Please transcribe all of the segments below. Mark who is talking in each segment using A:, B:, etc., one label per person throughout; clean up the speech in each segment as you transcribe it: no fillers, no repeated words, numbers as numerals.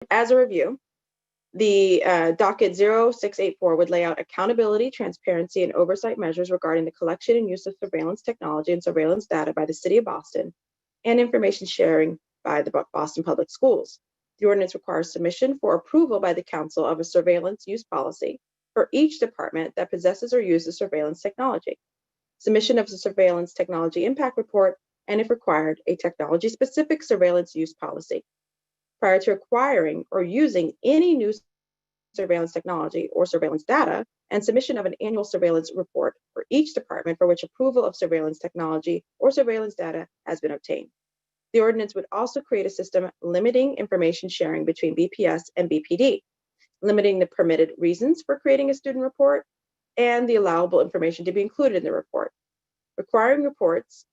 A: As a review, the Docket 0684 would lay out accountability, transparency, and oversight measures regarding the collection and use of surveillance technology and surveillance data by the City of Boston and information sharing by the Boston Public Schools. The ordinance requires submission for approval by the Council of a surveillance use policy for each department that possesses or uses surveillance technology. Submission of the surveillance technology impact report, and if required, a technology-specific surveillance use policy. Prior to acquiring or using any new surveillance technology or surveillance data, and submission of an annual surveillance report for each department for which approval of surveillance technology or surveillance data has been obtained. The ordinance would also create a system limiting information sharing between BPS and BPD, limiting the permitted reasons for creating a student report and the allowable information to be included in the report, requiring reports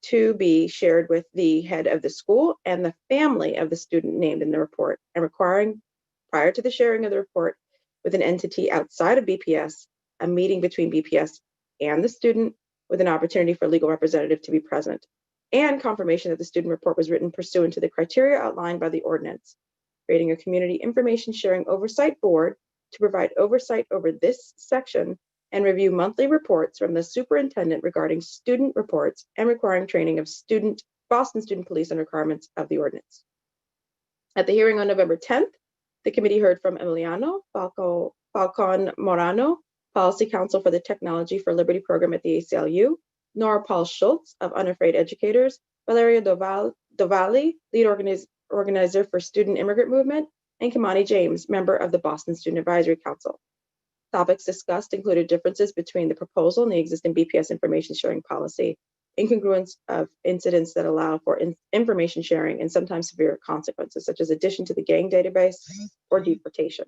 A: to be shared with the head of the school and the family of the student named in the report, and requiring, prior to the sharing of the report with an entity outside of BPS, a meeting between BPS and the student with an opportunity for a legal representative to be present, and confirmation that the student report was written pursuant to the criteria outlined by the ordinance, creating a community information sharing oversight board to provide oversight over this section and review monthly reports from the superintendent regarding student reports, and requiring training of Boston Student Police and requirements of the ordinance. At the hearing on November 10th, the committee heard from Emiliano Falcon Morano, Policy Counsel for the Technology for Liberty program at the ACLU, Nora Paul Schultz of Unafraid Educators, Valeria Dovalli, lead organizer for Student Immigrant Movement, and Kimani James, member of the Boston Student Advisory Council. Topics discussed included differences between the proposal and the existing BPS information sharing policy, incongruence of incidents that allow for information sharing, and sometimes severe consequences, such as addition to the gang database or deportation.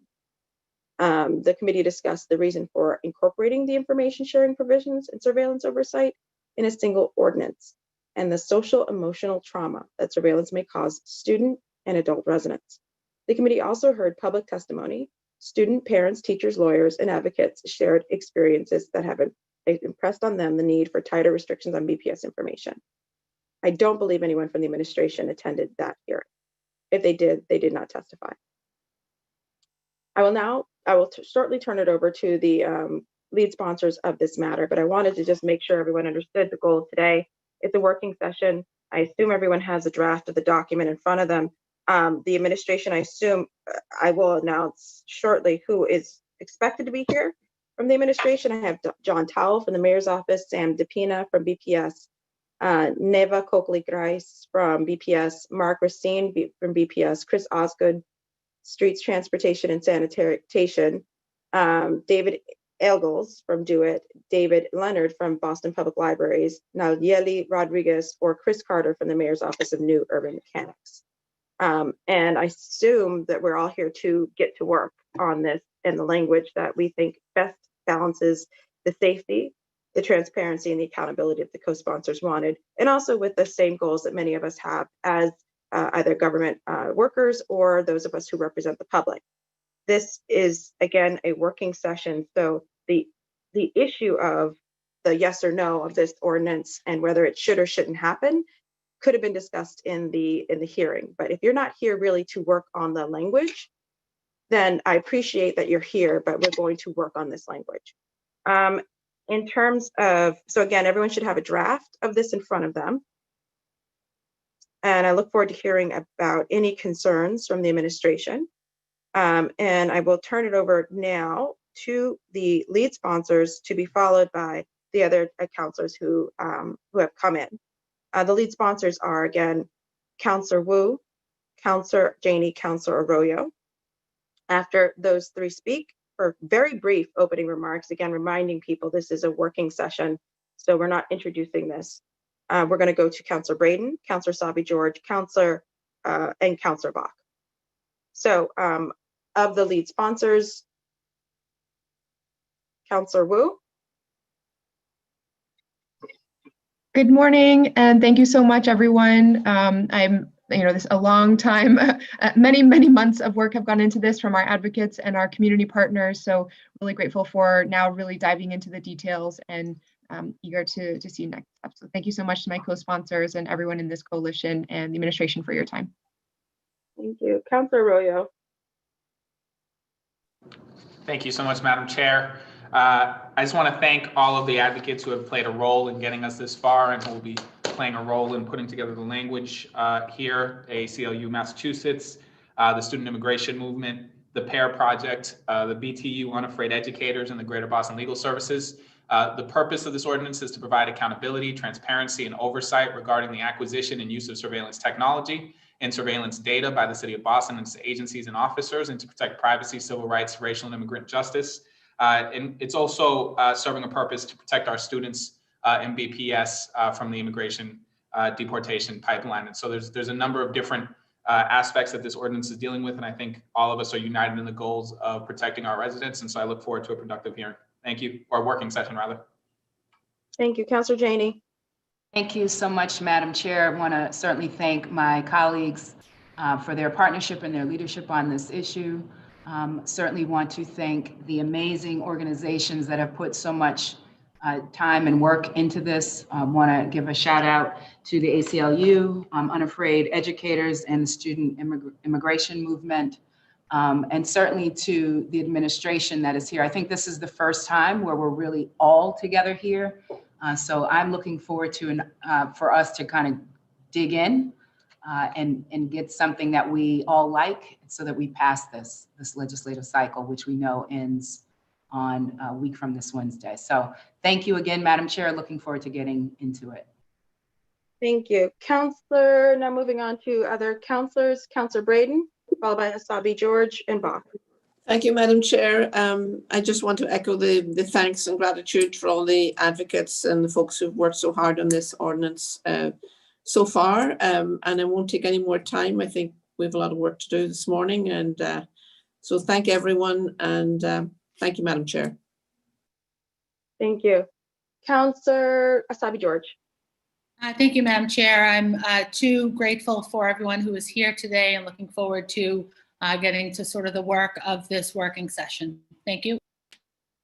A: The committee discussed the reason for incorporating the information sharing provisions and surveillance oversight in a single ordinance, and the social emotional trauma that surveillance may cause student and adult residents. The committee also heard public testimony. Student, parents, teachers, lawyers, and advocates shared experiences that have impressed on them the need for tighter restrictions on BPS information. I don't believe anyone from the administration attended that hearing. If they did not testify. I will shortly turn it over to the lead sponsors of this matter, but I wanted to just make sure everyone understood the goal of today. It's a working session. I assume everyone has a draft of the document in front of them. The administration, I assume, I will announce shortly who is expected to be here from the administration. I have John Towell from the mayor's office, Sam DePina from BPS, Neva Coakley-Grice from BPS, Mark Racine from BPS, Chris Osgood, Streets, Transportation, and Sanitation, David Elgles from Do It, David Leonard from Boston Public Libraries, Nayeli Rodriguez, or Chris Carter from the mayor's office of New Urban Mechanics. And I assume that we're all here to get to work on this in the language that we think best balances the safety, the transparency, and the accountability that the co-sponsors wanted, and also with the same goals that many of us have as either government workers or those of us who represent the public. This is, again, a working session, so the issue of the yes or no of this ordinance and whether it should or shouldn't happen could have been discussed in the hearing. But if you're not here really to work on the language, then I appreciate that you're here, but we're going to work on this language. In terms of, so again, everyone should have a draft of this in front of them. And I look forward to hearing about any concerns from the administration. And I will turn it over now to the lead sponsors to be followed by the other counselors who have come in. The lead sponsors are, again, Counselor Wu, Counselor Janey, Counselor Arroyo. After those three speak for very brief opening remarks, again, reminding people this is a working session, so we're not introducing this. We're going to go to Counselor Braden, Counselor Sabi George, Counselor and Counselor Bach. So of the lead sponsors, Counselor Wu.
B: Good morning, and thank you so much, everyone. This a long time, many months of work have gone into this from our advocates and our community partners. So really grateful for now really diving into the details and eager to see next steps. So thank you so much to my co-sponsors and everyone in this coalition and the administration for your time.
A: Thank you. Counselor Arroyo.
C: Thank you so much, Madam Chair. I just want to thank all of the advocates who have played a role in getting us this far and who will be playing a role in putting together the language here, ACLU Massachusetts, the Student Immigration Movement, the PAIR Project, the BTU Unafraid Educators, and the Greater Boston Legal Services. The purpose of this ordinance is to provide accountability, transparency, and oversight regarding the acquisition and use of surveillance technology and surveillance data by the City of Boston and its agencies and officers, and to protect privacy, civil rights, racial and immigrant justice. And it's also serving a purpose to protect our students in BPS from the immigration deportation pipeline. And so there's a number of different aspects that this ordinance is dealing with, and I think all of us are united in the goals of protecting our residents. And so I look forward to a productive hearing. Thank you, or working session rather.
A: Thank you, Councilor Janey.
D: Thank you so much, Madam Chair. I want to certainly thank my colleagues for their partnership and their leadership on this issue. Certainly want to thank the amazing organizations that have put so much time and work into this. Want to give a shout out to the ACLU, Unafraid Educators, and the Student Immigration Movement, and certainly to the administration that is here. I think this is the first time where we're really all together here. So I'm looking forward to for us to kind of dig in and get something that we all like, so that we pass this legislative cycle, which we know ends on a week from this Wednesday. So thank you again, Madam Chair. Looking forward to getting into it.
A: Thank you, Councilor. Now moving on to other councilors. Councilor Braden, followed by Asabi George and Bach.
E: Thank you, Madam Chair. I just want to echo the thanks and gratitude for all the advocates and the folks who've worked so hard on this ordinance so far. And I won't take any more time. I think we have a lot of work to do this morning. And so thank everyone. And thank you, Madam Chair.
A: Thank you. Councilor Asabi George.
F: Thank you, Madam Chair. I'm too grateful for everyone who is here today and looking forward to getting to sort of the work of this working session. Thank you.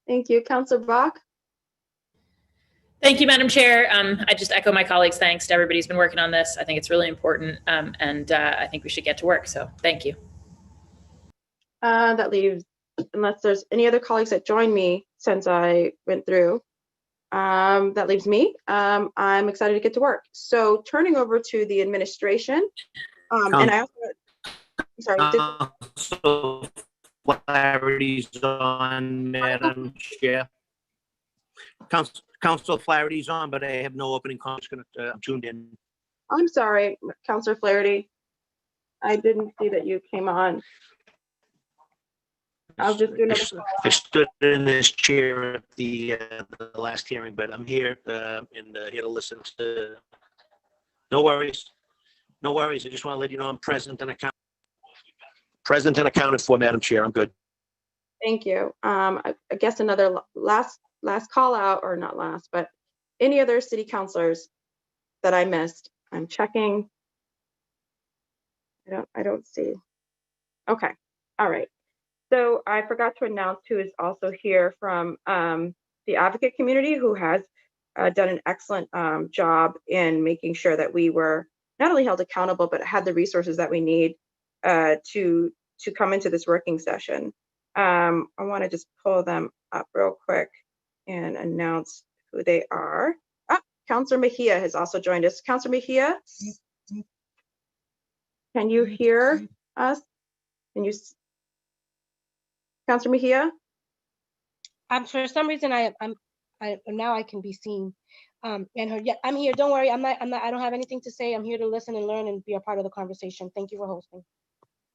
A: Thank you. Councilor Bach.
G: Thank you, Madam Chair. I just echo my colleagues' thanks to everybody who's been working on this. I think it's really important, and I think we should get to work. So thank you.
A: That leaves, unless there's any other colleagues that join me since I went through, that leaves me. I'm excited to get to work. So turning over to the administration, and I also, sorry.
H: Council Flaherty's on, Madam Chair. Council Flaherty's on, but I have no opening comments. I'm tuned in.
A: I'm sorry, Councilor Flaherty. I didn't see that you came on. I'll just do another call.
H: I stood in this chair at the last hearing, but I'm here and here to listen to. No worries. No worries. I just want to let you know I'm present and accounted for, Madam Chair. I'm good.
A: Thank you. I guess another last call out, or not last, but any other city councilors that I missed? I'm checking. I don't see. Okay. All right. So I forgot to announce who is also here from the advocate community, who has done an excellent job in making sure that we were not only held accountable, but had the resources that we need to come into this working session. I want to just pull them up real quick and announce who they are. Councilor Mejia has also joined us. Councilor Mejia, can you hear us? Can you, Councilor Mejia?
I: For some reason, now I can be seen and heard. Yeah, I'm here. Don't worry. I don't have anything to say. I'm here to listen and learn and be a part of the conversation. Thank you for hosting.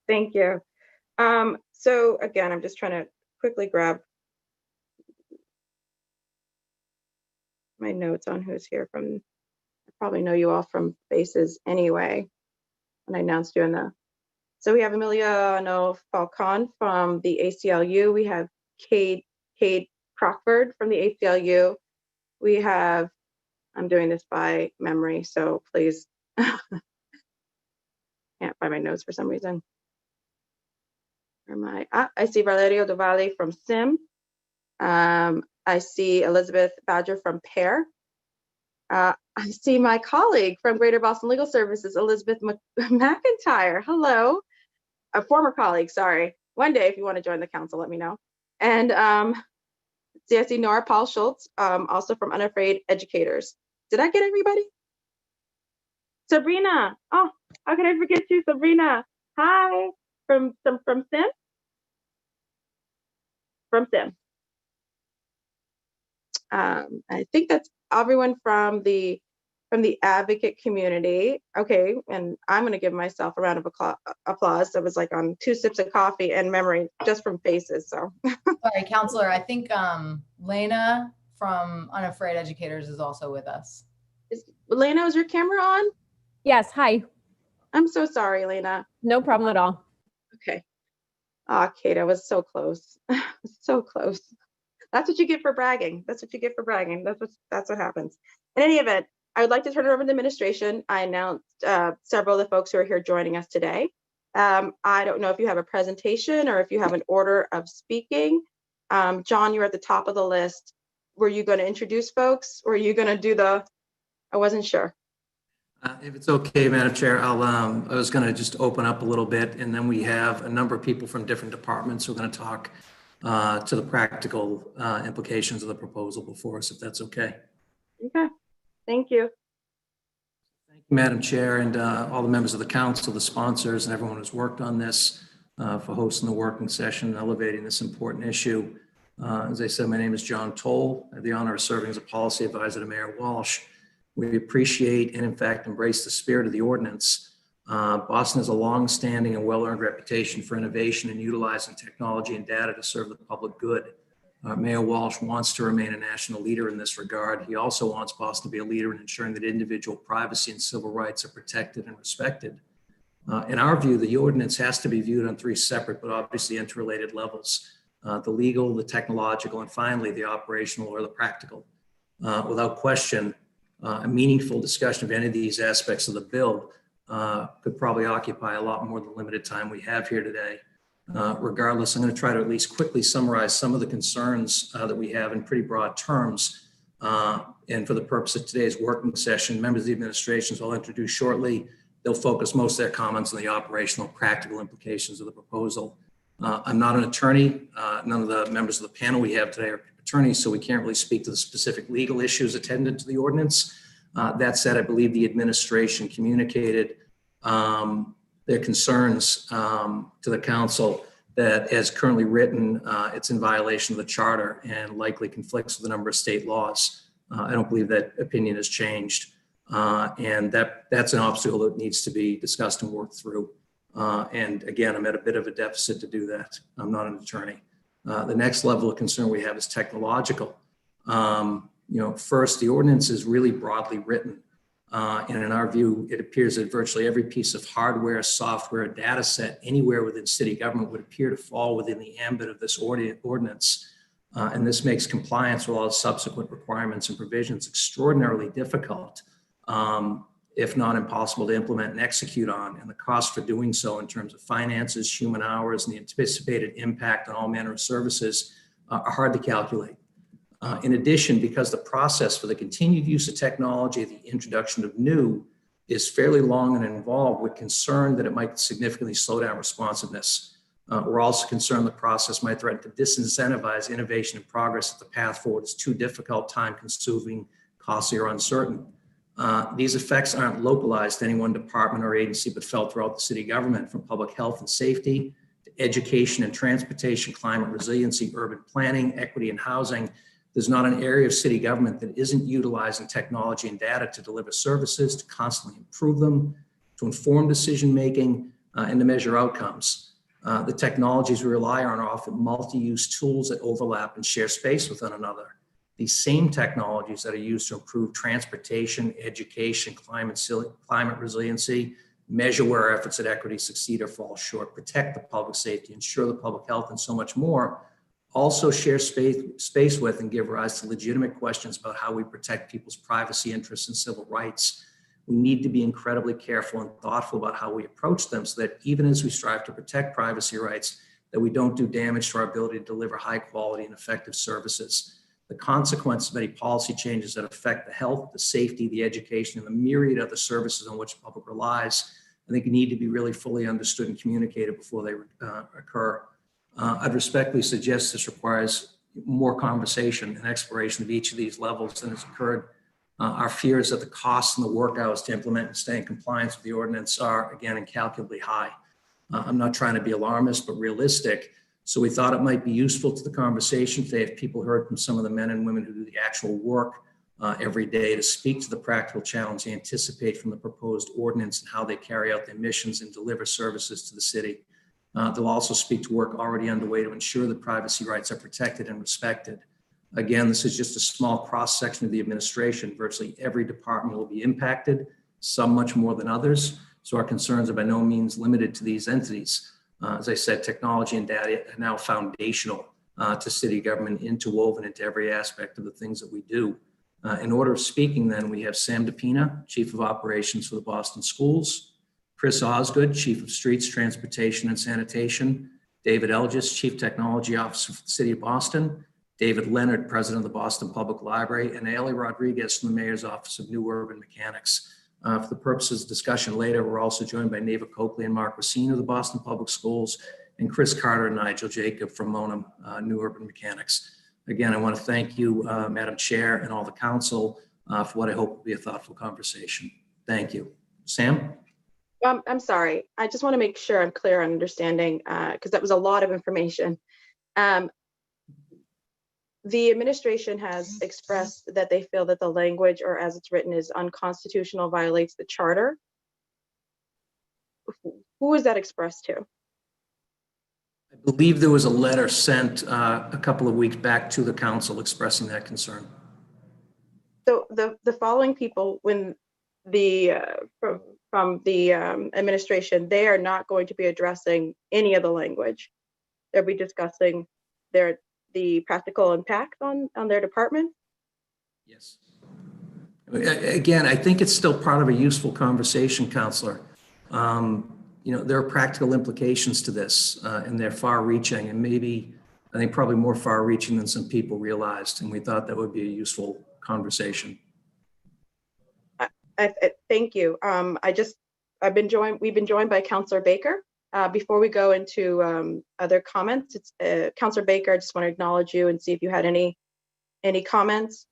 A: Thank you. So again, I'm just trying to quickly grab my notes on who's here from. I probably know you all from faces anyway, and I announced you in the. So we have Emiliano Falcon from the ACLU. We have Cade Crockford from the ACLU. We have, I'm doing this by memory, so please. Can't find my notes for some reason. Where am I? I see Valerio Duvali from SIM. I see Elizabeth Badger from PAIR. I see my colleague from Greater Boston Legal Services, Elizabeth McIntyre. Hello. A former colleague, sorry. One day, if you want to join the council, let me know. And see, I see Nora Paul Schultz, also from Unafraid Educators. Did I get everybody? Sabrina. Oh, how could I forget you, Sabrina? Hi, from Sim. From Sim. I think that's everyone from the advocate community. Okay, and I'm going to give myself a round of applause. That was like on 2 sips of coffee and memory just from faces. So
J: Sorry, Counselor, I think Lena from Unafraid Educators is also with us.
A: Elena, is your camera on?
K: Yes, hi.
A: I'm so sorry, Elena.
K: No problem at all.
A: Okay. Ah, Kate, I was so close. So close. That's what you get for bragging. That's what you get for bragging. That's what happens. In any event, I would like to turn it over to the administration. I announced several of the folks who are here joining us today. I don't know if you have a presentation or if you have an order of speaking. John, you're at the top of the list. Were you going to introduce folks, or are you going to do I wasn't sure.
L: If it's okay, Madam Chair, I was going to just open up a little bit, and then we have a number of people from different departments who are going to talk to the practical implications of the proposal before us, if that's okay.
A: Okay, thank you.
L: Thank you, Madam Chair, and all the members of the council, the sponsors, and everyone who's worked on this for hosting the working session and elevating this important issue. As I said, my name is John Toll. I have the honor of serving as a policy advisor to Mayor Walsh. We appreciate and in fact embrace the spirit of the ordinance. Boston has a long-standing and well-earned reputation for innovation and utilizing technology and data to serve the public good. Mayor Walsh wants to remain a national leader in this regard. He also wants Boston to be a leader in ensuring that individual privacy and civil rights are protected and respected. In our view, the ordinance has to be viewed on 3 separate but obviously interrelated levels: the legal, the technological, and finally the operational or the practical. Without question, a meaningful discussion of any of these aspects of the bill could probably occupy a lot more than the limited time we have here today. Regardless, I'm going to try to at least quickly summarize some of the concerns that we have in pretty broad terms. And for the purpose of today's working session, members of the administrations I'll introduce shortly. They'll focus most of their comments on the operational practical implications of the proposal. I'm not an attorney. None of the members of the panel we have today are attorneys, so we can't really speak to the specific legal issues attendant to the ordinance. That said, I believe the administration communicated their concerns to the council that as currently written, it's in violation of the charter and likely conflicts with a number of state laws. I don't believe that opinion has changed. And that's an obstacle that needs to be discussed and worked through. And again, I'm at a bit of a deficit to do that. I'm not an attorney. The next level of concern we have is technological. First, the ordinance is really broadly written. And in our view, it appears that virtually every piece of hardware, software, data set anywhere within city government would appear to fall within the ambit of this ordinance. And this makes compliance with all the subsequent requirements and provisions extraordinarily difficult, if not impossible to implement and execute on. And the cost for doing so in terms of finances, human hours, and the anticipated impact on all manner of services are hard to calculate. In addition, because the process for the continued use of technology, the introduction of new, is fairly long and involved, we're concerned that it might significantly slow down responsiveness. We're also concerned the process might threaten to disincentivize innovation and progress if the path forward is too difficult, time-consuming, costly, or uncertain. These effects aren't localized to any one department or agency, but felt throughout the city government, from public health and safety to education and transportation, climate resiliency, urban planning, equity and housing. There's not an area of city government that isn't utilizing technology and data to deliver services, to constantly improve them, to inform decision-making, and to measure outcomes. The technologies we rely on are often multi-use tools that overlap and share space with one another. These same technologies that are used to improve transportation, education, climate resiliency, measure where our efforts at equity succeed or fall short, protect the public safety, ensure the public health, and so much more, also share space with and give rise to legitimate questions about how we protect people's privacy interests and civil rights. We need to be incredibly careful and thoughtful about how we approach them so that even as we strive to protect privacy rights, that we don't do damage to our ability to deliver high quality and effective services. The consequences of any policy changes that affect the health, the safety, the education, and the myriad other services on which the public relies, I think need to be really fully understood and communicated before they occur. I'd respectfully suggest this requires more conversation and exploration of each of these levels than has occurred. Our fear is that the costs and the work hours to implement and stay in compliance with the ordinance are, again, incalculably high. I'm not trying to be alarmist, but realistic. So we thought it might be useful to the conversation today if people heard from some of the men and women who do the actual work every day to speak to the practical challenge they anticipate from the proposed ordinance and how they carry out their missions and deliver services to the city. They'll also speak to work already underway to ensure that privacy rights are protected and respected. Again, this is just a small cross-section of the administration. Virtually every department will be impacted, some much more than others. So our concerns are by no means limited to these entities. As I said, technology and data are now foundational to city government, interwoven into every aspect of the things that we do. In order of speaking then, we have Sam DePina, Chief of Operations for the Boston Schools, Chris Osgood, Chief of Streets, Transportation and Sanitation, David Elgis, Chief Technology Officer for the City of Boston, David Leonard, President of the Boston Public Library, and Ailey Rodriguez from the Mayor's Office of New Urban Mechanics. For the purposes of discussion later, we're also joined by Neva Coakley and Mark Racine of the Boston Public Schools, and Chris Carter and Nigel Jacob from Monum, New Urban Mechanics. Again, I want to thank you, Madam Chair, and all the council for what I hope will be a thoughtful conversation. Thank you. Sam?
A: I'm sorry. I just want to make sure I'm clear on understanding, because that was a lot of information. The administration has expressed that they feel that the language, or as it's written, is unconstitutional, violates the charter. Who is that expressed to?
L: I believe there was a letter sent a couple of weeks back to the council expressing that concern.
A: So the following people, when the from the administration, they are not going to be addressing any of the language. They'll be discussing the practical impact on their department.
L: Yes. Again, I think it's still part of a useful conversation, Counselor. You know, there are practical implications to this, and they're far-reaching, and maybe, I think, probably more far-reaching than some people realized, and we thought that would be a useful conversation.
A: Thank you. We've been joined by Councillor Baker. Before we go into other comments, it's Councillor Baker, I just want to acknowledge you and see if you had any comments.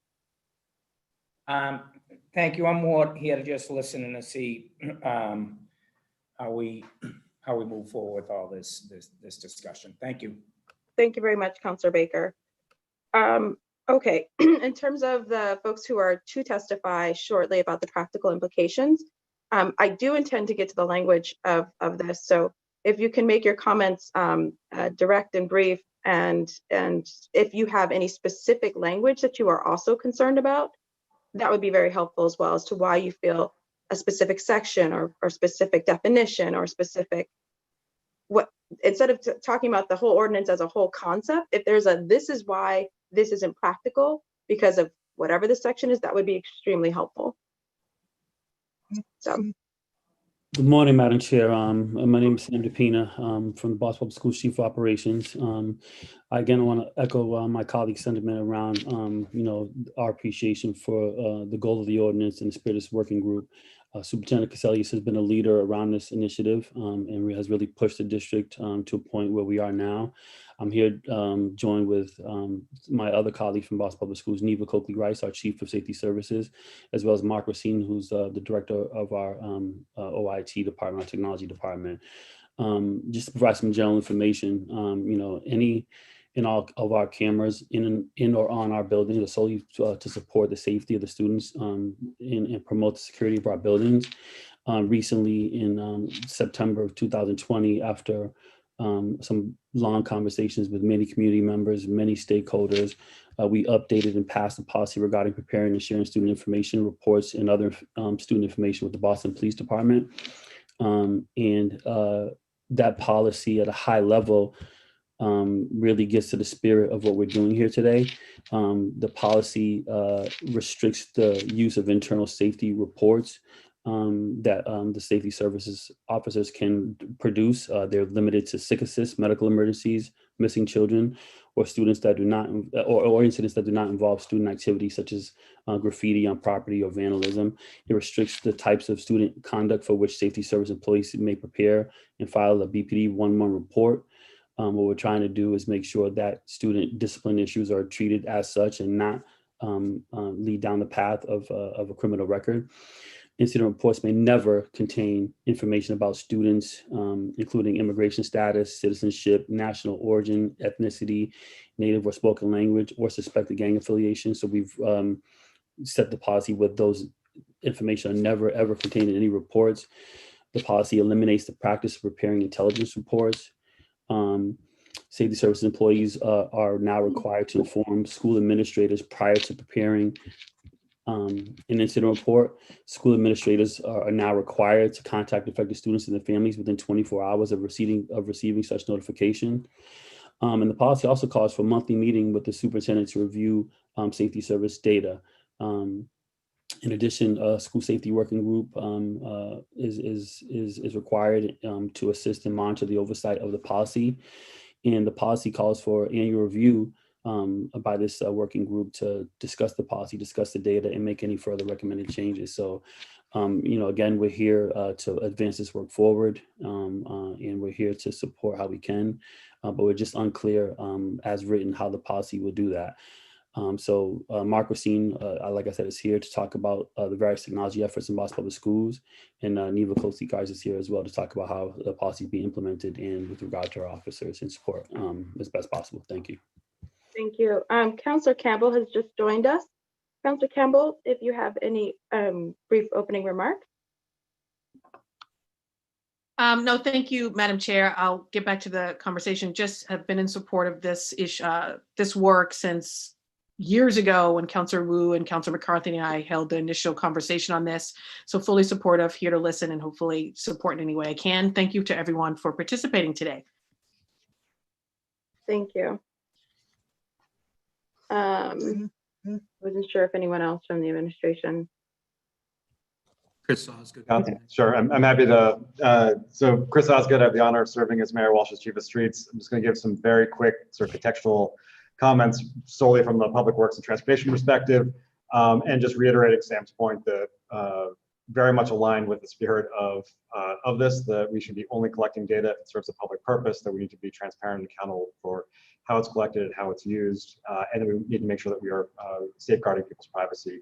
M: Thank you. I'm more here to just listen and to see how we move forward with all this discussion. Thank you.
A: Thank you very much, Councillor Baker. Okay, in terms of the folks who are to testify shortly about the practical implications, I do intend to get to the language of this. So if you can make your comments direct and brief, and if you have any specific language that you are also concerned about, that would be very helpful as well as to why you feel a specific section or specific definition or specific, what, instead of talking about the whole ordinance as a whole concept, if there's this is why this isn't practical because of whatever the section is, that would be extremely helpful. So.
N: Good morning, Madam Chair. My name is Sam DePina from the Boston Public Schools Chief of Operations. I again want to echo my colleague's sentiment around, you know, our appreciation for the goal of the ordinance and the spirit of this working group. Superintendent Cassellius has been a leader around this initiative and has really pushed the district to a point where we are now. I'm here joined with my other colleague from Boston Public Schools, Neva Coakley-Rice, our Chief of Safety Services, as well as Mark Racine, who's the Director of our OIT department, our technology department. Just to provide some general information, you know, any and all of our cameras in or on our buildings are solely to support the safety of the students and promote the security of our buildings. Recently in September of 2020, after some long conversations with many community members, many stakeholders, we updated and passed a policy regarding preparing and sharing student information reports and other student information with the Boston Police Department. That policy at a high level really gets to the spirit of what we're doing here today. The policy restricts the use of internal safety reports that the safety services officers can produce. They're limited to sick assist, medical emergencies, missing children, or students that do not, or incidents that do not involve student activities such as graffiti on property or vandalism. It restricts the types of student conduct for which safety service employees may prepare and file a BPD 1-1 report. What we're trying to do is make sure that student discipline issues are treated as such and not lead down the path of a criminal record. Incident reports may never contain information about students, including immigration status, citizenship, national origin, ethnicity, native or spoken language, or suspected gang affiliation. So we've set the policy with those information are never ever contained in any reports. The policy eliminates the practice of preparing intelligence reports. Safety services employees are now required to inform school administrators prior to preparing an incident report. School administrators are now required to contact affected students and their families within 24 hours of receiving such notification. And the policy also calls for a monthly meeting with the superintendent to review safety service data. In addition, a school safety working group is required to assist and monitor the oversight of the policy. And the policy calls for annual review by this working group to discuss the policy, discuss the data, and make any further recommended changes. So, again, we're here to advance this work forward, and we're here to support how we can, but we're just unclear as written how the policy will do that. So Mark Racine, like I said, is here to talk about the various technology efforts in Boston Public Schools, and Neva Kostikars is here as well to talk about how the policy is being implemented and with regard to our officers and support as best possible. Thank you.
A: Thank you. Councillor Campbell has just joined us. Councillor Campbell, if you have any brief opening remarks.
O: No, thank you, Madam Chair. I'll get back to the conversation. Just have been in support of this issue, this work since years ago when Councillor Wu and Councillor McCarthy and I held the initial conversation on this. So fully supportive, here to listen and hopefully support in any way I can. Thank you to everyone for participating today.
A: Thank you. Wasn't sure if anyone else from the administration.
L: Chris Osgood.
P: Sure, I'm happy to. So Chris Osgood, I have the honor of serving as Mayor Walsh's Chief of Streets. I'm just going to give some very quick sort of contextual comments solely from the public works and transportation perspective, and just reiterating Sam's point that very much aligned with the spirit of this, that we should be only collecting data if it serves a public purpose, that we need to be transparent and accountable for how it's collected and how it's used, and that we need to make sure that we are safeguarding people's privacy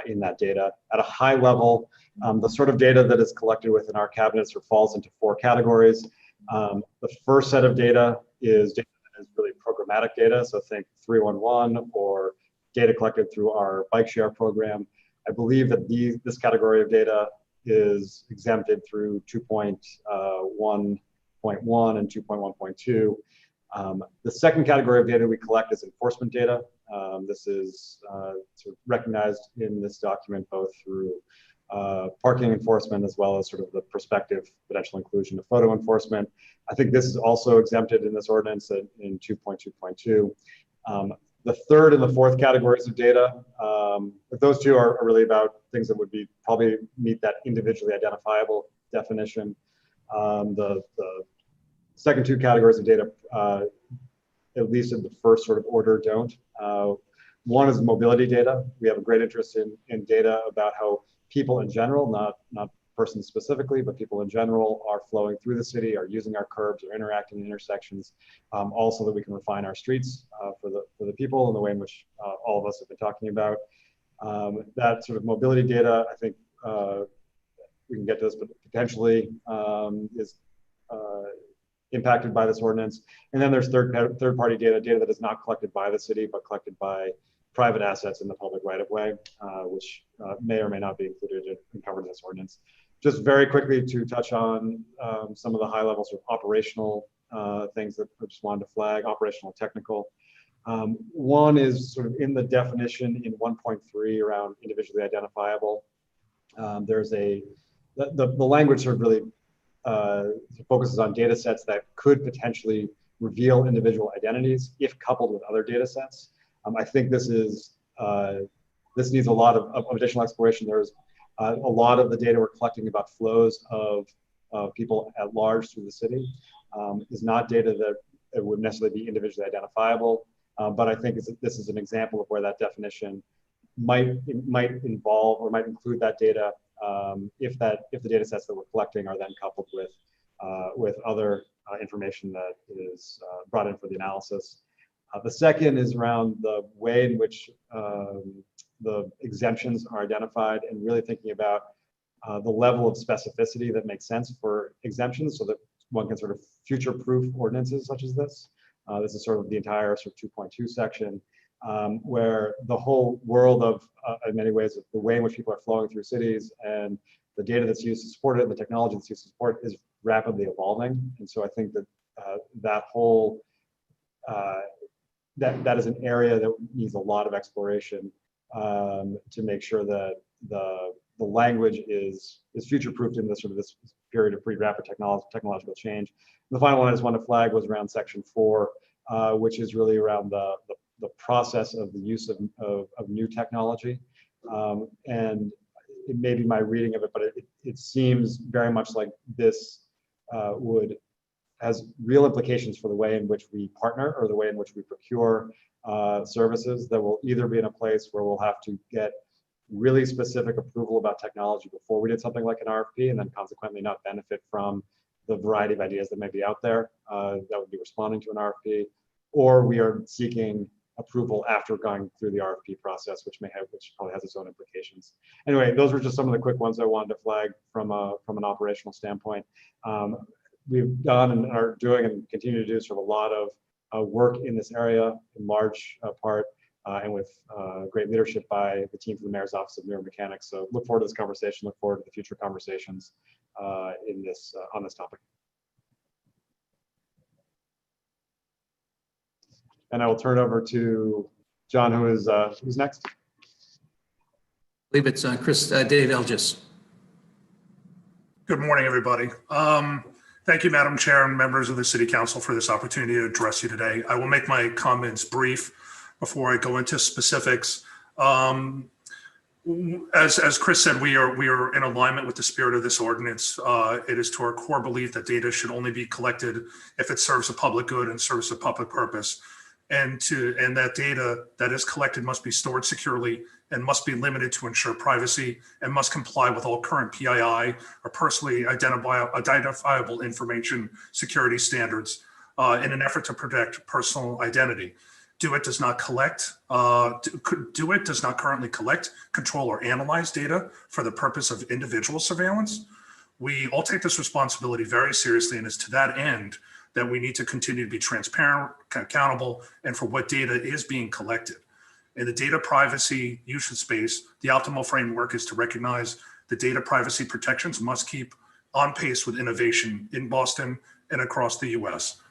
P: in that data. At a high level, the sort of data that is collected within our cabinets falls into 4 categories. The first set of data is data that is really programmatic data, so think 311 or data collected through our bike share program. I believe that this category of data is exempted through 2.1.1 and 2.1.2. The second category of data we collect is enforcement data. This is sort of recognized in this document both through parking enforcement as well as sort of the prospective potential inclusion of photo enforcement. I think this is also exempted in this ordinance in 2.2.2. The third and the fourth categories of data, those two are really about things that would be probably meet that individually identifiable definition. The second 2 categories of data, at least in the first sort of order, don't. One is mobility data. We have a great interest in data about how people in general, not persons specifically, but people in general are flowing through the city, are using our curbs, or interacting in intersections, also that we can refine our streets for the people in the way in which all of us have been talking about. That sort of mobility data, I think we can get to this, but potentially is impacted by this ordinance. And then there's third-party data that is not collected by the city, but collected by private assets in the public right-of-way, which may or may not be included and covered in this ordinance. Just very quickly to touch on some of the high levels of operational things that I just wanted to flag, operational and technical. One is sort of in the definition in 1.3 around individually identifiable. There's the language sort of really focuses on data sets that could potentially reveal individual identities if coupled with other data sets. I think this needs a lot of additional exploration. There's a lot of the data we're collecting about flows of people at large through the city is not data that would necessarily be individually identifiable. But I think this is an example of where that definition might involve or might include that data if the data sets that we're collecting are then coupled with other information that is brought in for the analysis. The second is around the way in which the exemptions are identified and really thinking about the level of specificity that makes sense for exemptions so that one can sort of future-proof ordinances such as this. This is sort of the entire sort of 2.2 section where the whole world of, in many ways, the way in which people are flowing through cities and the data that's used to support it and the technology that's used to support it is rapidly evolving. And so I think that that whole, that is an area that needs a lot of exploration to make sure that the language is future-proofed in this sort of this period of pretty rapid technological change. And the final one I just want to flag was around section 4, which is really around the process of the use of new technology. And it may be my reading of it, but it seems very much like this has real implications for the way in which we partner or the way in which we procure services that will either be in a place where we'll have to get really specific approval about technology before we did something like an RFP and then consequently not benefit from the variety of ideas that may be out there that would be responding to an RFP, or we are seeking approval after going through the RFP process, which probably has its own implications. Anyway, those were just some of the quick ones I wanted to flag from an operational standpoint. We've done and are doing and continue to do sort of a lot of work in this area in large part and with great leadership by the team from the Mayor's Office of Mirror Mechanics. So look forward to this conversation, look forward to the future conversations on this topic. And I will turn over to John, who's next.
L: I believe it's Chris Dave Elgis.
Q: Good morning, everybody. Thank you, Madam Chair and members of the City Council for this opportunity to address you today. I will make my comments brief before I go into specifics. As Chris said, we are in alignment with the spirit of this ordinance. It is to our core belief that data should only be collected if it serves a public good and serves a public purpose. And that data that is collected must be stored securely and must be limited to ensure privacy and must comply with all current PII or personally identifiable information security standards in an effort to protect personal identity. DoIT does not currently collect, control, or analyze data for the purpose of individual surveillance. We all take this responsibility very seriously, and it's to that end that we need to continue to be transparent, accountable, and for what data is being collected. In the data privacy usage space, the optimal framework is to recognize the data privacy protections must keep on pace with innovation in Boston and across the US.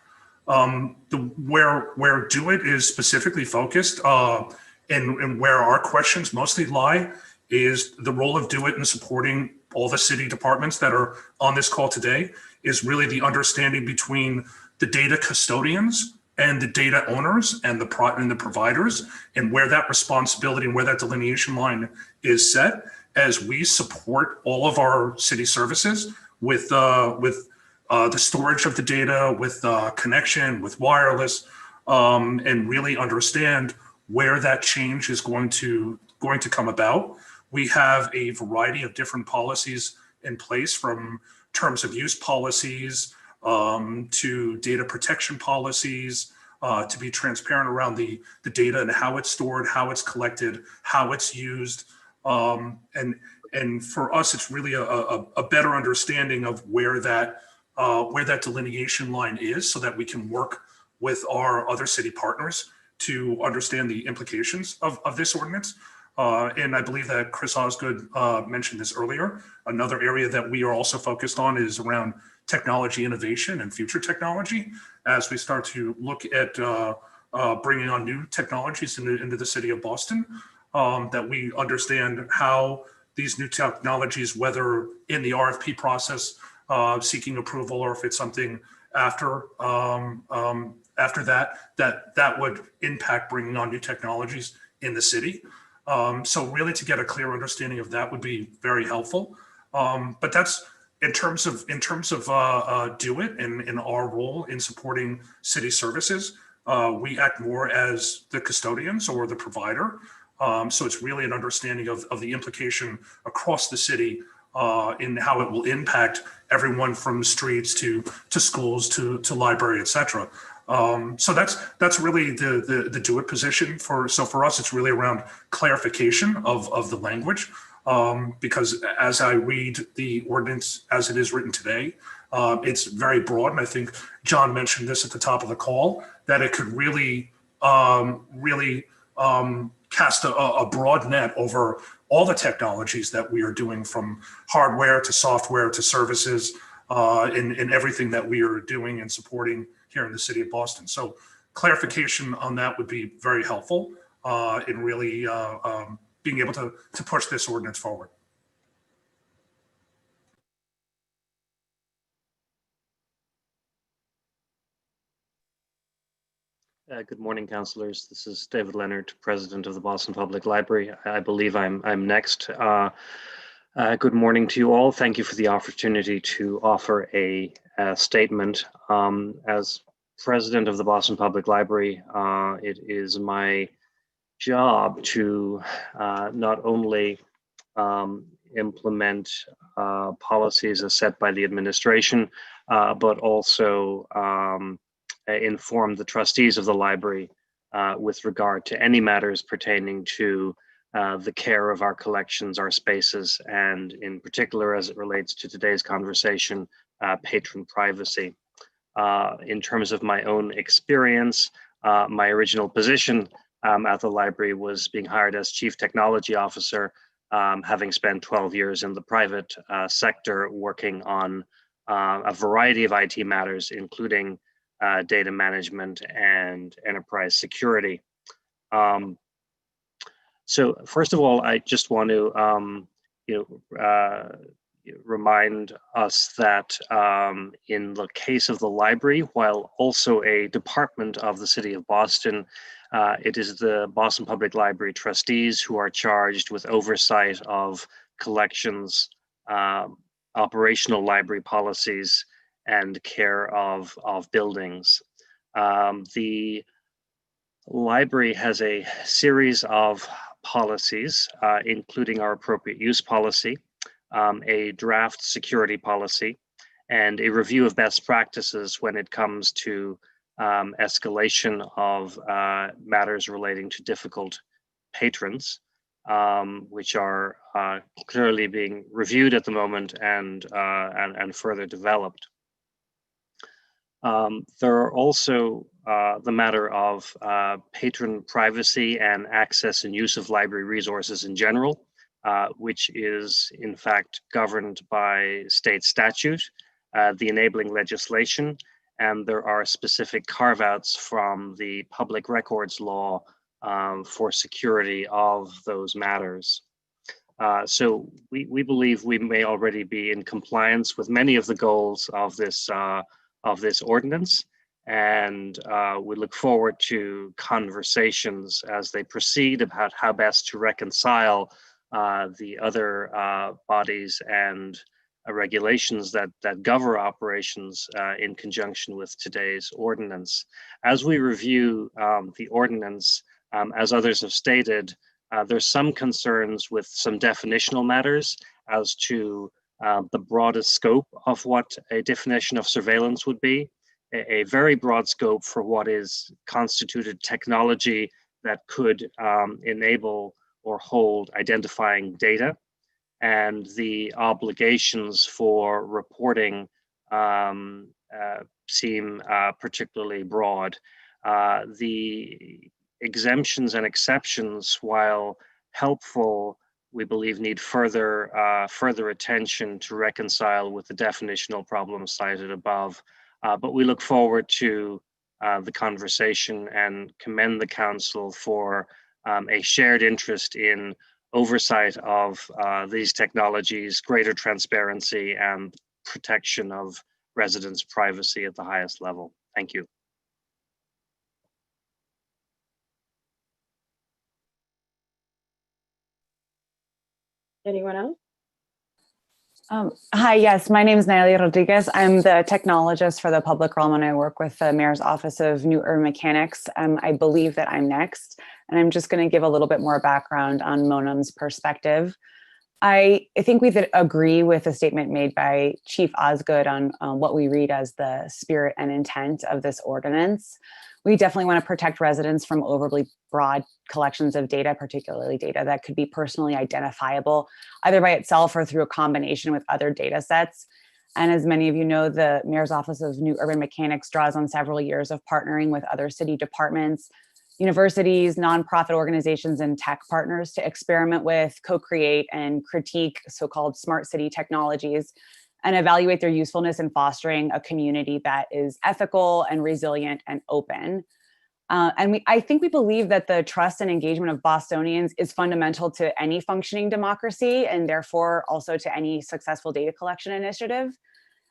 Q: Where DoIT is specifically focused and where our questions mostly lie is the role of DoIT in supporting all the city departments that are on this call today is really the understanding between the data custodians and the data owners and the providers, and where that responsibility and where that delineation line is set as we support all of our city services with the storage of the data, with connection, with wireless, and really understand where that change is going to come about. We have a variety of different policies in place, from terms of use policies to data protection policies, to be transparent around the data and how it's stored, how it's collected, how it's used. And for us, it's really a better understanding of where that delineation line is so that we can work with our other city partners to understand the implications of this ordinance. And I believe that Chris Osgood mentioned this earlier. Another area that we are also focused on is around technology innovation and future technology as we start to look at bringing on new technologies into the city of Boston, that we understand how these new technologies, whether in the RFP process, seeking approval, or if it's something after that would impact bringing on new technologies in the city. So really to get a clear understanding of that would be very helpful. But that's in terms of DoIT and our role in supporting city services. We act more as the custodians or the provider. So it's really an understanding of the implication across the city in how it will impact everyone from streets to schools to library, et cetera. So that's really the do it position so for us, it's really around clarification of the language. Because as I read the ordinance as it is written today, it's very broad. And I think John mentioned this at the top of the call, that it could really, cast a broad net over all the technologies that we are doing, from hardware to software to services, in everything that we are doing and supporting here in the city of Boston. So clarification on that would be very helpful in really being able to push this ordinance forward.
R: Good morning, councilors. This is David Leonard, President of the Boston Public Library. I believe I'm next. Good morning to you all. Thank you for the opportunity to offer a statement. As President of the Boston Public Library, it is my job to not only implement policies as set by the administration, but also inform the trustees of the library with regard to any matters pertaining to the care of our collections, our spaces, and in particular, as it relates to today's conversation, patron privacy. In terms of my own experience, my original position at the library was being hired as Chief Technology Officer, having spent 12 years in the private sector working on a variety of IT matters, including data management and enterprise security. So first of all, I just want to remind us that in the case of the library, while also a department of the city of Boston, it is the Boston Public Library trustees who are charged with oversight of collections, operational library policies, and care of buildings. The library has a series of policies, including our appropriate use policy, a draft security policy, and a review of best practices when it comes to escalation of matters relating to difficult patrons, which are clearly being reviewed at the moment and further developed. There are also the matter of patron privacy and access and use of library resources in general, which is in fact governed by state statute, the enabling legislation, and there are specific carve-outs from the public records law for security of those matters. So we believe we may already be in compliance with many of the goals of this ordinance, and we look forward to conversations as they proceed about how best to reconcile the other bodies and regulations that govern operations in conjunction with today's ordinance. As we review the ordinance, as others have stated, there's some concerns with some definitional matters as to the broadest scope of what a definition of surveillance would be, a very broad scope for what is constituted technology that could enable or hold identifying data, and the obligations for reporting seem particularly broad. The exemptions and exceptions, while helpful, we believe need further attention to reconcile with the definitional problems cited above. But we look forward to the conversation and commend the council for a shared interest in oversight of these technologies, greater transparency, and protection of residents' privacy at the highest level. Thank you.
A: Anyone else?
S: Hi, yes, my name is Natalie Rodriguez. I'm the technologist for the public realm, and I work with the Mayor's Office of New Urban Mechanics. I believe that I'm next, and I'm just going to give a little bit more background on MONUM's perspective. I think we agree with the statement made by Chief Osgood on what we read as the spirit and intent of this ordinance. We definitely want to protect residents from overly broad collections of data, particularly data that could be personally identifiable, either by itself or through a combination with other data sets. And as many of you know, the Mayor's Office of New Urban Mechanics draws on several years of partnering with other city departments, universities, nonprofit organizations, and tech partners to experiment with, co-create, and critique so-called smart city technologies and evaluate their usefulness in fostering a community that is ethical and resilient and open. I think we believe that the trust and engagement of Bostonians is fundamental to any functioning democracy and therefore also to any successful data collection initiative.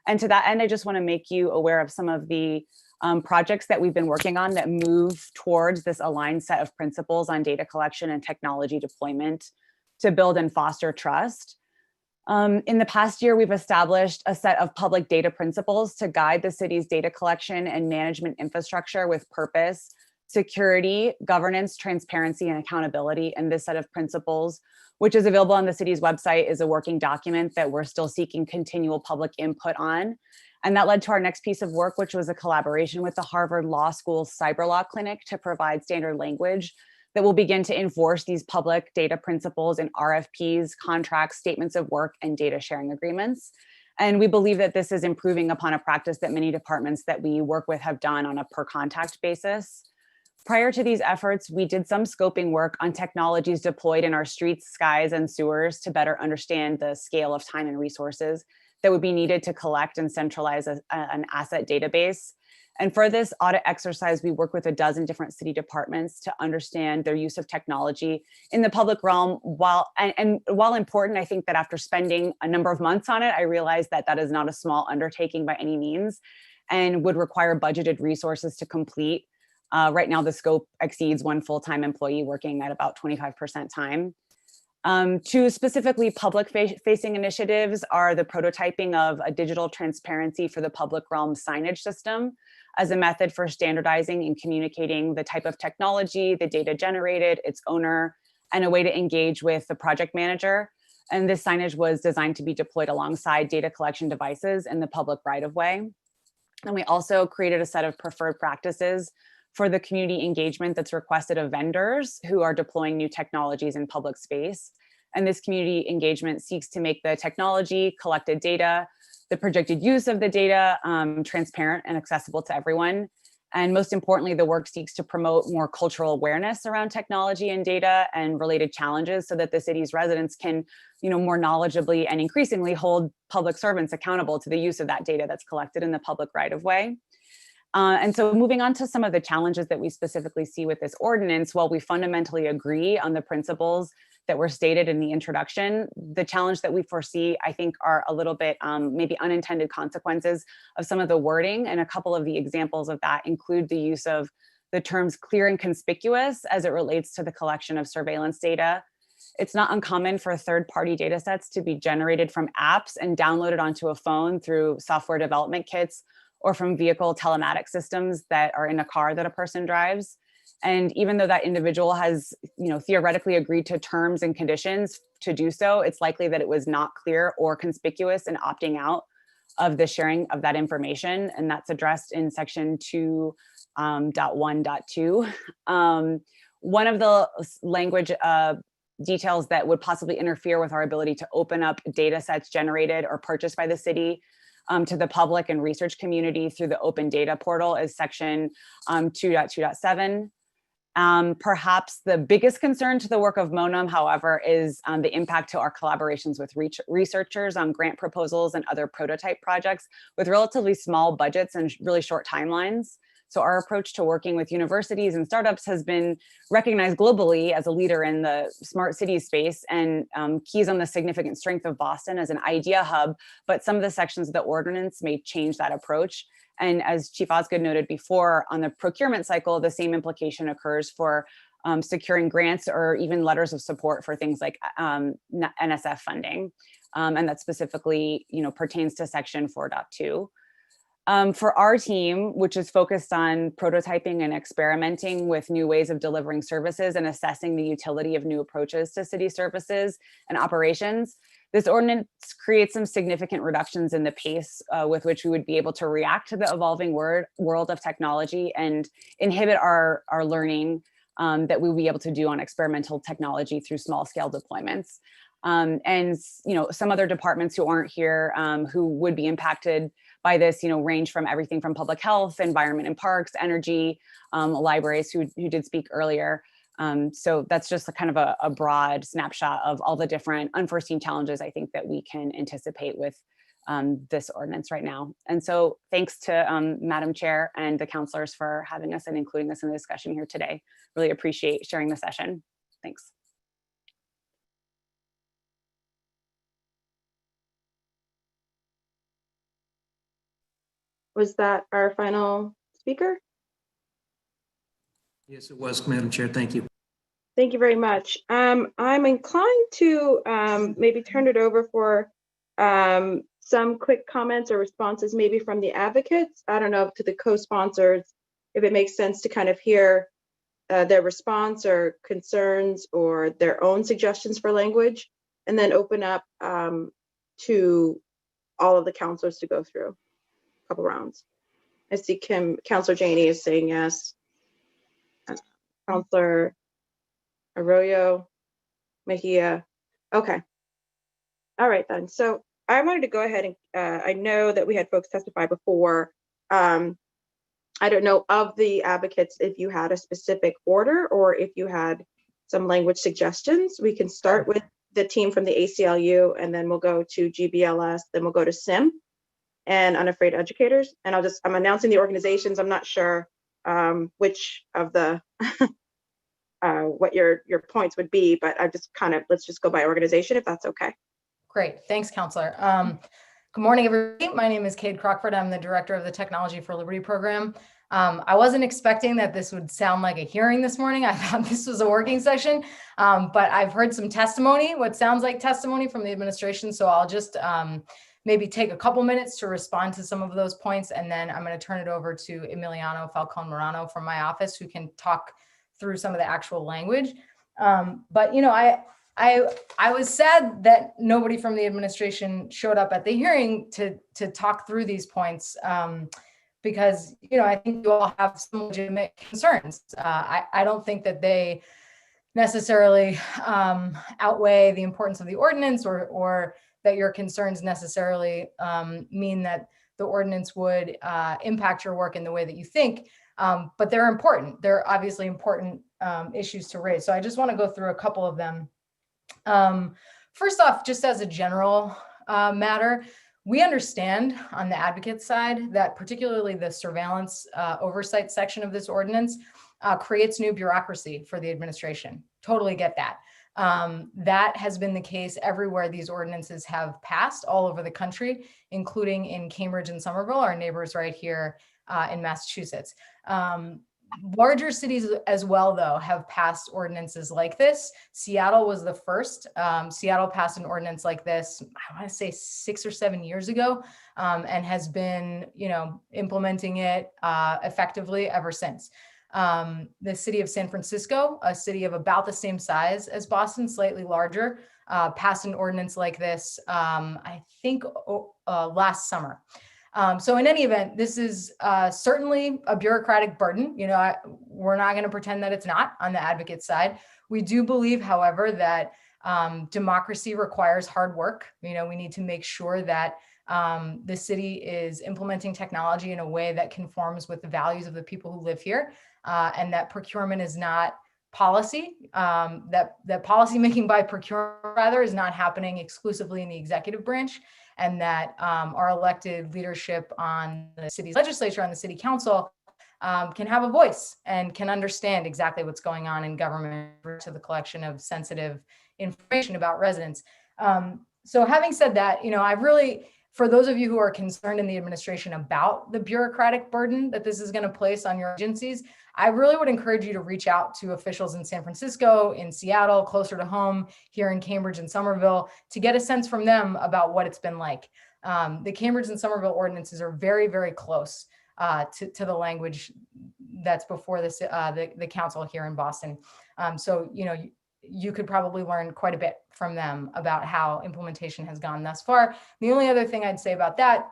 S: And to that end, I just want to make you aware of some of the projects that we've been working on that move towards this aligned set of principles on data collection and technology deployment to build and foster trust. In the past year, we've established a set of public data principles to guide the city's data collection and management infrastructure with purpose, security, governance, transparency, and accountability. And this set of principles, which is available on the city's website, is a working document that we're still seeking continual public input on. And that led to our next piece of work, which was a collaboration with the Harvard Law School's Cyber Law Clinic to provide standard language that will begin to enforce these public data principles in RFPs, contracts, statements of work, and data sharing agreements. And we believe that this is improving upon a practice that many departments that we work with have done on a per contact basis. Prior to these efforts, we did some scoping work on technologies deployed in our streets, skies, and sewers to better understand the scale of time and resources that would be needed to collect and centralize an asset database. And for this audit exercise, we worked with a dozen different city departments to understand their use of technology in the public realm. While important, I think that after spending a number of months on it, I realized that that is not a small undertaking by any means and would require budgeted resources to complete. Right now, the scope exceeds one full-time employee working at about 25% time. Two specifically public-facing initiatives are the prototyping of a digital transparency for the public realm signage system as a method for standardizing and communicating the type of technology, the data generated, its owner, and a way to engage with the project manager. And this signage was designed to be deployed alongside data collection devices in the public right-of-way. And we also created a set of preferred practices for the community engagement that's requested of vendors who are deploying new technologies in public space. And this community engagement seeks to make the technology, collected data, the projected use of the data transparent and accessible to everyone. And most importantly, the work seeks to promote more cultural awareness around technology and data and related challenges so that the city's residents can, more knowledgeably and increasingly hold public servants accountable to the use of that data that's collected in the public right-of-way. And so moving on to some of the challenges that we specifically see with this ordinance, while we fundamentally agree on the principles that were stated in the introduction, the challenge that we foresee, I think, are a little bit maybe unintended consequences of some of the wording. And a couple of the examples of that include the use of the terms clear and conspicuous as it relates to the collection of surveillance data. It's not uncommon for third-party data sets to be generated from apps and downloaded onto a phone through software development kits or from vehicle telematic systems that are in a car that a person drives. And even though that individual has, theoretically agreed to terms and conditions to do so, it's likely that it was not clear or conspicuous in opting out of the sharing of that information. And that's addressed in section 2.1.2. One of the language details that would possibly interfere with our ability to open up data sets generated or purchased by the city to the public and research community through the open data portal is section 2.2.7. Perhaps the biggest concern to the work of MONUM, however, is the impact to our collaborations with researchers on grant proposals and other prototype projects with relatively small budgets and really short timelines. So our approach to working with universities and startups has been recognized globally as a leader in the smart city space and keys on the significant strength of Boston as an idea hub, but some of the sections of the ordinance may change that approach. And as Chief Osgood noted before, on the procurement cycle, the same implication occurs for securing grants or even letters of support for things like NSF funding. And that specifically, pertains to section 4.2. For our team, which is focused on prototyping and experimenting with new ways of delivering services and assessing the utility of new approaches to city services and operations, this ordinance creates some significant reductions in the pace with which we would be able to react to the evolving world of technology and inhibit our learning that we will be able to do on experimental technology through small scale deployments. And some other departments who aren't here who would be impacted by this, range from everything from public health, environment and parks, energy, libraries who did speak earlier. So that's just a kind of a broad snapshot of all the different unforeseen challenges I think that we can anticipate with this ordinance right now. And so thanks to Madam Chair and the counselors for having us and including us in the discussion here today. Really appreciate sharing the session. Thanks.
A: Was that our final speaker?
L: Yes, it was, Madam Chair. Thank you.
A: Thank you very much. I'm inclined to maybe turn it over for some quick comments or responses maybe from the advocates. I don't know, to the co-sponsors, if it makes sense to kind of hear their response or concerns or their own suggestions for language, and then open up to all of the counselors to go through a couple rounds. I see Counselor Janey is saying yes. Counselor Arroyo, Mejia. Okay. All right then. So I wanted to go ahead and I know that we had folks testify before. I don't know of the advocates if you had a specific order or if you had some language suggestions. We can start with the team from the ACLU, and then we'll go to GBLS, then we'll go to SIM and Unafraid Educators. And I'm announcing the organizations. I'm not sure which of the what your points would be, but I just let's just go by organization if that's okay.
J: Great, thanks, Counselor. Good morning, everybody. My name is Cade Crockford. I'm the director of the Technology for Liberty program. I wasn't expecting that this would sound like a hearing this morning. I thought this was a working session, but I've heard some testimony, what sounds like testimony from the administration. So I'll just maybe take a couple minutes to respond to some of those points, and then I'm going to turn it over to Emiliano Falcon Morano from my office, who can talk through some of the actual language. But I was sad that nobody from the administration showed up at the hearing to talk through these points, because I think you all have some legitimate concerns. I don't think that they necessarily outweigh the importance of the ordinance, or that your concerns necessarily mean that the ordinance would impact your work in the way that you think. But they're important. They're obviously important issues to raise. So I just want to go through a couple of them. First off, just as a general matter, we understand on the advocate side that particularly the surveillance oversight section of this ordinance creates new bureaucracy for the administration. Totally get that. That has been the case everywhere these ordinances have passed all over the country, including in Cambridge and Somerville, our neighbors right here in Massachusetts. Larger cities as well, though, have passed ordinances like this. Seattle was the first. Seattle passed an ordinance like this, I want to say 6 or 7 years ago, and has been, implementing it effectively ever since. The city of San Francisco, a city of about the same size as Boston, slightly larger, passed an ordinance like this, I think last summer. So in any event, this is certainly a bureaucratic burden. We're not going to pretend that it's not on the advocate side. We do believe, however, that democracy requires hard work. We need to make sure that the city is implementing technology in a way that conforms with the values of the people who live here, and that procurement is not policy, that policy making by procurement rather is not happening exclusively in the executive branch, and that our elected leadership on the city's legislature, on the city council, can have a voice and can understand exactly what's going on in government to the collection of sensitive information about residents. So having said that, I've really, for those of you who are concerned in the administration about the bureaucratic burden that this is going to place on your agencies, I really would encourage you to reach out to officials in San Francisco, in Seattle, closer to home, here in Cambridge and Somerville, to get a sense from them about what it's been like. the Cambridge and Somerville ordinances are very, very close to the language that's before this, the council here in Boston. So, you could probably learn quite a bit from them about how implementation has gone thus far. The only other thing I'd say about that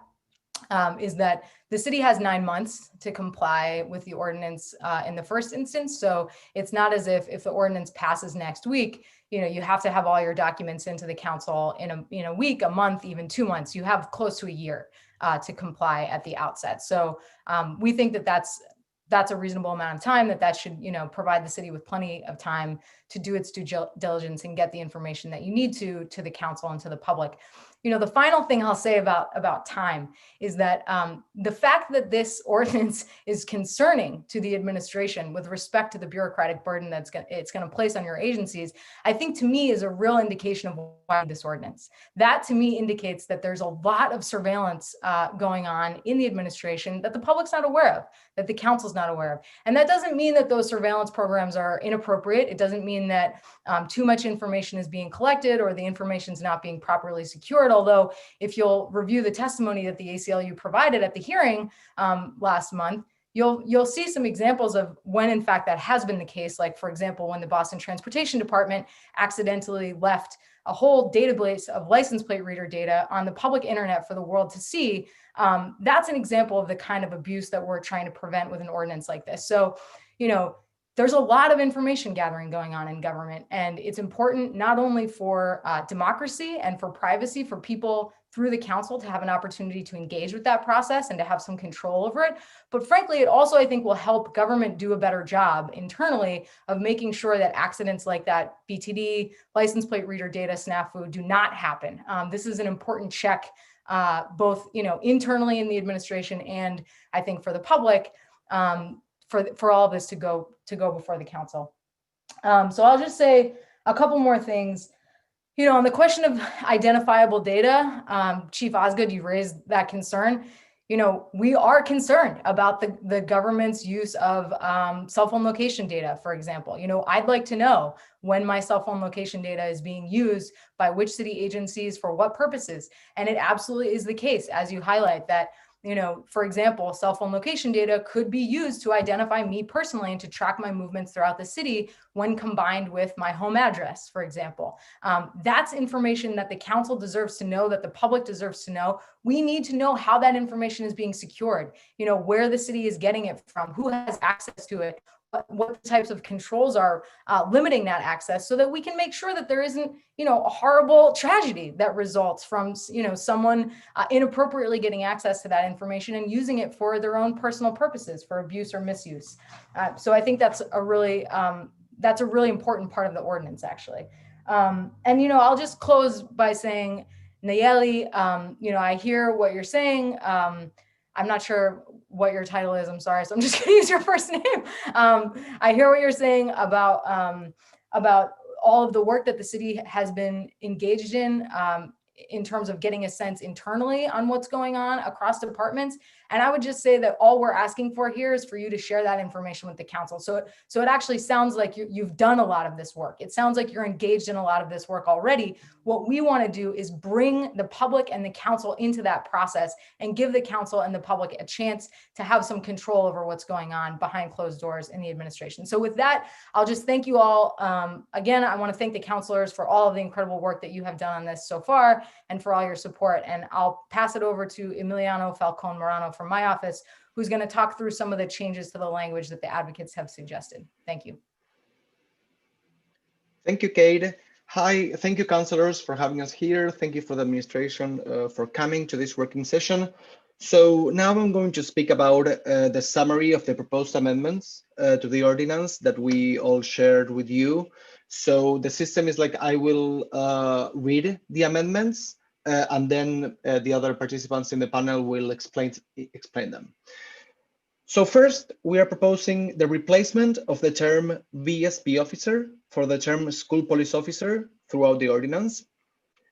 J: is that the city has 9 months to comply with the ordinance in the first instance. So it's not as if the ordinance passes next week, you have to have all your documents into the council in a week, a month, even 2 months. You have close to a year to comply at the outset. So we think that that's a reasonable amount of time, that should, provide the city with plenty of time to do its due diligence and get the information that you need to the council and to the public. The final thing I'll say about time is that the fact that this ordinance is concerning to the administration with respect to the bureaucratic burden it's going to place on your agencies, I think to me is a real indication of why this ordinance. That to me indicates that there's a lot of surveillance going on in the administration that the public's not aware of, that the council's not aware of. And that doesn't mean that those surveillance programs are inappropriate. It doesn't mean that too much information is being collected or the information is not being properly secured. Although if you'll review the testimony that the ACLU provided at the hearing last month, you'll see some examples of when in fact that has been the case. Like, for example, when the Boston Transportation Department accidentally left a whole database of license plate reader data on the public internet for the world to see. That's an example of the kind of abuse that we're trying to prevent with an ordinance like this. So, there's a lot of information gathering going on in government, and it's important not only for democracy and for privacy for people through the council to have an opportunity to engage with that process and to have some control over it, but frankly, it also, I think, will help government do a better job internally of making sure that accidents like that BTD, license plate reader data snafu do not happen. This is an important check, both internally in the administration and I think for the public, for all of this to go before the council. So I'll just say a couple more things. On the question of identifiable data, Chief Osgood, you raised that concern. We are concerned about the government's use of cell phone location data, for example. I'd like to know when my cell phone location data is being used by which city agencies for what purposes. And it absolutely is the case, as you highlight, that for example, cell phone location data could be used to identify me personally and to track my movements throughout the city when combined with my home address, for example. That's information that the council deserves to know, that the public deserves to know. We need to know how that information is being secured, where the city is getting it from, who has access to it, what types of controls are limiting that access, so that we can make sure that there isn't, a horrible tragedy that results from, someone inappropriately getting access to that information and using it for their own personal purposes, for abuse or misuse. So I think that's a really important part of the ordinance, actually. And I'll just close by saying, Nayeli, I hear what you're saying. I'm not sure what your title is. I'm sorry. So I'm just going to use your first name. I hear what you're saying about all of the work that the city has been engaged in terms of getting a sense internally on what's going on across departments. And I would just say that all we're asking for here is for you to share that information with the council. So it actually sounds like you've done a lot of this work. It sounds like you're engaged in a lot of this work already. What we want to do is bring the public and the council into that process and give the council and the public a chance to have some control over what's going on behind closed doors in the administration. So with that, I'll just thank you all. Again, I want to thank the councilors for all of the incredible work that you have done on this so far and for all your support. And I'll pass it over to Emiliano Falcon Morano from my office, who's going to talk through some of the changes to the language that the advocates have suggested. Thank you.
T: Thank you, Kate. Hi, thank you, councilors, for having us here. Thank you for the administration for coming to this working session. So now I'm going to speak about the summary of the proposed amendments to the ordinance that we all shared with you. So the system is like I will read the amendments and then the other participants in the panel will explain them. So first, we are proposing the replacement of the term VSP officer for the term school police officer throughout the ordinance.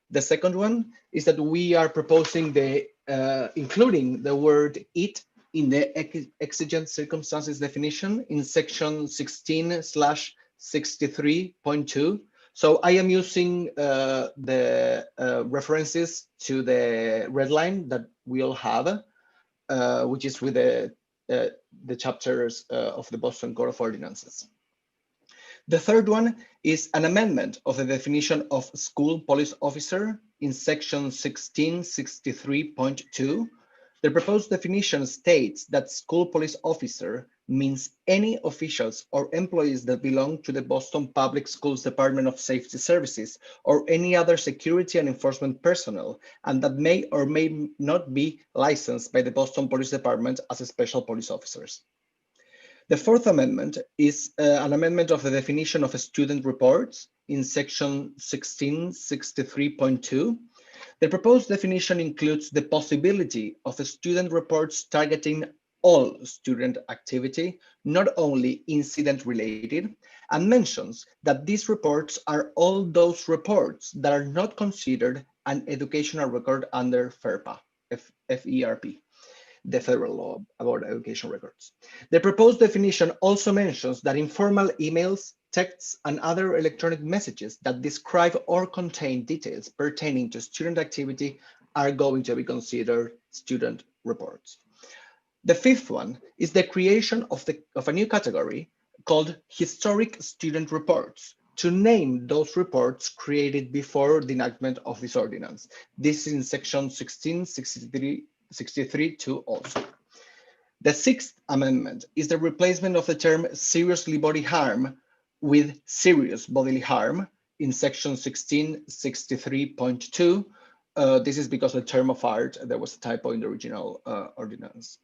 T: The second one is that we are proposing the including the word "it" in the exigent circumstances definition in section 16/63.2 So I am using the references to the red line that we all have, which is with the chapters of the Boston Code of Ordinances. The third one is an amendment of the definition of school police officer in section 1663.2. The proposed definition states that school police officer means any officials or employees that belong to the Boston Public Schools Department of Safety Services or any other security and enforcement personnel, and that may or may not be licensed by the Boston Police Department as special police officers. The fourth amendment is an amendment of the definition of student reports in section 1663.2. The proposed definition includes the possibility of student reports targeting all student activity, not only incident related, and mentions that these reports are all those reports that are not considered an educational record under FERPA, F-E-R-P. The federal law about education records. The proposed definition also mentions that informal emails, texts, and other electronic messages that describe or contain details pertaining to student activity are going to be considered student reports. The fifth one is the creation of a new category called historic student reports to name those reports created before the enactment of this ordinance. This is in section 1663.2 also. The sixth amendment is the replacement of the term seriously bodily harm with serious bodily harm in section 1663.2. This is because the term of art, there was a typo in the original ordinance.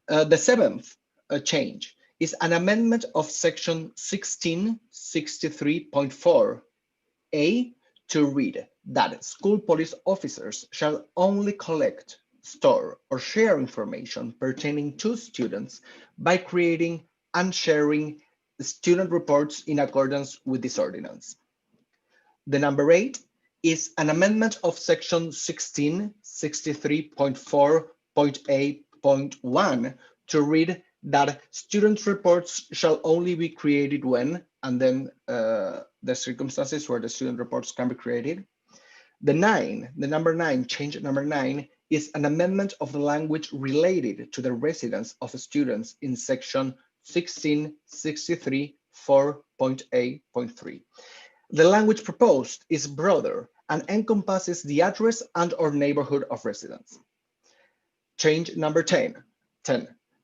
T: The seventh change is an amendment of section 1663.4a to read that school police officers shall only collect, store, or share information pertaining to students by creating and sharing student reports in accordance with this ordinance. The number 8 is an amendment of section 1663.4.8.1 to read that student reports shall only be created when, and then the circumstances where the student reports can be created. The number 9, change number 9, is an amendment of the language related to the residence of students in section 1663.4.8.3. The language proposed is broader and encompasses the address and or neighborhood of residence. Change number 10.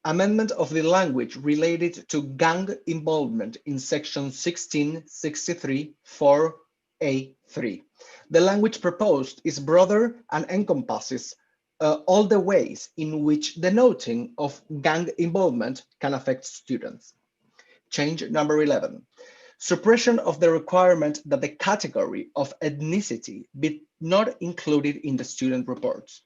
T: Amendment of the language related to gang involvement in section 1663.4a3. The language proposed is broader and encompasses all the ways in which the noting of gang involvement can affect students. Change number 11. Suppression of the requirement that the category of ethnicity be not included in the student reports.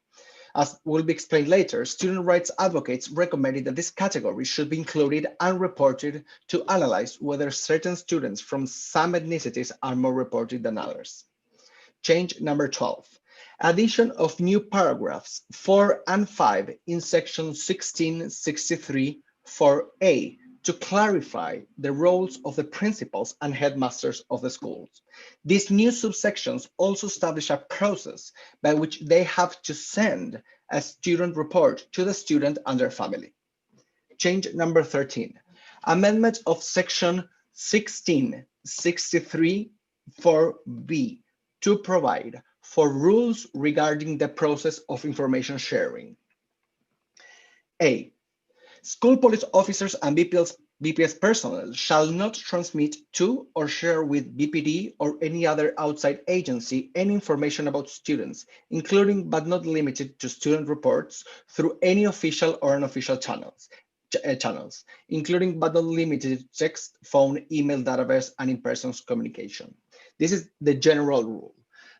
T: As will be explained later, student rights advocates recommended that this category should be included and reported to analyze whether certain students from some ethnicities are more reported than others. Change number 12. Addition of new paragraphs 4 and 5 in section 1663.4a to clarify the roles of the principals and headmasters of the schools. These new subsections also establish a process by which they have to send a student report to the student and their family. Change number 13. Amendment of section 1663.4b to provide for rules regarding the process of information sharing. A. School police officers and BPS personnel shall not transmit to or share with BPD or any other outside agency any information about students, including but not limited to student reports, through any official or unofficial channels, including but not limited to text, phone, email, database, and in-person communication. This is the general rule.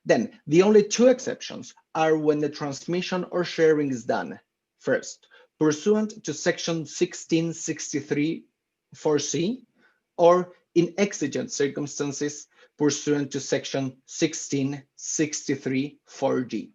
T: Then the only two exceptions are when the transmission or sharing is done. First, pursuant to section 1663.4c, or in exigent circumstances pursuant to section 1663.4d.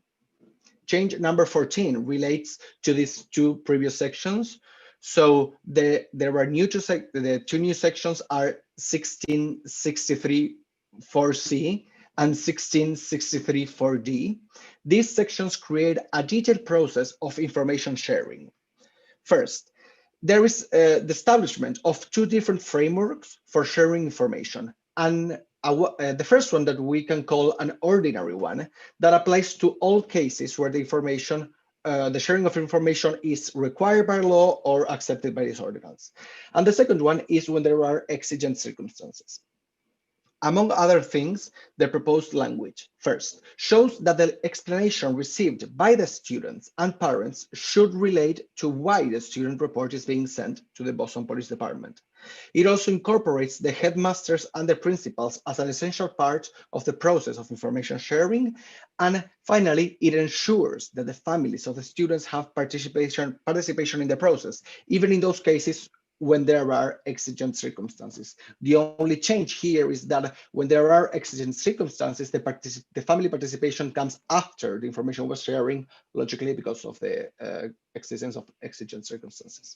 T: Change number 14 relates to these two previous sections. So there are the two new sections are 1663 4C and 1663 4D, these sections create a detailed process of information sharing. First, there is the establishment of two different frameworks for sharing information. And the first one that we can call an ordinary one that applies to all cases where the information, the sharing of information is required by law or accepted by this ordinance. And the second one is when there are exigent circumstances. Among other things, the proposed language, first, shows that the explanation received by the students and parents should relate to why the student report is being sent to the Boston Police Department. It also incorporates the headmasters and the principals as an essential part of the process of information sharing. And finally, it ensures that the families of the students have participation in the process, even in those cases when there are exigent circumstances. The only change here is that when there are exigent circumstances, the family participation comes after the information was sharing, logically because of the existence of exigent circumstances.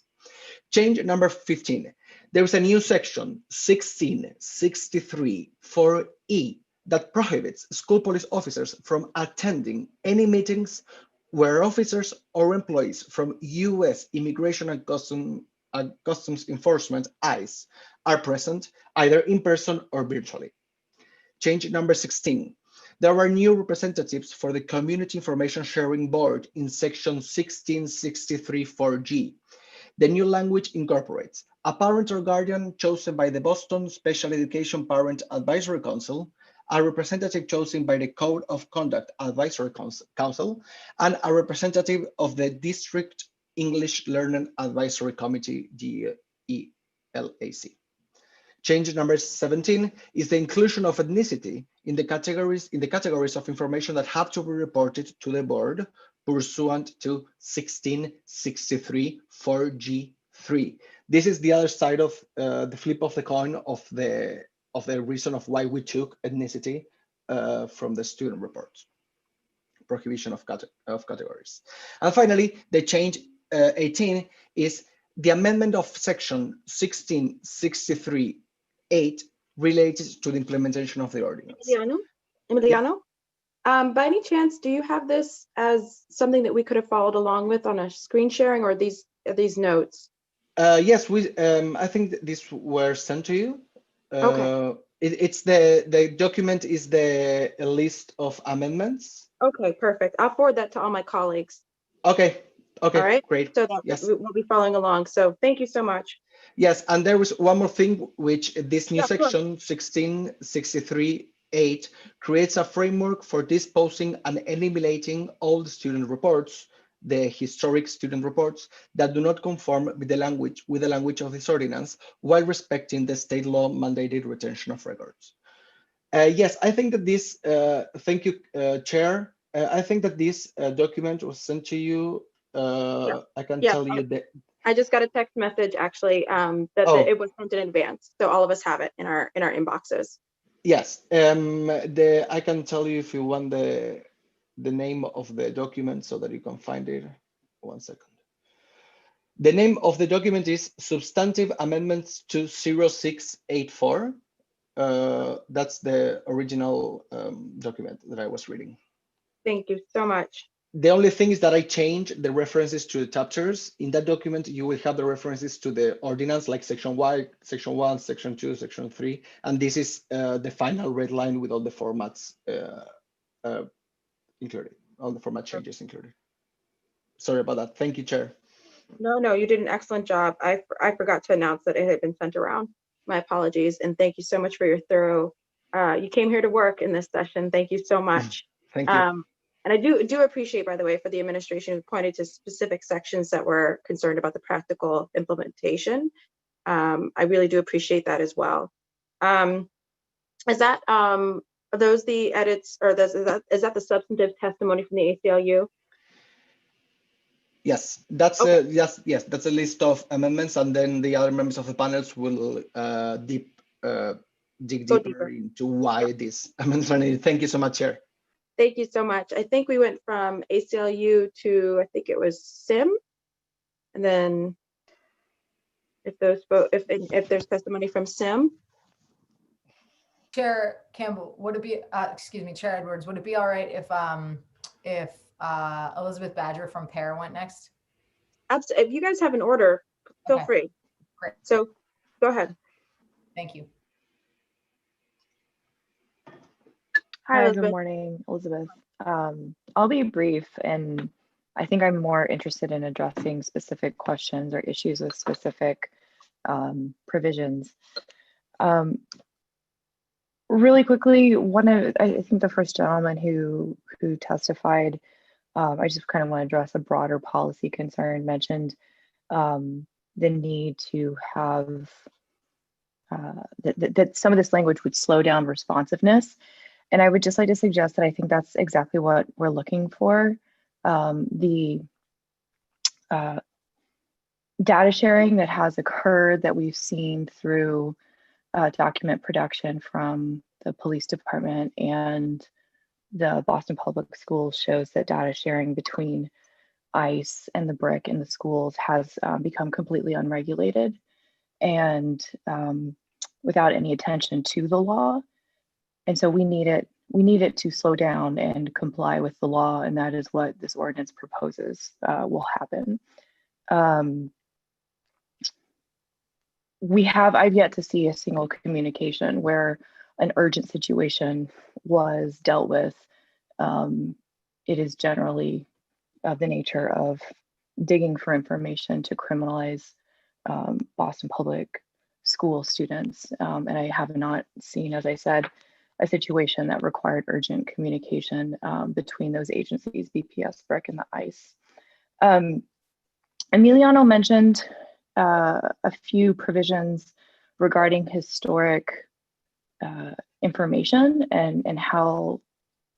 T: Change number 15. There is a new section, 1663 4E, that prohibits school police officers from attending any meetings where officers or employees from U.S. Immigration and Customs Enforcement, ICE, are present either in person or virtually. Change number 16. There are new representatives for the Community Information Sharing Board in section 1663 4G. The new language incorporates a parent or guardian chosen by the Boston Special Education Parent Advisory Council, a representative chosen by the Code of Conduct Advisory Council, and a representative of the District English Learning Advisory Committee, DELAC. Change number 17 is the inclusion of ethnicity in the categories of information that have to be reported to the board pursuant to 1663 4G3. This is the other side of the flip of the coin of the reason of why we took ethnicity from the student reports. Prohibition of categories. And finally, the change 18 is the amendment of section 1663(8) related to the implementation of the ordinance.
A: Emiliano, by any chance, do you have this as something that we could have followed along with on a screen sharing, or are these notes?
T: Yes, I think these were sent to you.
A: Okay.
T: It's the document is the list of amendments.
A: Okay, perfect. I'll forward that to all my colleagues.
T: Okay. Okay.
A: All right.
T: Great.
A: So that
T: yes.
A: we'll be following along. So thank you so much.
T: Yes, and there was one more thing, which this new section 1663(8) creates a framework for disposing and eliminating all the student reports, the historic student reports that do not conform with the language of this ordinance, while respecting the state law mandated retention of records. Yes, I think that this. Thank you, Chair. I think that this document was sent to you. I can tell you that.
A: I just got a text message actually that it was sent in advance, so all of us have it in our inboxes.
T: Yes, I can tell you if you want the name of the document so that you can find it. 1 second. The name of the document is Substantive Amendments to 0684. That's the original document that I was reading.
A: Thank you so much.
T: The only thing is that I changed the references to the chapters. In that document, you will have the references to the ordinance, like section 1, section 2, section 3, and this is the final red line with all the formats included, all the format changes included. Sorry about that. Thank you, Chair.
A: No, you did an excellent job. I forgot to announce that it had been sent around. My apologies, and thank you so much for your thorough. You came here to work in this session. Thank you so much.
T: Thank you.
A: And I do appreciate, by the way, for the administration who pointed to specific sections that were concerned about the practical implementation. I really do appreciate that as well. Is that are those the edits, or is that the substantive testimony from the ACLU?
T: Yes, that's yes, that's a list of amendments, and then the other members of the panels will dig deeper into why this amendments are needed. Thank you so much, Chair.
A: Thank you so much. I think we went from ACLU to, I think it was SIM, and then if there's testimony from SIM.
J: Chair Campbell, would it be, excuse me, Chair Edwards, would it be all right if Elizabeth Badger from Pear went next?
A: If you guys have an order, feel
J: Okay.
A: free.
J: Great.
A: So go ahead.
J: Thank you.
A: Hi,
U: Hi, good
A: Elizabeth.
U: morning, Elizabeth. I'll be brief, and I think I'm more interested in addressing specific questions or issues with specific provisions. Really quickly, I think the first gentleman who testified, I just kind of want to address a broader policy concern, mentioned the need to have that some of this language would slow down responsiveness. And I would just like to suggest that I think that's exactly what we're looking for. The data sharing that has occurred that we've seen through document production from the police department and the Boston Public Schools shows that data sharing between ICE and the BRIC in the schools has become completely unregulated and without any attention to the law. And so we need it to slow down and comply with the law, and that is what this ordinance proposes will happen. I've yet to see a single communication where an urgent situation was dealt with. It is generally of the nature of digging for information to criminalize Boston Public School students. And I have not seen, as I said, a situation that required urgent communication between those agencies, BPS, BRIC, and the ICE. Emiliano mentioned a few provisions regarding historic information and how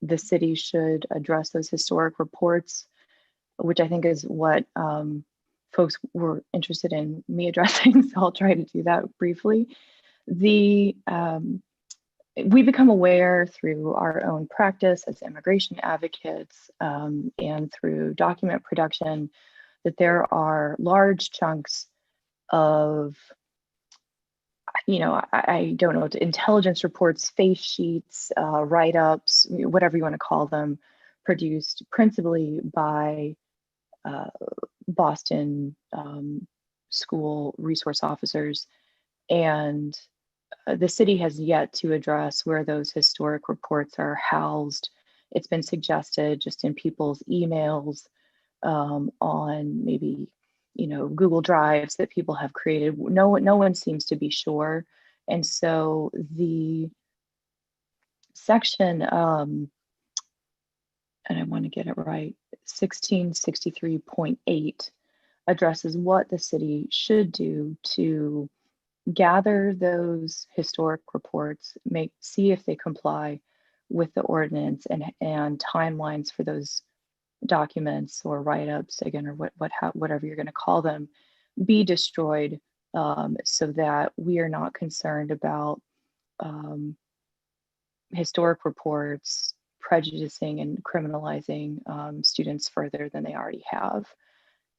U: the city should address those historic reports, which I think is what folks were interested in me addressing. So I'll try to do that briefly. We become aware through our own practice as immigration advocates and through document production that there are large chunks of, I don't know, intelligence reports, face sheets, write-ups, whatever you want to call them, produced principally by Boston school resource officers. And the city has yet to address where those historic reports are housed. It's been suggested just in people's emails on maybe, Google Drives that people have created. No one seems to be sure. And so the section, and I want to get it right, 1663.8 addresses what the city should do to gather those historic reports, see if they comply with the ordinance and timelines for those documents or write-ups, again, or whatever you're going to call them, be destroyed so that we are not concerned about historic reports prejudicing and criminalizing students further than they already have.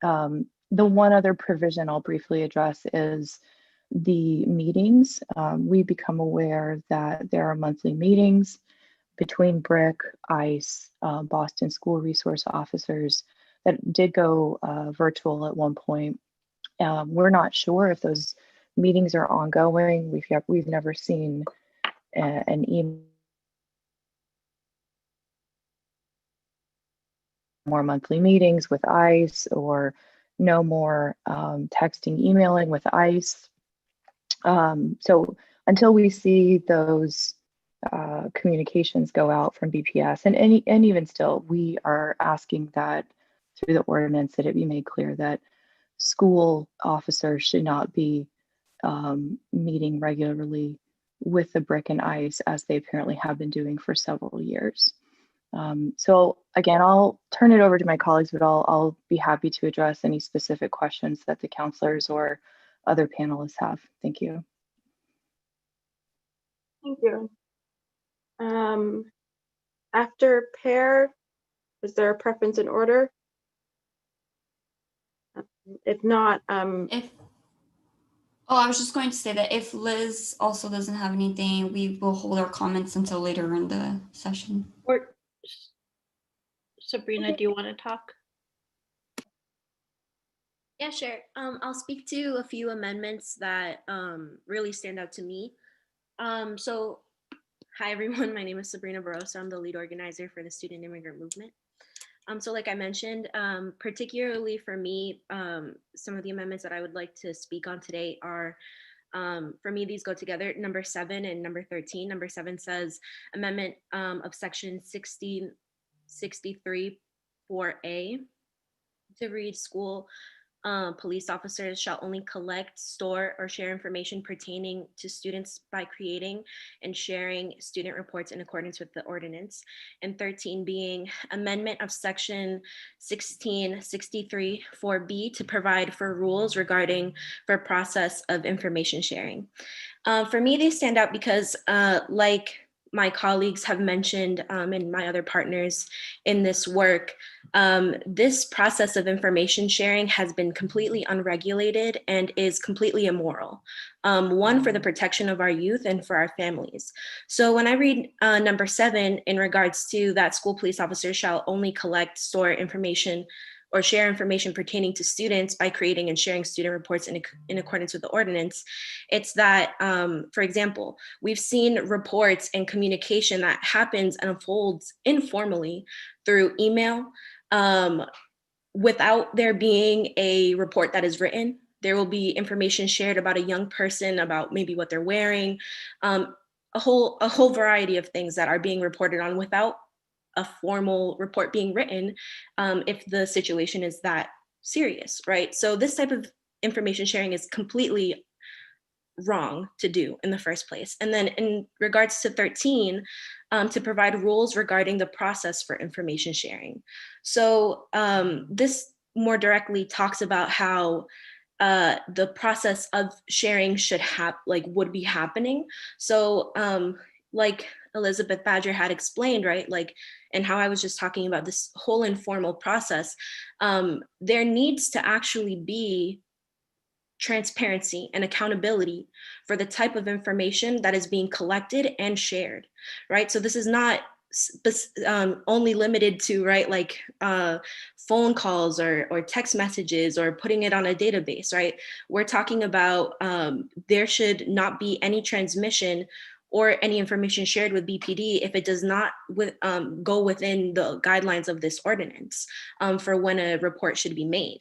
U: The one other provision I'll briefly address is the meetings. We become aware that there are monthly meetings between BRIC, ICE, Boston School Resource Officers that did go virtual at one point. We're not sure if those meetings are ongoing. We've never seen an email more monthly meetings with ICE or no more texting, emailing with ICE. So until we see those communications go out from BPS, and even still, we are asking that through the ordinance that it be made clear that school officers should not be meeting regularly with the BRIC and ICE as they apparently have been doing for several years. So again, I'll turn it over to my colleagues, but I'll be happy to address any specific questions that the counselors or other panelists have. Thank you.
A: Thank you. After Pear, is there a preference in order? If not,
B: Oh, I was just going to say that if Liz also doesn't have anything, we will hold our comments until later in the session.
V: Or Sabrina, do you want to talk?
W: Yeah, sure. I'll speak to a few amendments that really stand out to me. So, hi everyone, my name is Sabrina Barroso. I'm the lead organizer for the Student Immigrant Movement. So like I mentioned, particularly for me, some of the amendments that I would like to speak on today are, for me, these go together, number 7 and number 13. Number 7 says amendment of section 1663 4A to read school police officers shall only collect, store, or share information pertaining to students by creating and sharing student reports in accordance with the ordinance. And 13 being amendment of section 1663 4B to provide for rules regarding for process of information sharing. For me, they stand out because like my colleagues have mentioned and my other partners in this work, this process of information sharing has been completely unregulated and is completely immoral. One, for the protection of our youth and for our families. So when I read number 7 in regards to that school police officers shall only collect, store information or share information pertaining to students by creating and sharing student reports in accordance with the ordinance, it's that, for example, we've seen reports and communication that happens and unfolds informally through email, without there being a report that is written. There will be information shared about a young person, about maybe what they're wearing, a whole variety of things that are being reported on without a formal report being written, if the situation is that serious, right? So this type of information sharing is completely wrong to do in the first place. And then in regards to 13, to provide rules regarding the process for information sharing. So this more directly talks about how the process of sharing should would be happening. So like Elizabeth Badger had explained, right? Like, and how I was just talking about this whole informal process, there needs to actually be transparency and accountability for the type of information that is being collected and shared, right? So this is not only limited to, right, like phone calls or text messages or putting it on a database, right? We're talking about there should not be any transmission or any information shared with BPD if it does not go within the guidelines of this ordinance for when a report should be made.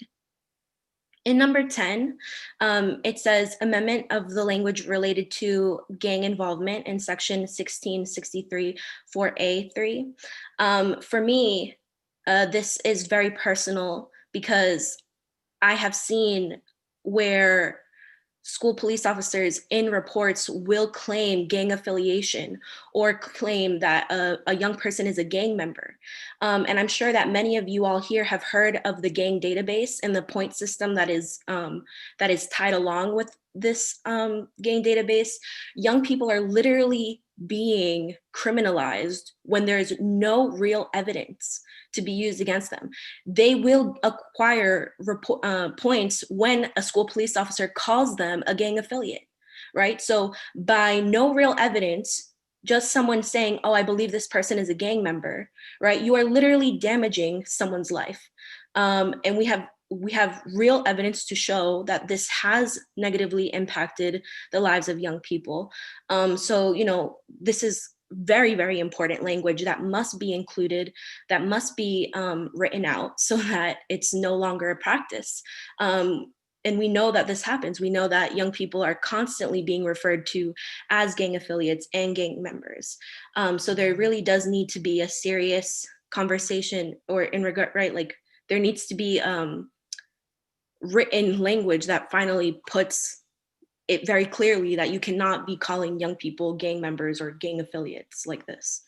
W: In number 10, it says amendment of the language related to gang involvement in section 1663 4A3. For me, this is very personal because I have seen where school police officers in reports will claim gang affiliation or claim that a young person is a gang member. And I'm sure that many of you all here have heard of the gang database and the point system that is tied along with this gang database. Young people are literally being criminalized when there's no real evidence to be used against them. They will acquire points when a school police officer calls them a gang affiliate, right? So by no real evidence, just someone saying, oh, I believe this person is a gang member, right? You are literally damaging someone's life. And we have real evidence to show that this has negatively impacted the lives of young people. So, you know, this is very, very important language that must be included, that must be written out so that it's no longer a practice. And we know that this happens. We know that young people are constantly being referred to as gang affiliates and gang members. So there really does need to be a serious conversation, or in regard, right? Like there needs to be written language that finally puts it very clearly that you cannot be calling young people gang members or gang affiliates like this.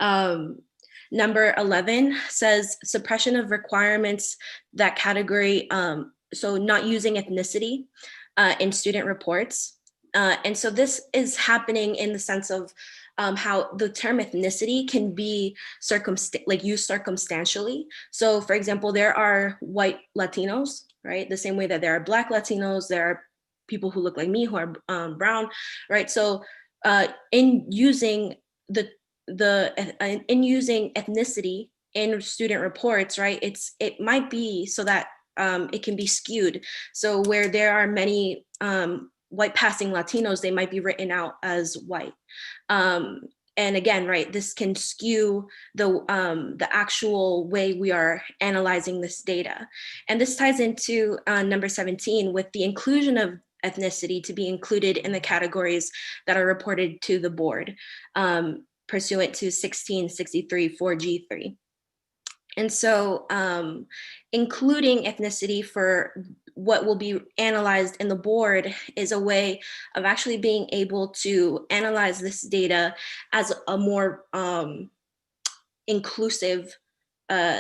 W: Number 11 says suppression of requirements that category, so not using ethnicity in student reports. And so this is happening in the sense of how the term ethnicity can be used circumstantially. So for example, there are white Latinos, right? The same way that there are Black Latinos, there are people who look like me, who are brown, right? So in using in using ethnicity in student reports, right, it might be so that it can be skewed. So where there are many white passing Latinos, they might be written out as white. And again, right, this can skew the actual way we are analyzing this data. And this ties into number 17 with the inclusion of ethnicity to be included in the categories that are reported to the board pursuant to 1663 4G3. And so including ethnicity for what will be analyzed in the board is a way of actually being able to analyze this data as a more inclusive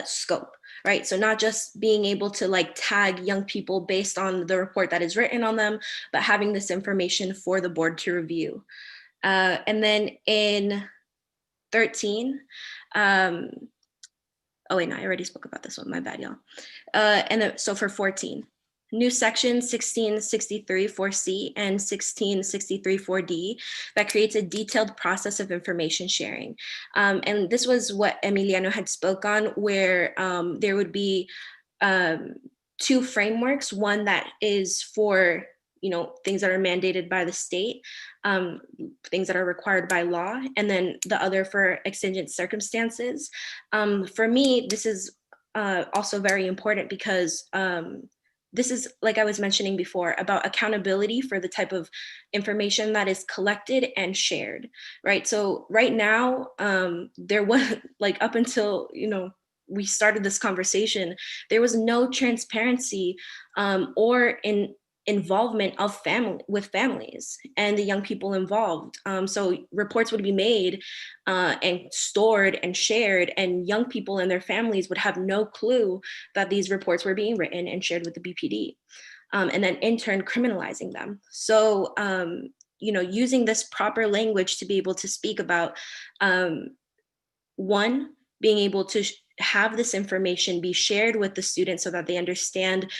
W: scope, right? So not just being able to like tag young people based on the report that is written on them, but having this information for the board to review. And then in 13, oh wait, no, I already spoke about this one, my bad, y'all. And then, so for 14, new section 1663 4C and 1663 4D that creates a detailed process of information sharing. And this was what Emiliano had spoke on, where there would be 2 frameworks, one that is for things that are mandated by the state, things that are required by law, and then the other for exigent circumstances. For me, this is also very important because this is, like I was mentioning before, about accountability for the type of information that is collected and shared, right? So right now, there was, like, up until, we started this conversation, there was no transparency or involvement of families and the young people involved. So reports would be made and stored and shared, and young people and their families would have no clue that these reports were being written and shared with the BPD, and then in turn criminalizing them. So using this proper language to be able to speak about one, being able to have this information be shared with the students so that they understand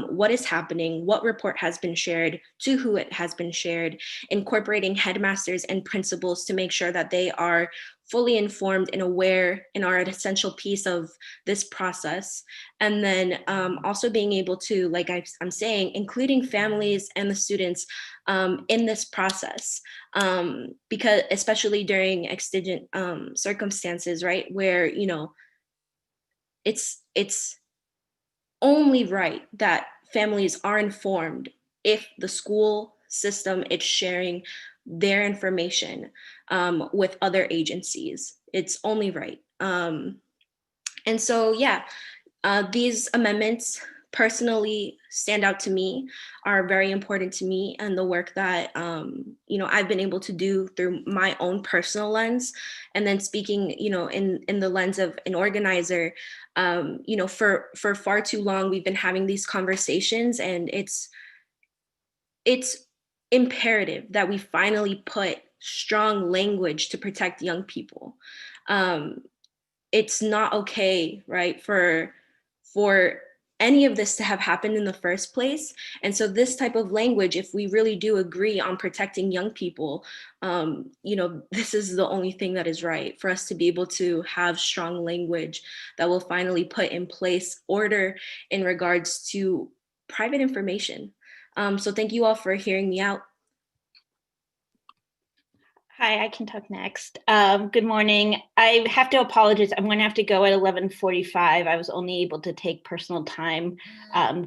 W: what is happening, what report has been shared, to who it has been shared, incorporating headmasters and principals to make sure that they are fully informed and aware and are an essential piece of this process. And then also being able to, like I'm saying, including families and the students in this process, because especially during exigent circumstances, right, where, it's only right that families are informed if the school system is sharing their information with other agencies. It's only right. And so, yeah, these amendments personally stand out to me, are very important to me, and the work that I've been able to do through my own personal lens, and then speaking in the lens of an organizer. For far too long we've been having these conversations, and it's imperative that we finally put strong language to protect young people. It's not okay, right, for any of this to have happened in the first place. And so this type of language, if we really do agree on protecting young people, this is the only thing that is right, for us to be able to have strong language that will finally put in place order in regards to private information. So thank you all for hearing me out.
C: Hi, I can talk next. Good morning. I have to apologize. I'm going to have to go at 11:45. I was only able to take personal time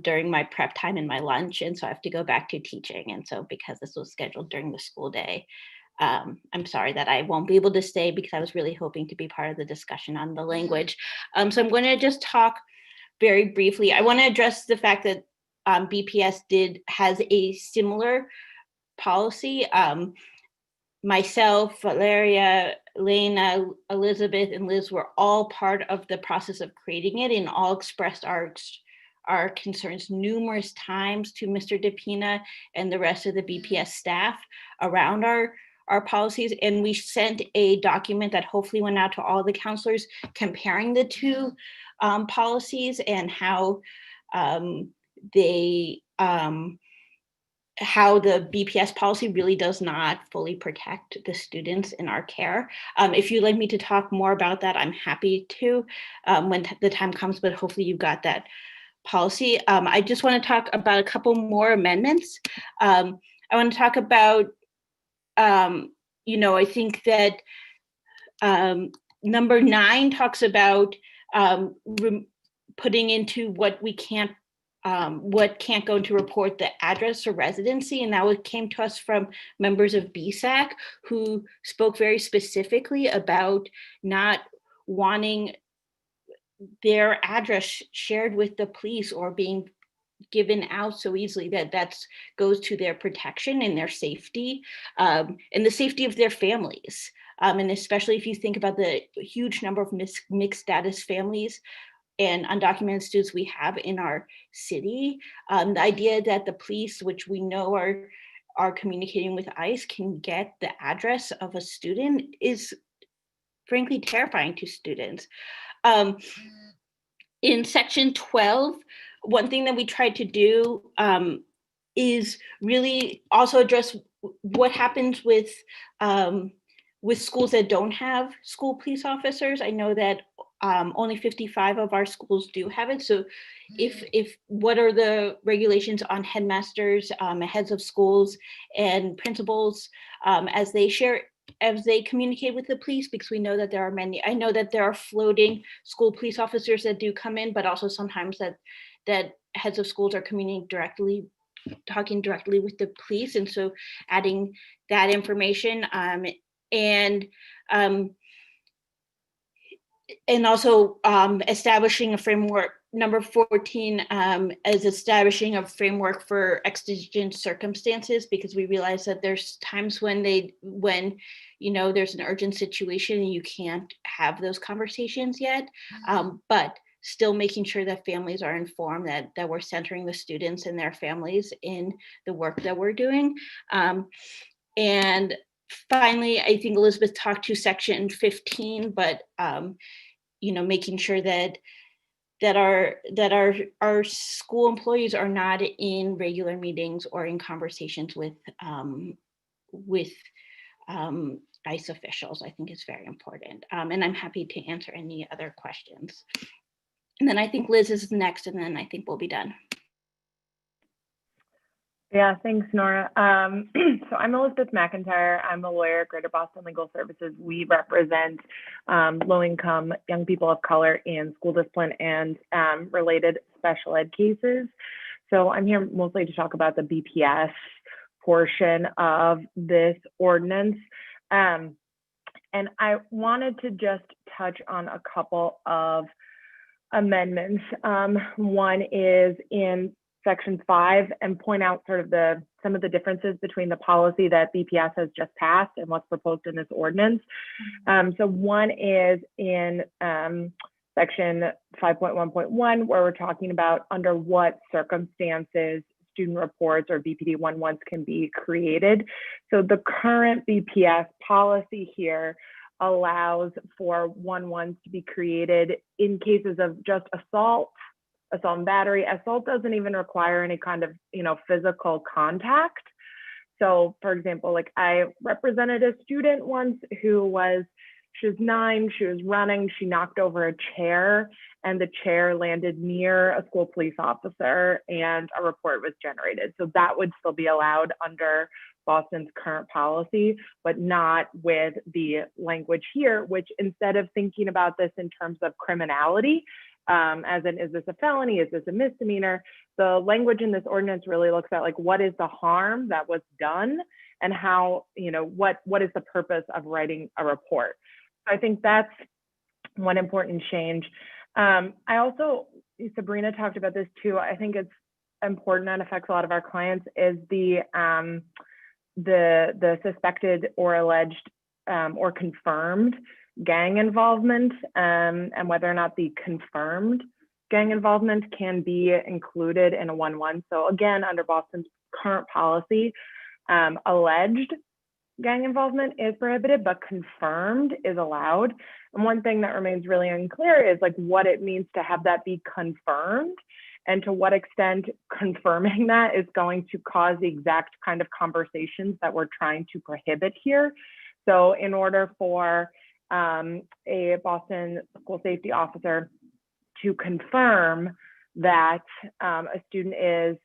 C: during my prep time and my lunch, and so I have to go back to teaching. And so because this was scheduled during the school day, I'm sorry that I won't be able to stay, because I was really hoping to be part of the discussion on the language. So I'm going to just talk very briefly. I want to address the fact that BPS has a similar policy. Myself, Valeria, Elena, Elizabeth, and Liz were all part of the process of creating it, and all expressed our concerns numerous times to Mr. DePina and the rest of the BPS staff around our policies. And we sent a document that hopefully went out to all the counselors comparing the two policies and how they how the BPS policy really does not fully protect the students in our care. If you'd like me to talk more about that, I'm happy to when the time comes, but hopefully you've got that policy. I just want to talk about a couple more amendments. I want to talk about, I think that number 9 talks about putting into what can't go into report the address or residency. And that came to us from members of BSAC who spoke very specifically about not wanting their address shared with the police or being given out so easily. That goes to their protection and their safety, and the safety of their families. And especially if you think about the huge number of mixed status families and undocumented students we have in our city, the idea that the police, which we know are communicating with ICE, can get the address of a student is frankly terrifying to students. In section 12, one thing that we tried to do is really also address what happens with schools that don't have school police officers. I know that only 55 of our schools do have it. So if what are the regulations on headmasters, heads of schools and principals as they communicate with the police, because we know that there are many. I know that there are floating school police officers that do come in, but also sometimes that heads of schools are talking directly with the police. And so adding that information and also establishing a framework, number 14, as establishing a framework for exigent circumstances, because we realize that there's times when there's an urgent situation and you can't have those conversations yet, but still making sure that families are informed that we're centering the students and their families in the work that we're doing. And finally, I think Elizabeth talked to section 15, but making sure that our school employees are not in regular meetings or in conversations with ICE officials, I think is very important. And I'm happy to answer any other questions. And then I think Liz is next, and then I think we'll be done.
D: Yeah, thanks, Nora. So I'm Elizabeth McIntyre. I'm a lawyer at Greater Boston Legal Services. We represent low-income young people of color in school discipline and related special ed cases. So I'm here mostly to talk about the BPS portion of this ordinance. And I wanted to just touch on a couple of amendments. One is in section 5 and point out sort of some of the differences between the policy that BPS has just passed and what's proposed in this ordinance. So one is in section 5.1.1, where we're talking about under what circumstances student reports or BPD 11s can be created. So the current BPS policy here allows for 11s to be created in cases of just assault and battery. Assault doesn't even require any kind of, physical contact. So for example, like I represented a student once she was 9, she was running, she knocked over a chair and the chair landed near a school police officer and a report was generated. So that would still be allowed under Boston's current policy, but not with the language here, which instead of thinking about this in terms of criminality, as in, is this a felony? Is this a misdemeanor? The language in this ordinance really looks at like, what is the harm that was done and how, what is the purpose of writing a report? So I think that's one important change. I also, Sabrina talked about this too. I think it's important and affects a lot of our clients is the suspected or alleged or confirmed gang involvement, and whether or not the confirmed gang involvement can be included in a 1-1. So again, under Boston's current policy, alleged gang involvement is prohibited, but confirmed is allowed. And one thing that remains really unclear is like what it means to have that be confirmed and to what extent confirming that is going to cause the exact kind of conversations that we're trying to prohibit here. So in order for a Boston school safety officer to confirm that a student is,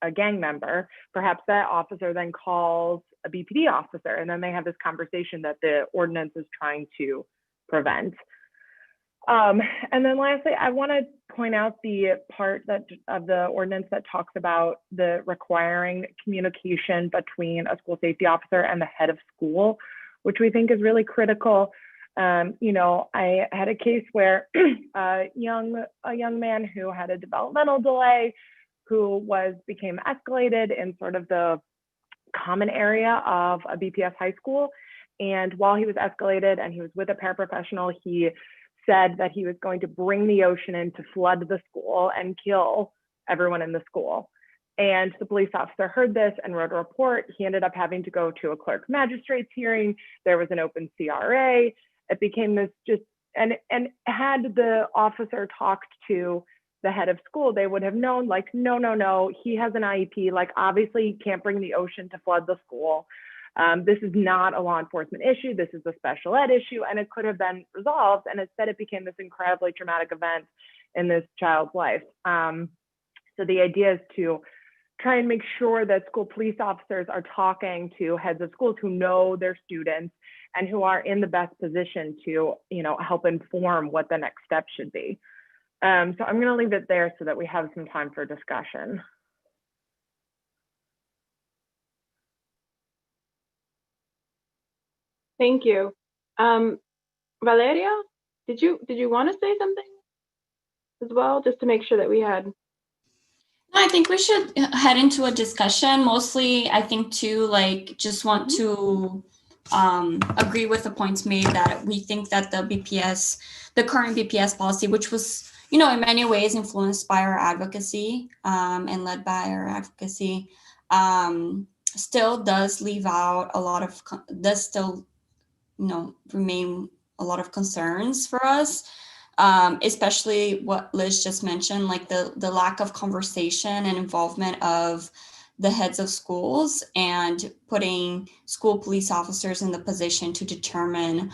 D: a gang member, perhaps that officer then calls a BPD officer, and then they have this conversation that the ordinance is trying to prevent. And then lastly, I want to point out the part of the ordinance that talks about the requiring communication between a school safety officer and the head of school, which we think is really critical. I had a case where a young man who had a developmental delay, who became escalated in sort of the common area of a BPS high school. And while he was escalated and he was with a paraprofessional, he said that he was going to bring the ocean in to flood the school and kill everyone in the school. And the police officer heard this and wrote a report. He ended up having to go to a clerk magistrate's hearing. There was an open CRA. It became this and had the officer talked to the head of school, they would have known, like, no, he has an IEP. Like, obviously, he can't bring the ocean to flood the school. This is not a law enforcement issue. This is a special ed issue, and it could have been resolved. And instead, it became this incredibly traumatic event in this child's life. So the idea is to try and make sure that school police officers are talking to heads of schools who know their students and who are in the best position to, help inform what the next step should be. So I'm going to leave it there so that we have some time for discussion.
A: Thank you. Valeria, did you want to say something as well, just to make sure that we had?
B: No, I think we should head into a discussion. Mostly, I think too, just want to agree with the points made that we think that the current BPS policy, which was, in many ways influenced by our advocacy and led by our advocacy, still does leave out a lot of, remain a lot of concerns for us, especially what Liz just mentioned, like the lack of conversation and involvement of the heads of schools and putting school police officers in the position to determine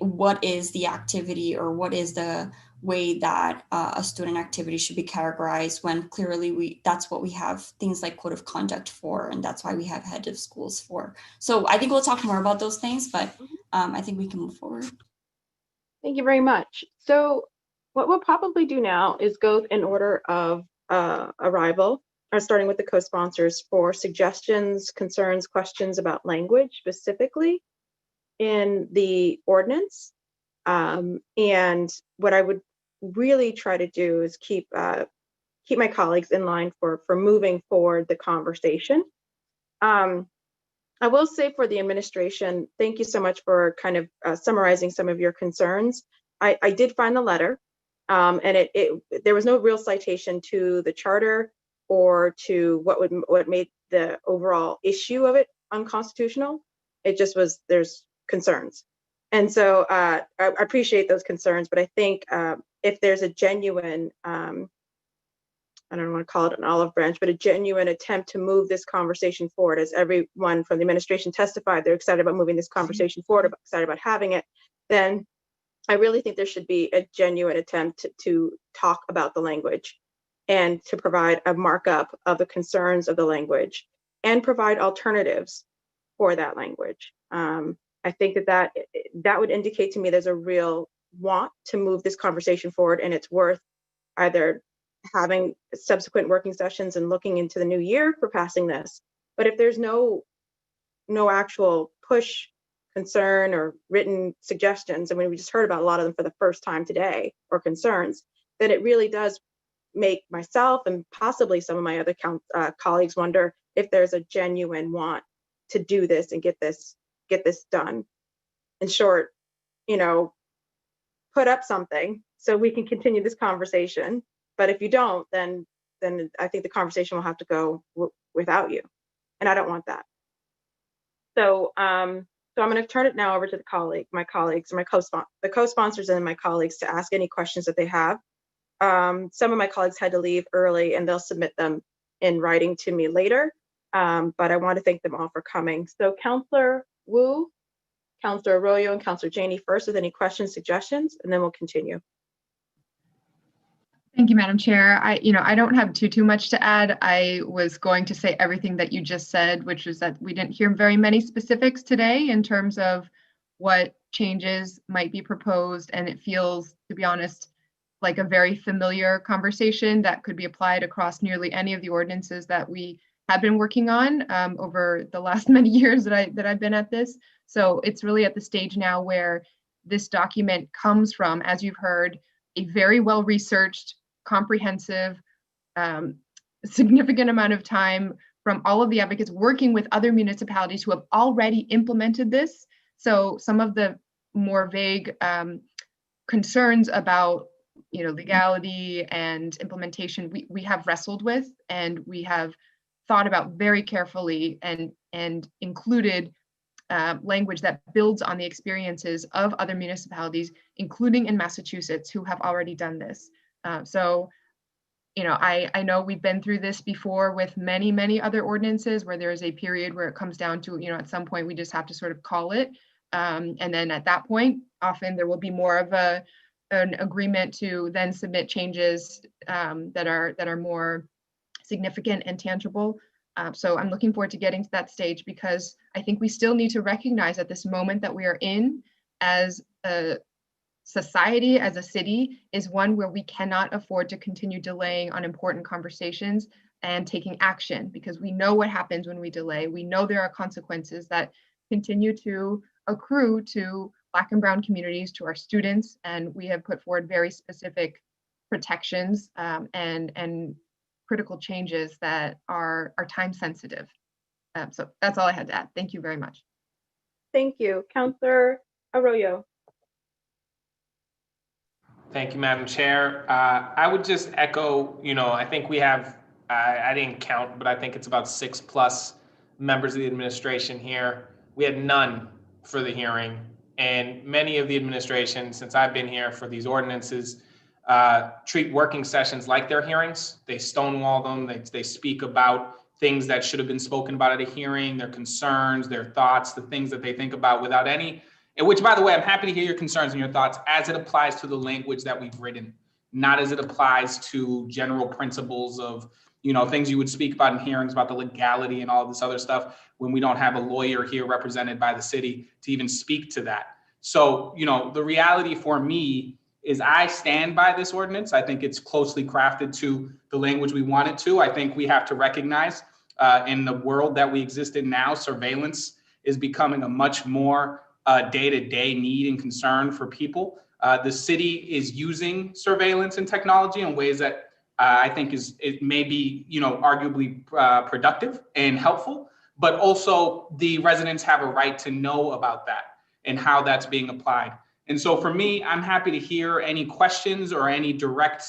B: what is the activity or what is the way that a student activity should be categorized, when clearly that's what we have things like code of conduct for, and that's why we have head of schools for. So I think we'll talk more about those things, but I think we can move forward.
A: Thank you very much. So what we'll probably do now is go in order of arrival, starting with the co-sponsors for suggestions, concerns, questions about language specifically in the ordinance. And what I would really try to do is keep my colleagues in line for moving forward the conversation. I will say for the administration, thank you so much for kind of summarizing some of your concerns. I did find the letter, and there was no real citation to the charter or to what made the overall issue of it unconstitutional. It just was, there's concerns. And so I appreciate those concerns, but I think if there's a genuine, I don't want to call it an olive branch, but a genuine attempt to move this conversation forward, as everyone from the administration testified, they're excited about moving this conversation forward, excited about having it, then I really think there should be a genuine attempt to talk about the language and to provide a markup of the concerns of the language and provide alternatives for that language. I think that would indicate to me there's a real want to move this conversation forward, and it's worth either having subsequent working sessions and looking into the new year for passing this. But if there's no actual push, concern, or written suggestions, I mean, we just heard about a lot of them for the first time today, or concerns, then it really does make myself and possibly some of my other colleagues wonder if there's a genuine want to do this and get this done. In short, put up something so we can continue this conversation. But if you don't, then I think the conversation will have to go without you, and I don't want that. So I'm going to turn it now over to the co-sponsors and my colleagues to ask any questions that they have. Some of my colleagues had to leave early and they'll submit them in writing to me later. But I want to thank them all for coming. So Counselor Wu, Counselor Arroyo, and Counselor Janey first with any questions, suggestions, and then we'll continue.
E: Thank you, Madam Chair. I don't have too much to add. I was going to say everything that you just said, which is that we didn't hear very many specifics today in terms of what changes might be proposed. And it feels, to be honest, like a very familiar conversation that could be applied across nearly any of the ordinances that we have been working on over the last many years that I've been at this. So it's really at the stage now where this document comes from, as you've heard, a very well-researched, comprehensive, significant amount of time from all of the advocates working with other municipalities who have already implemented this. So some of the more vague concerns about legality and implementation, we have wrestled with, and we have thought about very carefully and included language that builds on the experiences of other municipalities, including in Massachusetts, who have already done this. I know we've been through this before with many other ordinances where there is a period where it comes down to, at some point we just have to sort of call it. And then at that point, often there will be more of an agreement to then submit changes that are more significant and tangible. So I'm looking forward to getting to that stage, because I think we still need to recognize at this moment that we are in as a society, as a city, is one where we cannot afford to continue delaying on important conversations and taking action, because we know what happens when we delay. We know there are consequences that continue to accrue to Black and Brown communities, to our students, and we have put forward very specific protections and critical changes that are time sensitive. So that's all I had to add. Thank you very much.
A: Thank you. Counselor Arroyo.
F: Thank you, Madam Chair. I would just echo, I think we have, I didn't count, but I think it's about 6+ members of the administration here. We had none for the hearing, and many of the administration, since I've been here for these ordinances, treat working sessions like their hearings. They stonewall them. They speak about things that should have been spoken about at a hearing, their concerns, their thoughts, the things that they think about without any, and which, by the way, I'm happy to hear your concerns and your thoughts as it applies to the language that we've written, not as it applies to general principles of, things you would speak about in hearings about the legality and all this other stuff when we don't have a lawyer here represented by the city to even speak to that. So, the reality for me is I stand by this ordinance. I think it's closely crafted to the language we want it to. I think we have to recognize in the world that we exist in now, surveillance is becoming a much more day-to-day need and concern for people. The city is using surveillance and technology in ways that I think it may be, arguably productive and helpful, but also the residents have a right to know about that and how that's being applied. And so for me, I'm happy to hear any questions or any direct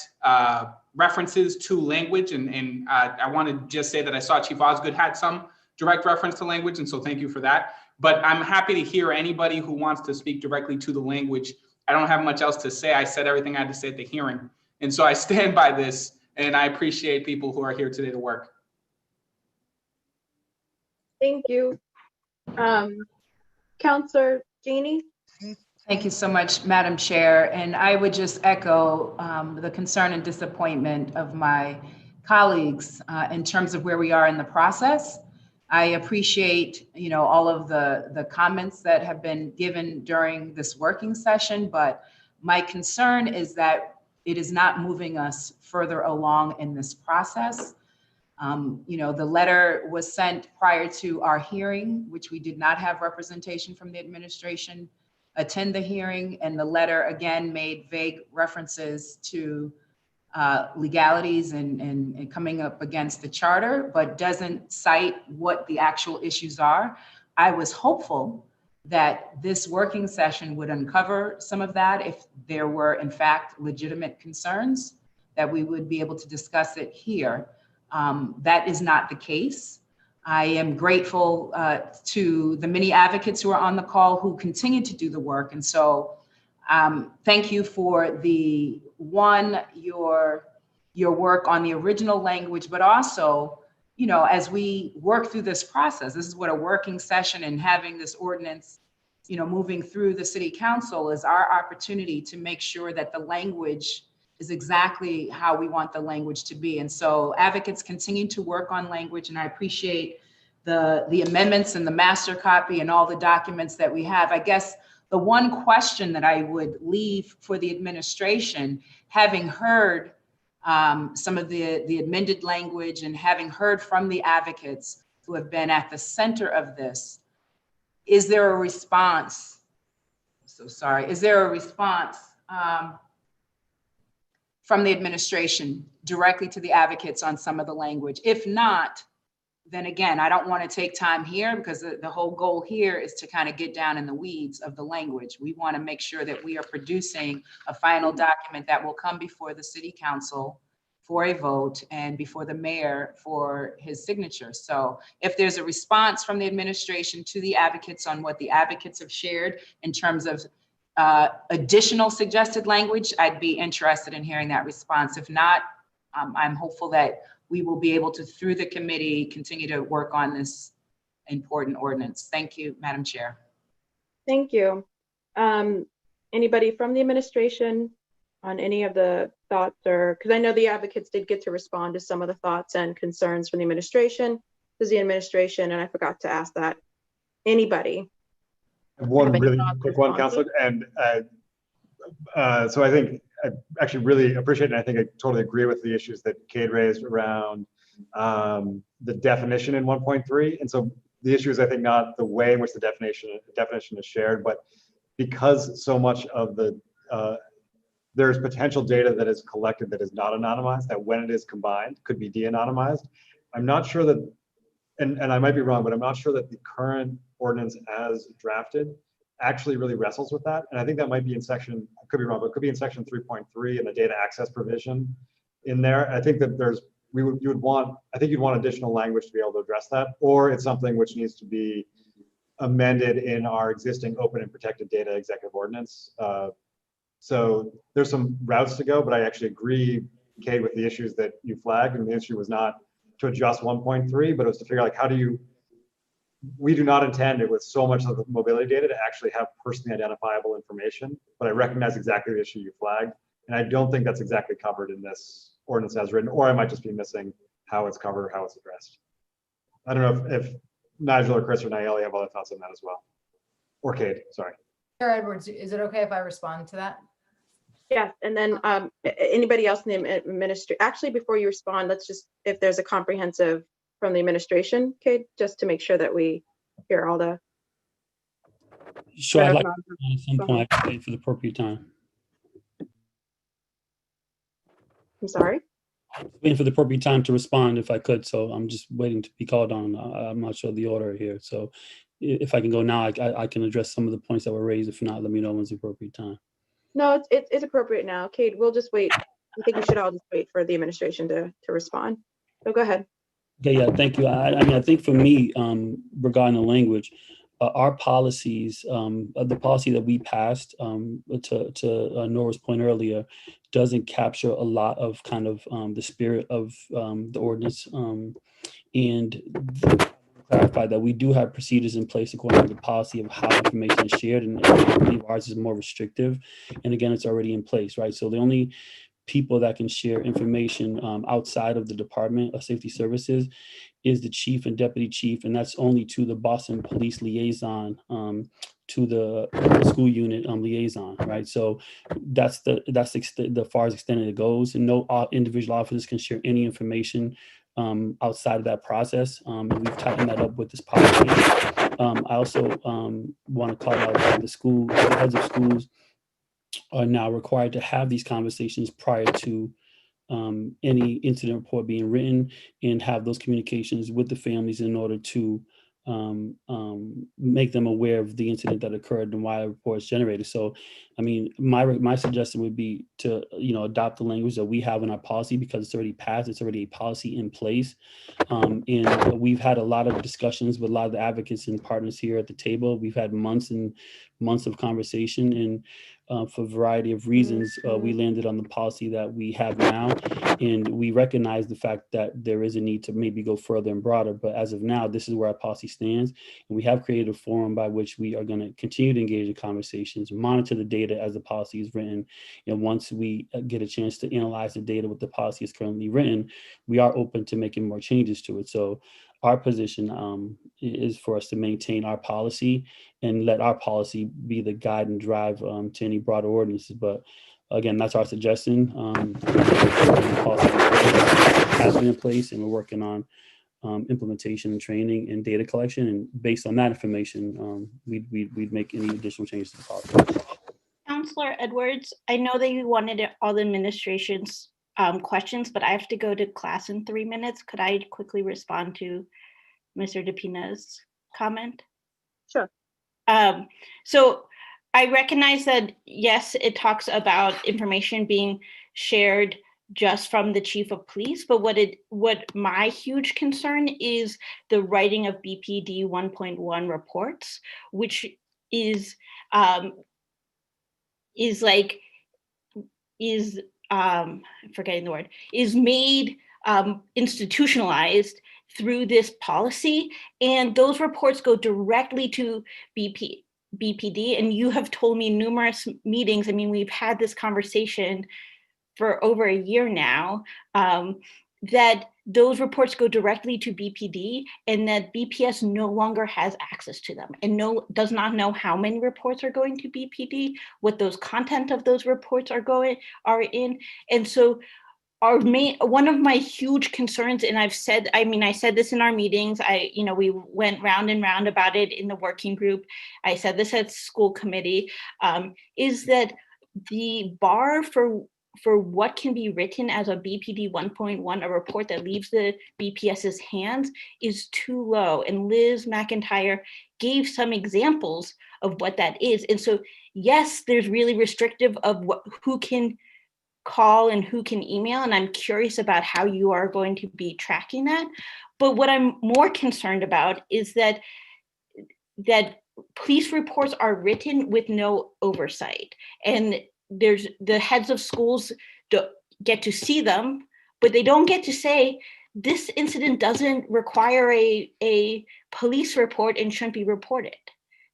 F: references to language. And I want to just say that I saw Chief Osgood had some direct reference to language, and so thank you for that. But I'm happy to hear anybody who wants to speak directly to the language. I don't have much else to say. I said everything I had to say at the hearing. And so I stand by this, and I appreciate people who are here today to work.
A: Thank you. Counselor Janey.
V: Thank you so much, Madam Chair. And I would just echo the concern and disappointment of my colleagues in terms of where we are in the process. I appreciate, all of the comments that have been given during this working session, but my concern is that it is not moving us further along in this process. The letter was sent prior to our hearing, which we did not have representation from the administration attend the hearing, and the letter again made vague references to legalities and coming up against the charter, but doesn't cite what the actual issues are. I was hopeful that this working session would uncover some of that if there were in fact legitimate concerns, that we would be able to discuss it here. That is not the case. I am grateful to the many advocates who are on the call who continue to do the work. And so Thank you for your work on the original language, but also, you know, as we work through this process, this is what a working session and having this ordinance, you know, moving through the city council is our opportunity to make sure that the language is exactly how we want the language to be. And so advocates continue to work on language, and I appreciate the amendments and the master copy and all the documents that we have. I guess the one question that I would leave for the administration, having heard some of the amended language and having heard from the advocates who have been at the center of this, is there a response? So sorry, is there a response from the administration directly to the advocates on some of the language? If not, then again, I don't want to take time here because the whole goal here is to kind of get down in the weeds of the language. We want to make sure that we are producing a final document that will come before the city council for a vote and before the mayor for his signature. So if there's a response from the administration to the advocates on what the advocates have shared in terms of additional suggested language, I'd be interested in hearing that response. If not, I'm hopeful that we will be able to, through the committee, continue to work on this important ordinance. Thank you, Madam Chair.
A: Thank you. Anybody from the administration on any of the thoughts, or because I know the advocates did get to respond to some of the thoughts and concerns from the administration. Does the administration, and I forgot to ask that, anybody?
P: One really quick one, Councilor, and so I think I actually really appreciate it, and I think I totally agree with the issues that Cade raised around the definition in 1.3. And so the issue is, I think, not the way in which the definition is shared, but because so much of the there's potential data that is collected that is not anonymized, that when it is combined could be de-anonymized. I'm not sure that, and I might be wrong, but I'm not sure that the current ordinance as drafted actually really wrestles with that. And I think that might be in section, I could be wrong, but it could be in section 3.3 in the data access provision in there. I think that you'd want additional language to be able to address that, or it's something which needs to be amended in our existing open and protected data executive ordinance. So there's some routes to go, but I actually agree, Kate, with the issues that you flagged. And the issue was not to adjust 1.3, but it was to figure out, like, we do not intend it with so much of the mobility data to actually have personally identifiable information, but I recognize exactly the issue you flagged. And I don't think that's exactly covered in this ordinance as written, or I might just be missing how it's covered, how it's addressed. I don't know if Nigel or Chris or Nayeli have other thoughts on that as well. Or Kate, sorry.
J: Chair Edwards, is it okay if I respond to that?
A: Yes, and then anybody else in the administration, actually, before you respond, let's just, if there's a comprehensive from the administration, Kate, just to make sure that we hear all the.
N: Sure, I'd like to, at some point, I can wait for the appropriate time.
A: I'm sorry?
N: Waiting for the appropriate time to respond if I could, so I'm just waiting to be called on. I'm not sure the order here, so if I can go now, I can address some of the points that were raised. If not, let me know when's the appropriate time.
A: No, it's appropriate now. Kate, we'll just wait. I think we should all just wait for the administration to respond. So go ahead.
N: Okay, yeah, thank you. I mean, I think for me, regarding the language, our policies, the policy that we passed, to Nora's point earlier, doesn't capture a lot of kind of the spirit of the ordinance, and clarify that we do have procedures in place according to the policy of how information is shared, and I believe ours is more restrictive. And again, it's already in place, right? So the only people that can share information outside of the Department of Safety Services is the chief and deputy chief, and that's only to the Boston Police liaison, to the school unit liaison, right? So that's the farthest extent it goes, and no individual officers can share any information outside of that process. And we've tightened that up with this policy. I also want to call out that the heads of schools are now required to have these conversations prior to any incident report being written, and have those communications with the families in order to make them aware of the incident that occurred and why a report is generated. So, I mean, my suggestion would be to, adopt the language that we have in our policy, because it's already passed, it's already a policy in place. And we've had a lot of discussions with a lot of the advocates and partners here at the table. We've had months and months of conversation, and for a variety of reasons, we landed on the policy that we have now. And we recognize the fact that there is a need to maybe go further and broader. But as of now, this is where our policy stands. And we have created a forum by which we are going to continue to engage in conversations, monitor the data as the policy is written. And once we get a chance to analyze the data with the policy is currently written, we are open to making more changes to it. So our position is for us to maintain our policy and let our policy be the guide and drive to any broader ordinances. But again, that's our suggestion. The policy has been in place, and we're working on implementation and training and data collection. And based on that information, we'd make any additional changes to the policy.
C: Counselor Edwards, I know that you wanted all the administration's questions, but I have to go to class in 3 minutes. Could I quickly respond to Mr. DePina's comment?
A: Sure.
C: So I recognize that, yes, it talks about information being shared just from the chief of police, but what my huge concern is the writing of BPD 1.1 reports, which is I'm forgetting the word, is made institutionalized through this policy. And those reports go directly to BPD. And you have told me numerous meetings, I mean, we've had this conversation for over a year now, that those reports go directly to BPD and that BPS no longer has access to them and does not know how many reports are going to BPD, what those content of those reports are in. And so one of my huge concerns, and I said this in our meetings, we went round and round about it in the working group. I said this at school committee, is that the bar for what can be written as a BPD 1.1, a report that leaves the BPS's hands, is too low. And Liz McIntyre gave some examples of what that is. And so, yes, there's really restrictive of who can call and who can email. And I'm curious about how you are going to be tracking that. But what I'm more concerned about is that police reports are written with no oversight. And there's the heads of schools get to see them, but they don't get to say, this incident doesn't require a police report and shouldn't be reported.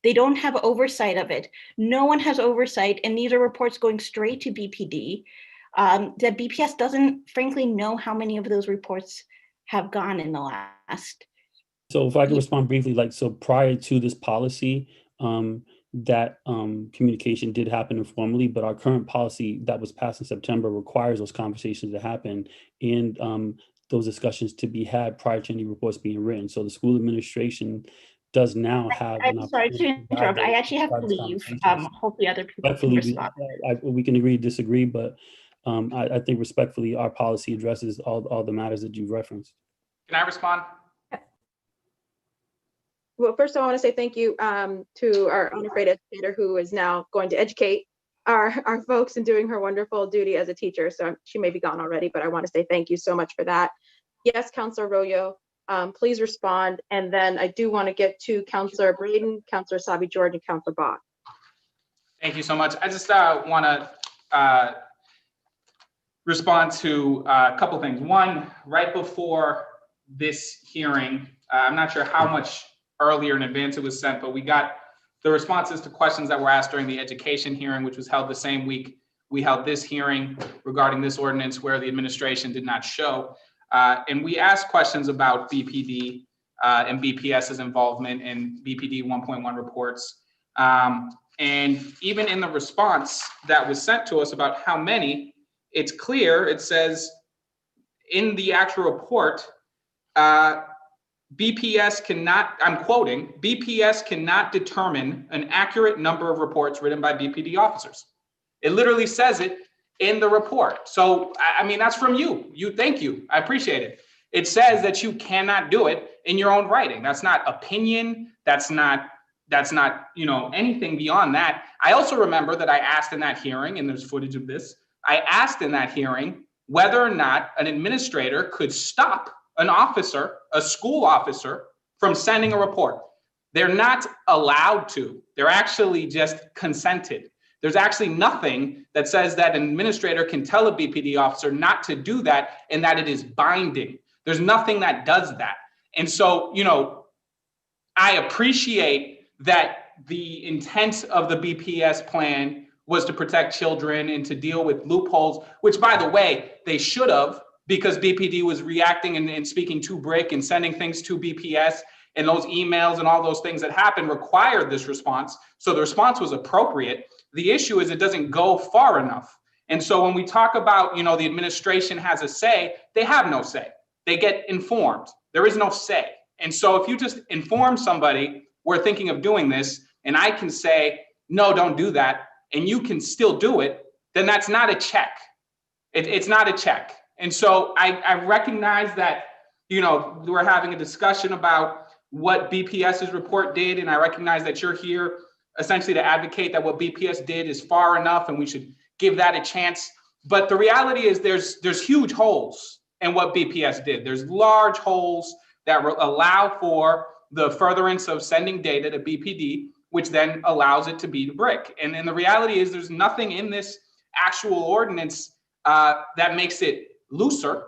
C: They don't have oversight of it. No one has oversight. And these are reports going straight to BPD. That BPS doesn't frankly know how many of those reports have gone in the last.
N: So if I can respond briefly, so prior to this policy, that communication did happen informally, but our current policy that was passed in September requires those conversations to happen and those discussions to be had prior to any reports being written. So the school administration does now have.
C: I'm sorry to interrupt. I actually have to leave. Hopefully other people can respond.
N: We can agree to disagree, but I think respectfully, our policy addresses all the matters that you referenced.
F: Can I respond?
A: Well, first I want to say thank you to our unafraid educator who is now going to educate our folks and doing her wonderful duty as a teacher. So she may be gone already, but I want to say thank you so much for that. Yes, Councilor Arroyo, please respond. And then I do want to get to Councilor Braden, Councilor Sabi George, and Councilor Bach.
F: Thank you so much. I just want to respond to a couple things. One, right before this hearing, I'm not sure how much earlier in advance it was sent, but we got the responses to questions that were asked during the education hearing, which was held the same week we held this hearing regarding this ordinance where the administration did not show. And we asked questions about BPD and BPS's involvement in BPD 1.1 reports. And even in the response that was sent to us about how many, it's clear, it says in the actual report, BPS cannot, I'm quoting, BPS cannot determine an accurate number of reports written by BPD officers. It literally says it in the report. So, I mean, that's from you. Thank you. I appreciate it. It says that you cannot do it in your own writing. That's not opinion. That's not, anything beyond that. I also remember that I asked in that hearing, and there's footage of this, I asked in that hearing whether or not an administrator could stop an officer, a school officer, from sending a report. They're not allowed to. They're actually just consented. There's actually nothing that says that an administrator can tell a BPD officer not to do that and that it is binding. There's nothing that does that. And so, you know, I appreciate that the intent of the BPS plan was to protect children and to deal with loopholes, which, by the way, they should have, because BPD was reacting and speaking to BRIC and sending things to BPS, and those emails and all those things that happened required this response. So the response was appropriate. The issue is it doesn't go far enough. And so when we talk about, you know, the administration has a say, they have no say. They get informed. There is no say. And so if you just inform somebody, we're thinking of doing this, and I can say, no, don't do that, and you can still do it, then that's not a check. It's not a check. And so I recognize that, you know, we're having a discussion about what BPS's report did, and I recognize that you're here essentially to advocate that what BPS did is far enough and we should give that a chance. But the reality is there's huge holes in what BPS did. There's large holes that allow for the furtherance of sending data to BPD, which then allows it to be to BRIC. And then the reality is there's nothing in this actual ordinance that makes it looser.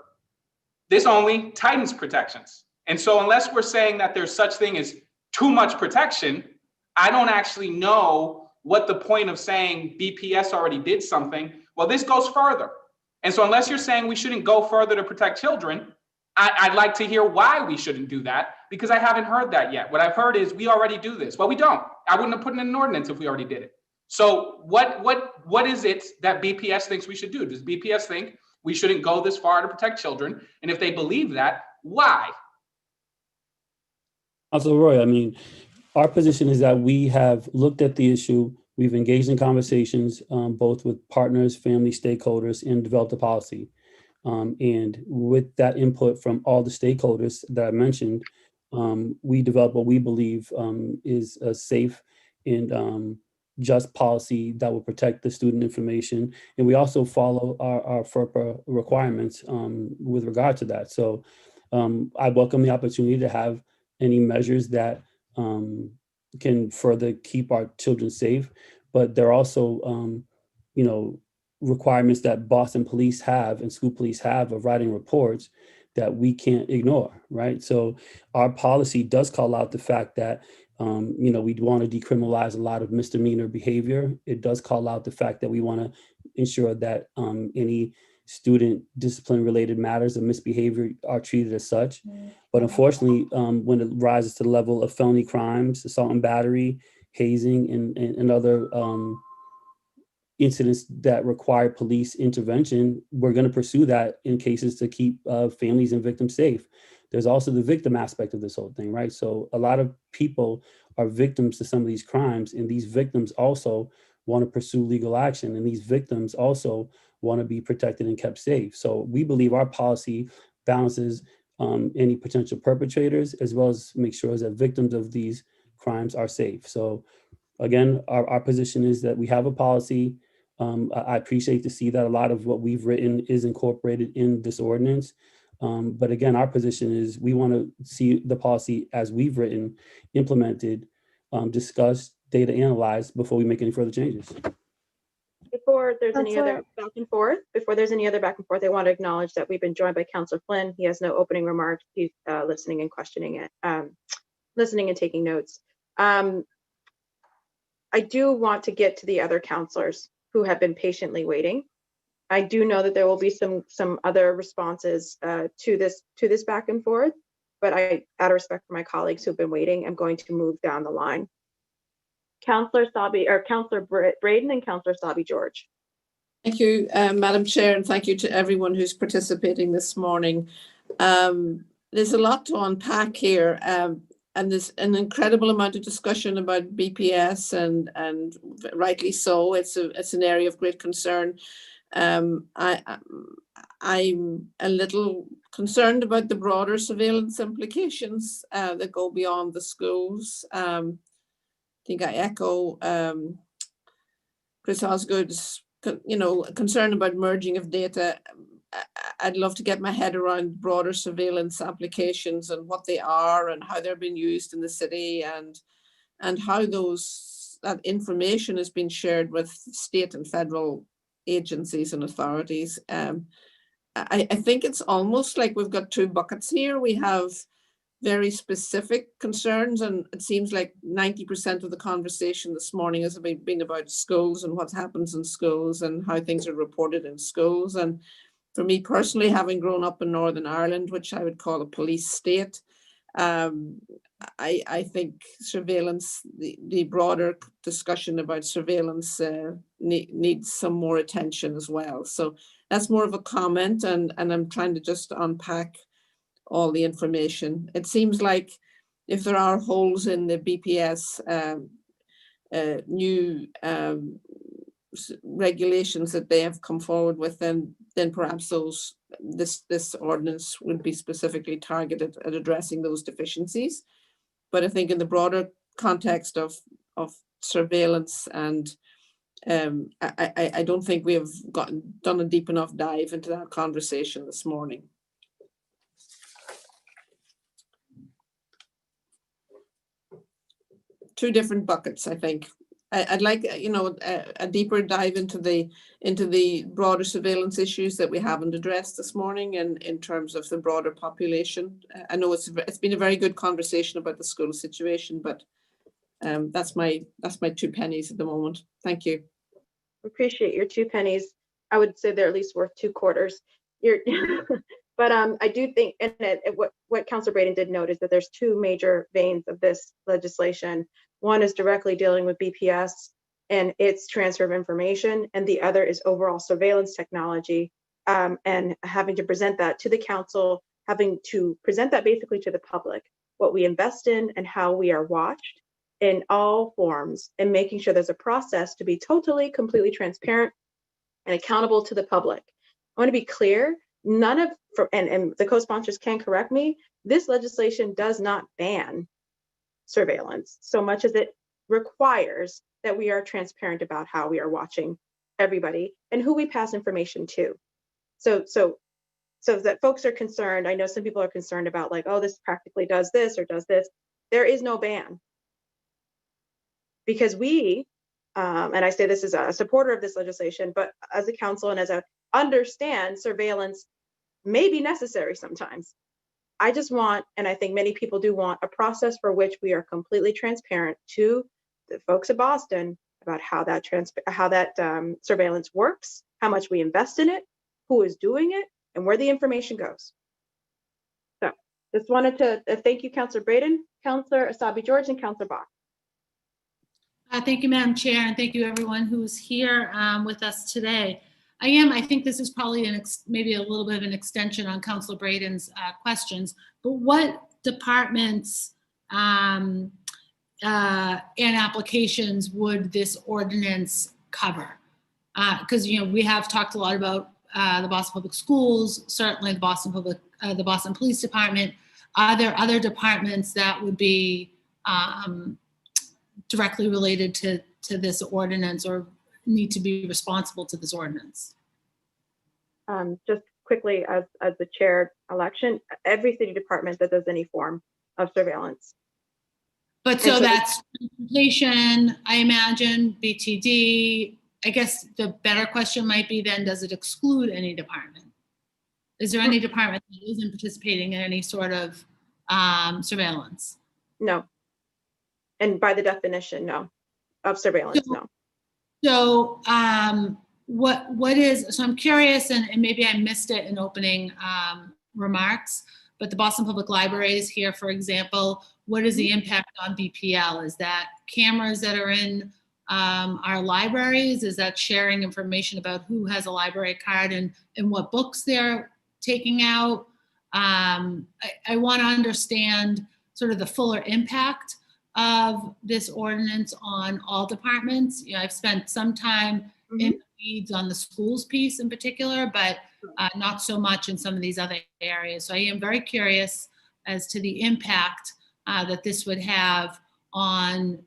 F: This only tightens protections. And so unless we're saying that there's such thing as too much protection, I don't actually know what the point of saying BPS already did something. Well, this goes further. And so unless you're saying we shouldn't go further to protect children, I'd like to hear why we shouldn't do that, because I haven't heard that yet. What I've heard is we already do this. Well, we don't. I wouldn't have put in an ordinance if we already did it. So what is it that BPS thinks we should do? Does BPS think we shouldn't go this far to protect children? And if they believe that, why?
N: Also, Roy, I mean, our position is that we have looked at the issue. We've engaged in conversations, both with partners, family stakeholders, and developed a policy. And with that input from all the stakeholders that I mentioned, we developed what we believe is a safe and just policy that will protect the student information. And we also follow our FERPA requirements with regard to that. So I welcome the opportunity to have any measures that can further keep our children safe, but there are also, you know, requirements that Boston police have and school police have of writing reports that we can't ignore, right? So our policy does call out the fact that, you know, we want to decriminalize a lot of misdemeanor behavior. It does call out the fact that we want to ensure that any student discipline related matters of misbehavior are treated as such. But unfortunately, when it rises to the level of felony crimes, assault and battery, hazing, and other incidents that require police intervention, we're going to pursue that in cases to keep families and victims safe. There's also the victim aspect of this whole thing, right? So a lot of people are victims to some of these crimes, and these victims also want to pursue legal action, and these victims also want to be protected and kept safe. So we believe our policy balances any potential perpetrators, as well as make sure that victims of these crimes are safe. So again, our position is that we have a policy. I appreciate to see that a lot of what we've written is incorporated in this ordinance. But again, our position is we want to see the policy as we've written, implemented, discussed, data analyzed before we make any further changes.
A: Before there's any other back and forth, I want to acknowledge that we've been joined by Councilor Flynn. He has no opening remarks. He's listening and questioning it, listening and taking notes. I do want to get to the other councilors who have been patiently waiting. I do know that there will be some other responses to this back and forth, but out of respect for my colleagues who've been waiting, I'm going to move down the line. Councilor Braden and Councilor Sabi George.
G: Thank you, Madam Chair, and thank you to everyone who's participating this morning. There's a lot to unpack here, and there's an incredible amount of discussion about BPS, and rightly so. It's an area of great concern. I'm a little concerned about the broader surveillance implications that go beyond the schools. I think I echo Chris Osgood's, concern about merging of data. I'd love to get my head around broader surveillance applications and what they are and how they're being used in the city, and how those that information is being shared with state and federal agencies and authorities. I think it's almost like we've got two buckets here. We have very specific concerns, and it seems like 90% of the conversation this morning has been about schools and what happens in schools and how things are reported in schools. And for me personally, having grown up in Northern Ireland, which I would call a police state, I think surveillance, the broader discussion about surveillance needs some more attention as well. So that's more of a comment, and I'm trying to just unpack all the information. It seems like if there are holes in the BPS new regulations that they have come forward with, then perhaps this ordinance would be specifically targeted at addressing those deficiencies. But I think in the broader context of surveillance, and I don't think we have done a deep enough dive into that conversation this morning. Two different buckets, I think. I'd like, a deeper dive into the broader surveillance issues that we haven't addressed this morning, and in terms of the broader population. I know it's been a very good conversation about the school situation, but that's my 2 pennies at the moment. Thank you.
A: Appreciate your 2 pennies. I would say they're at least worth 2 quarters. But I do think, and what Councilor Braden did note is that there's 2 major veins of this legislation. One is directly dealing with BPS and its transfer of information, and the other is overall surveillance technology, and having to present that to the council, having to present that basically to the public, what we invest in and how we are watched in all forms, and making sure there's a process to be totally, completely transparent and accountable to the public. I want to be clear, none of, and the co-sponsors can correct me, this legislation does not ban surveillance so much as it requires that we are transparent about how we are watching everybody and who we pass information to. So that folks are concerned. I know some people are concerned about, like, oh, this practically does this or does this. There is no ban, because we, and I say this as a supporter of this legislation, but as a council and as a understand surveillance may be necessary sometimes. I just want, and I think many people do want, a process for which we are completely transparent to the folks of Boston about how that surveillance works, how much we invest in it, who is doing it, and where the information goes. So just wanted to thank you, Councilor Braden, Councilor Asabi George, and Councilor Bach.
H: Thank you, Madam Chair, and thank you everyone who's here with us today. I think this is probably maybe a little bit of an extension on Councilor Braden's questions, but what departments and applications would this ordinance cover? Because we have talked a lot about the Boston Public Schools, certainly the Boston Police Department. Are there other departments that would be directly related to this ordinance or need to be responsible to this ordinance?
A: Just quickly, as the chair election, every city department that does any form of surveillance.
H: But so that's transportation, I imagine, BTD. I guess the better question might be then, does it exclude any department? Is there any department that isn't participating in any sort of surveillance?
A: No. And by the definition, no, of surveillance, no.
H: So what is, so I'm curious, and maybe I missed it in opening remarks, but the Boston Public Library is here, for example. What is the impact on BPL? Is that cameras that are in our libraries? Is that sharing information about who has a library card and what books they're taking out? I want to understand sort of the fuller impact of this ordinance on all departments. I've spent some time in the weeds on the schools piece in particular, but not so much in some of these other areas. So I am very curious as to the impact that this would have on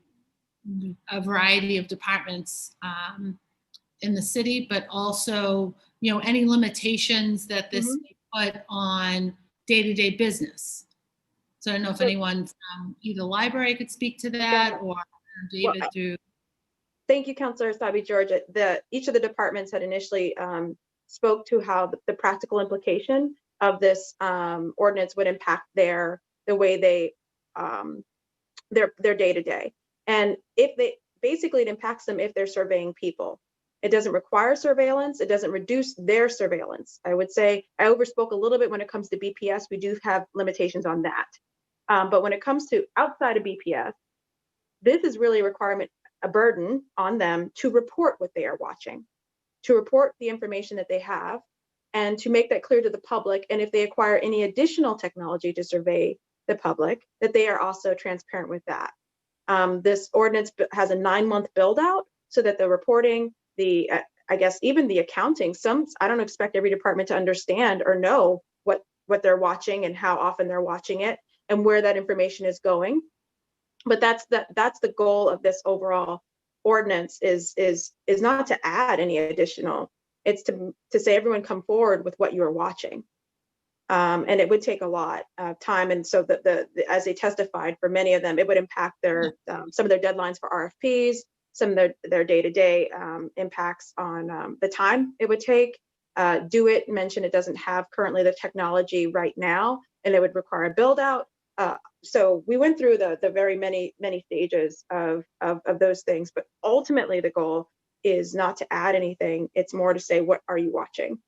H: a variety of departments in the city, but also, any limitations that this may put on day-to-day business. So I don't know if anyone from either library could speak to that, or David through
A: Thank you, Councilor Sabi George. Each of the departments had initially spoke to how the practical implication of this ordinance would impact the way they their day-to-day. And if they basically, it impacts them if they're surveying people. It doesn't require surveillance. It doesn't reduce their surveillance. I would say I overspoke a little bit when it comes to BPS. We do have limitations on that. But when it comes to outside of BPS, this is really a burden on them to report what they are watching, to report the information that they have, and to make that clear to the public. And if they acquire any additional technology to survey the public, that they are also transparent with that. This ordinance has a 9-month build out so that the reporting, I guess even the accounting, I don't expect every department to understand or know what they're watching and how often they're watching it and where that information is going. But that's the goal of this overall ordinance is not to add any additional. It's to say everyone come forward with what you are watching. And it would take a lot of time. And so as they testified, for many of them, it would impact some of their deadlines for RFPs, some of their day-to-day impacts on the time it would take. DoIT mentioned it doesn't have currently the technology right now, and it would require a build out. So we went through the very many stages of those things, but ultimately the goal is not to add anything. It's more to say, what are you watching?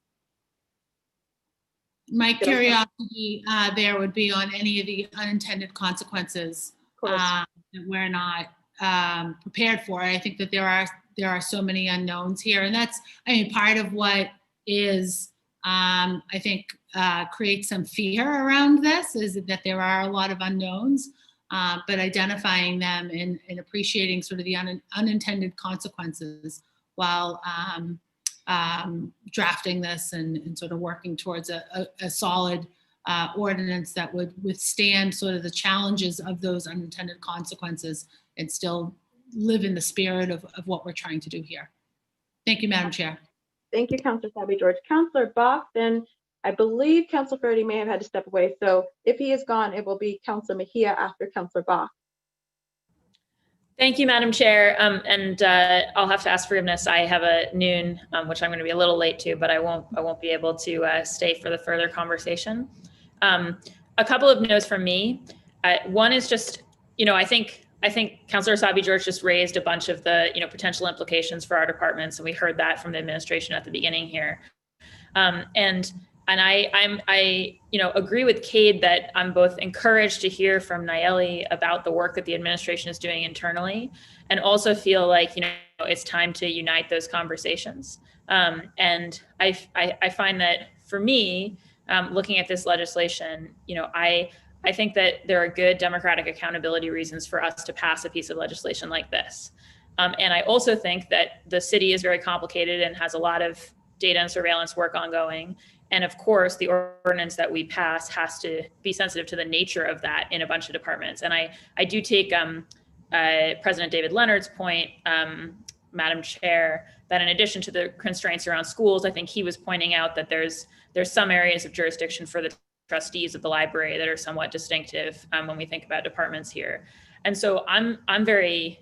H: My curiosity there would be on any of the unintended consequences that we're not prepared for. I think that there are so many unknowns here, and that's, I mean, part of what is I think creates some fear around this is that there are a lot of unknowns, but identifying them and appreciating sort of the unintended consequences while drafting this and sort of working towards a solid ordinance that would withstand sort of the challenges of those unintended consequences and still live in the spirit of what we're trying to do here. Thank you, Madam Chair.
A: Thank you, Councilor Sabi George. Councilor Bach, then I believe Councilor Flaherty may have had to step away. So if he is gone, it will be Councilor Mejia after Councilor Bach.
I: Thank you, Madam Chair. And I'll have to ask forgiveness. I have a noon, which I'm going to be a little late to, but I won't be able to stay for the further conversation. A couple of notes from me. One is just, I think Councilor Sabi George just raised a bunch of the, potential implications for our departments, and we heard that from the administration at the beginning here. And I agree with Cade that I'm both encouraged to hear from Nayeli about the work that the administration is doing internally, and also feel like, it's time to unite those conversations. And I find that for me, looking at this legislation, I think that there are good democratic accountability reasons for us to pass a piece of legislation like this. And I also think that the city is very complicated and has a lot of data and surveillance work ongoing. And of course, the ordinance that we pass has to be sensitive to the nature of that in a bunch of departments. And I do take President David Leonard's point, Madam Chair, that in addition to the constraints around schools, I think he was pointing out that there's some areas of jurisdiction for the trustees of the library that are somewhat distinctive when we think about departments here. And so I'm very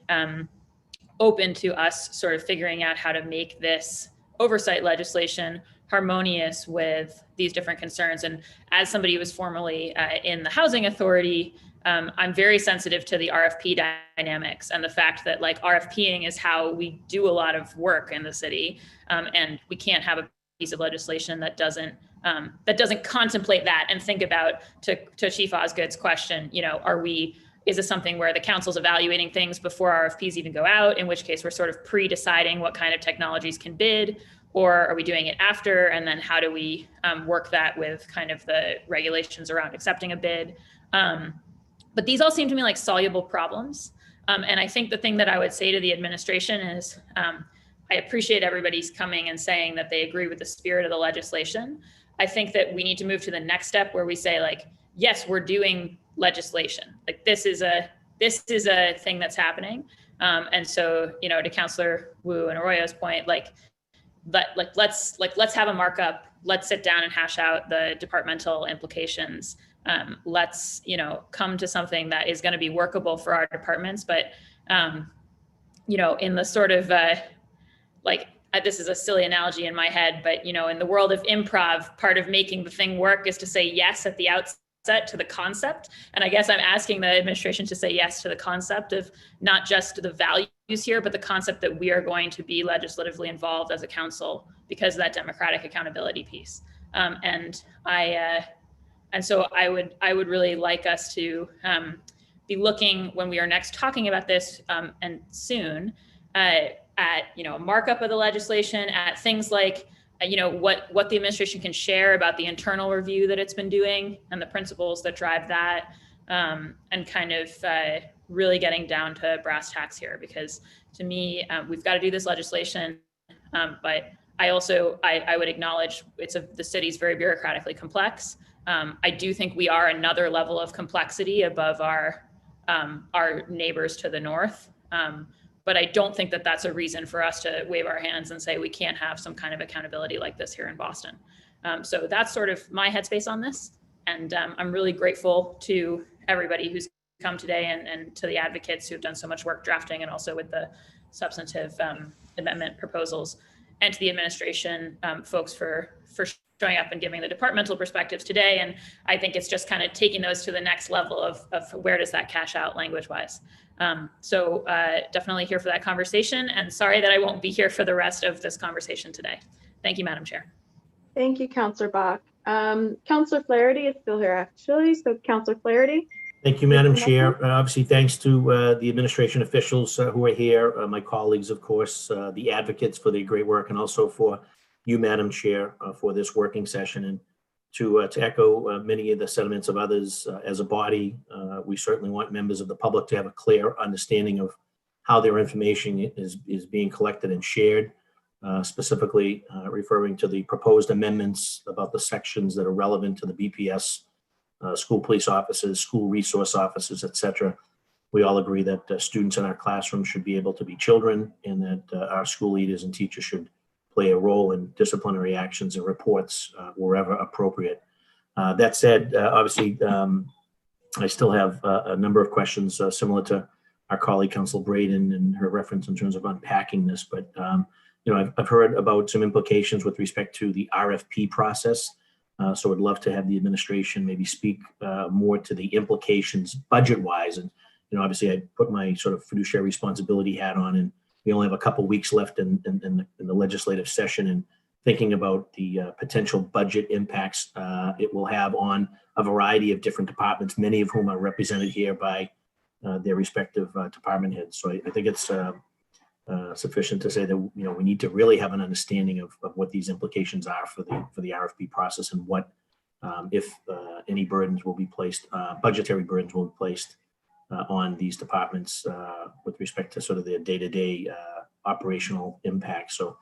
I: open to us sort of figuring out how to make this oversight legislation harmonious with these different concerns. And as somebody who was formerly in the Housing Authority, I'm very sensitive to the RFP dynamics and the fact that RFPing is how we do a lot of work in the city. And we can't have a piece of legislation that doesn't contemplate that and think about, to Chief Osgood's question, is this something where the council's evaluating things before RFPs even go out, in which case we're sort of pre-deciding what kind of technologies can bid, or are we doing it after? And then how do we work that with kind of the regulations around accepting a bid? But these all seem to me like soluble problems. And I think the thing that I would say to the administration is, I appreciate everybody's coming and saying that they agree with the spirit of the legislation. I think that we need to move to the next step where we say, yes, we're doing legislation. This is a thing that's happening. And so, to Councilor Wu and Arroyo's point, let's have a markup. Let's sit down and hash out the departmental implications. Let's, come to something that is going to be workable for our departments. But in the sort of this is a silly analogy in my head, but in the world of improv, part of making the thing work is to say yes at the outset to the concept. And I guess I'm asking the administration to say yes to the concept of not just the values here, but the concept that we are going to be legislatively involved as a council because of that democratic accountability piece. And so I would really like us to be looking when we are next talking about this and soon at a markup of the legislation, at things like what the administration can share about the internal review that it's been doing and the principles that drive that, and kind of really getting down to brass tacks here, because to me we've got to do this legislation, but I would acknowledge the city's very bureaucratically complex. I do think we are another level of complexity above our neighbors to the north. But I don't think that that's a reason for us to wave our hands and say we can't have some kind of accountability like this here in Boston. So that's sort of my headspace on this. And I'm really grateful to everybody who's come today and to the advocates who've done so much work drafting and also with the substantive amendment proposals, and to the administration folks for showing up and giving the departmental perspectives today. And I think it's just kind of taking those to the next level of where does that cash out language wise. So definitely here for that conversation, and sorry that I won't be here for the rest of this conversation today. Thank you, Madam Chair.
A: Thank you, Councillor Bach. Councillor Flaherty is still here actually. So Councillor Flaherty.
K: Thank you, Madam Chair. Obviously, thanks to the administration officials who are here, my colleagues, of course, the advocates for their great work, and also for you, Madam Chair, for this working session. And to echo many of the sentiments of others, as a body, we certainly want members of the public to have a clear understanding of how their information is being collected and shared, specifically referring to the proposed amendments about the sections that are relevant to the BPS, school police officers, school resource officers, etc. We all agree that students in our classrooms should be able to be children, and that our school leaders and teachers should play a role in disciplinary actions and reports wherever appropriate. That said, obviously, I still have a number of questions similar to our colleague, Councilor Braden, and her reference in terms of unpacking this. But I've heard about some implications with respect to the RFP process. So I'd love to have the administration maybe speak more to the implications budget-wise. And obviously, I put my sort of fiduciary responsibility hat on, and we only have a couple weeks left in the legislative session, and thinking about the potential budget impacts it will have on a variety of different departments, many of whom are represented here by their respective department heads. So I think it's sufficient to say that we need to really have an understanding of what these implications are for the RFP process, and what if any burdens will be placed, budgetary burdens will be placed on these departments with respect to sort of their day-to-day operational impact. So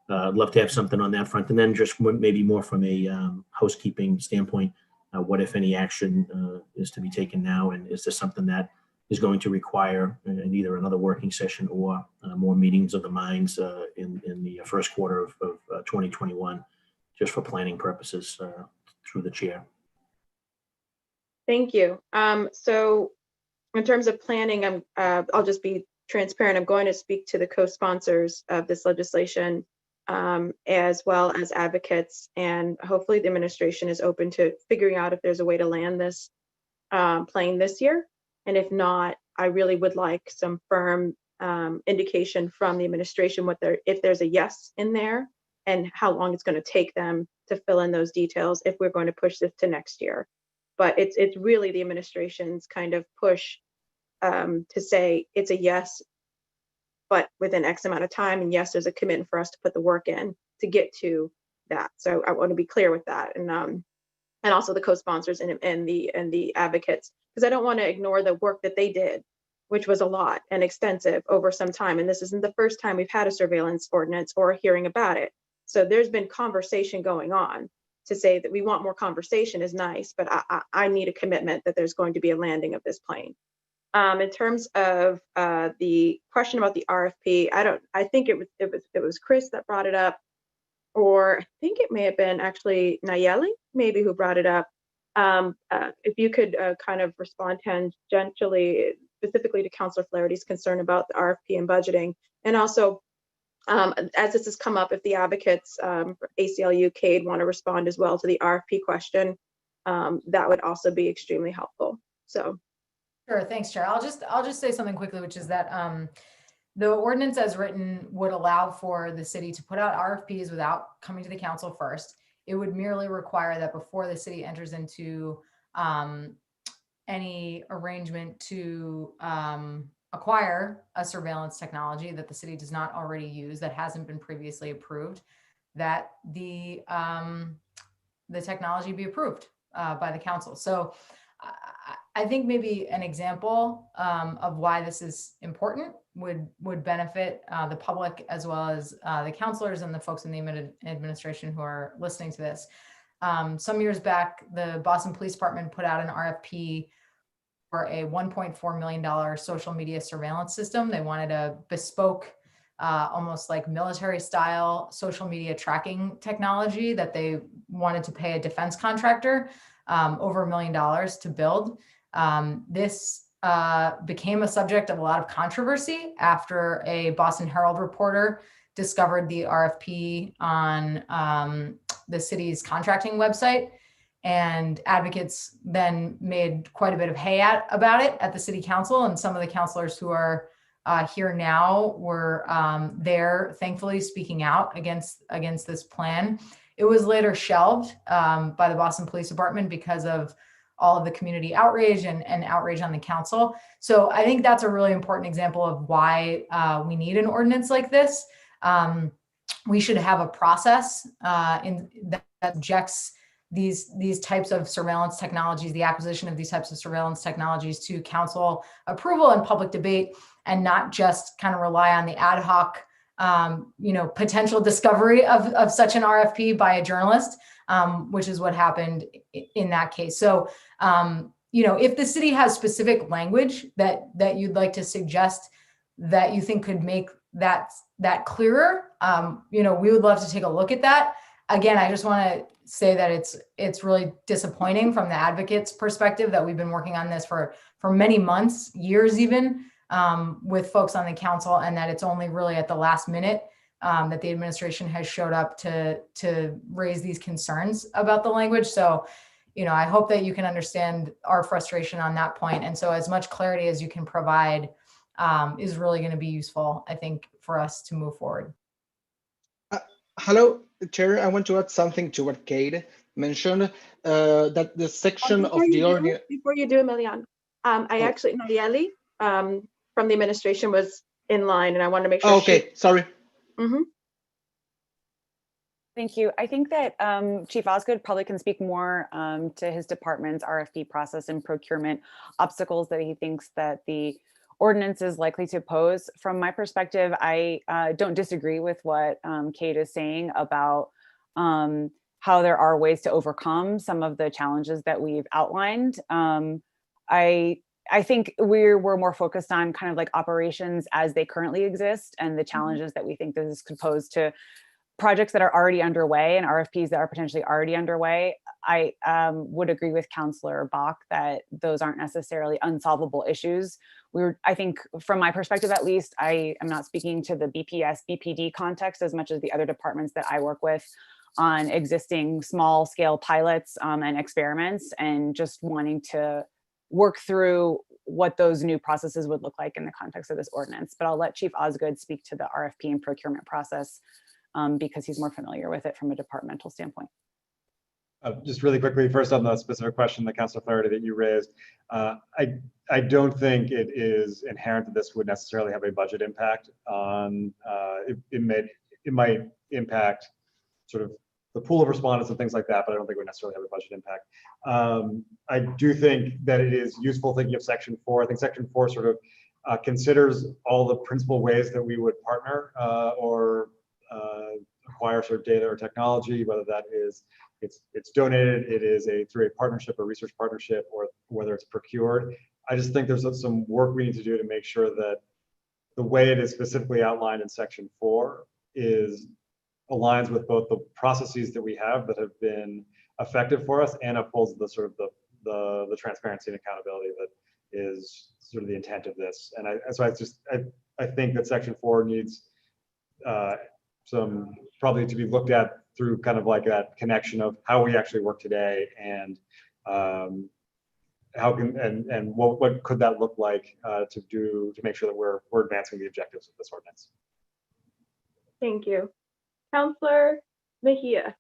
K: I'd love to have something on that front. And then just maybe more from a housekeeping standpoint, what if any action is to be taken now? And is this something that is going to require either another working session or more meetings of the minds in the first quarter of 2021, just for planning purposes through the chair?
A: Thank you. So in terms of planning, I'll just be transparent. I'm going to speak to the co-sponsors of this legislation, as well as advocates, and hopefully the administration is open to figuring out if there's a way to land this plane this year. And if not, I really would like some firm indication from the administration if there's a yes in there, and how long it's going to take them to fill in those details if we're going to push this to next year. But it's really the administration's kind of push to say it's a yes, but within X amount of time, and yes, there's a commitment for us to put the work in to get to that. So I want to be clear with that, and also the co-sponsors and the advocates, because I don't want to ignore the work that they did, which was a lot and extensive over some time. And this isn't the first time we've had a surveillance ordinance or a hearing about it. So there's been conversation going on. To say that we want more conversation is nice, but I need a commitment that there's going to be a landing of this plane. In terms of the question about the RFP, I think it was Chris that brought it up, or I think it may have been actually Nayeli maybe who brought it up. If you could kind of respond tangentially, specifically to Councilor Flaherty's concern about the RFP and budgeting. And also, as this has come up, if the advocates for ACLU, CADE want to respond as well to the RFP question, that would also be extremely helpful. So.
J: Sure, thanks, Chair. I'll just say something quickly, which is that the ordinance as written would allow for the city to put out RFPs without coming to the council first. It would merely require that before the city enters into any arrangement to acquire a surveillance technology that the city does not already use, that hasn't been previously approved, that the technology be approved by the council. So I think maybe an example of why this is important would benefit the public as well as the counselors and the folks in the administration who are listening to this. Some years back, the Boston Police Department put out an RFP for a $1.4 million social media surveillance system. They wanted a bespoke, almost like military style social media tracking technology that they wanted to pay a defense contractor over $1 million to build. This became a subject of a lot of controversy after a Boston Herald reporter discovered the RFP on the city's contracting website, and advocates then made quite a bit of hay about it at the city council. And some of the councilors who are here now were there, thankfully, speaking out against this plan. It was later shelved by the Boston Police Department because of all of the community outrage and outrage on the council. So I think that's a really important example of why we need an ordinance like this. We should have a process that subjects these types of surveillance technologies, the acquisition of these types of surveillance technologies, to council approval and public debate, and not just kind of rely on the ad hoc potential discovery of such an RFP by a journalist, which is what happened in that case. So, if the city has specific language that you'd like to suggest that you think could make that clearer, we would love to take a look at that. Again, I just want to say that it's really disappointing from the advocates' perspective that we've been working on this for many months, years even, with folks on the council, and that it's only really at the last minute that the administration has showed up to raise these concerns about the language. So, I hope that you can understand our frustration on that point. And so as much clarity as you can provide is really going to be useful, I think, for us to move forward.
T: Hello, Chair. I want to add something to what Kate mentioned, that the section of the ordinance.
A: Before you do, Emilian, actually, Nayeli from the administration was in line, and I wanted to make sure.
T: Okay, sorry.
A: Mm-hmm.
S: Thank you. I think that Chief Osgood probably can speak more to his department's RFP process and procurement obstacles that he thinks that the ordinance is likely to pose. From my perspective, I don't disagree with what Kate is saying about how there are ways to overcome some of the challenges that we've outlined. I think we're more focused on kind of like operations as they currently exist and the challenges that we think this could pose to projects that are already underway and RFPs that are potentially already underway. I would agree with Councillor Bach that those aren't necessarily unsolvable issues. I think from my perspective, at least, I am not speaking to the BPS, BPD context as much as the other departments that I work with on existing small scale pilots and experiments, and just wanting to work through what those new processes would look like in the context of this ordinance. But I'll let Chief Osgood speak to the RFP and procurement process because he's more familiar with it from a departmental standpoint.
P: Just really quickly, first on the specific question that Councilor Flaherty that you raised, I don't think it is inherent that this would necessarily have a budget impact on, it might impact sort of the pool of respondents and things like that, but I don't think it would necessarily have a budget impact. I do think that it is useful thinking of Section 4. I think Section 4 sort of considers all the principal ways that we would partner or acquire sort of data or technology, whether that is it's donated, it is through a partnership or research partnership, or whether it's procured. I just think there's some work we need to do to make sure that the way it is specifically outlined in Section 4 aligns with both the processes that we have that have been effective for us and upholds the sort of the transparency and accountability that is sort of the intent of this. And I think that section 4 needs some probably to be looked at through kind of like that connection of how we actually work today and what could that look like to make sure that we're advancing the objectives of this ordinance.
A: Thank you. Counselor Mejia.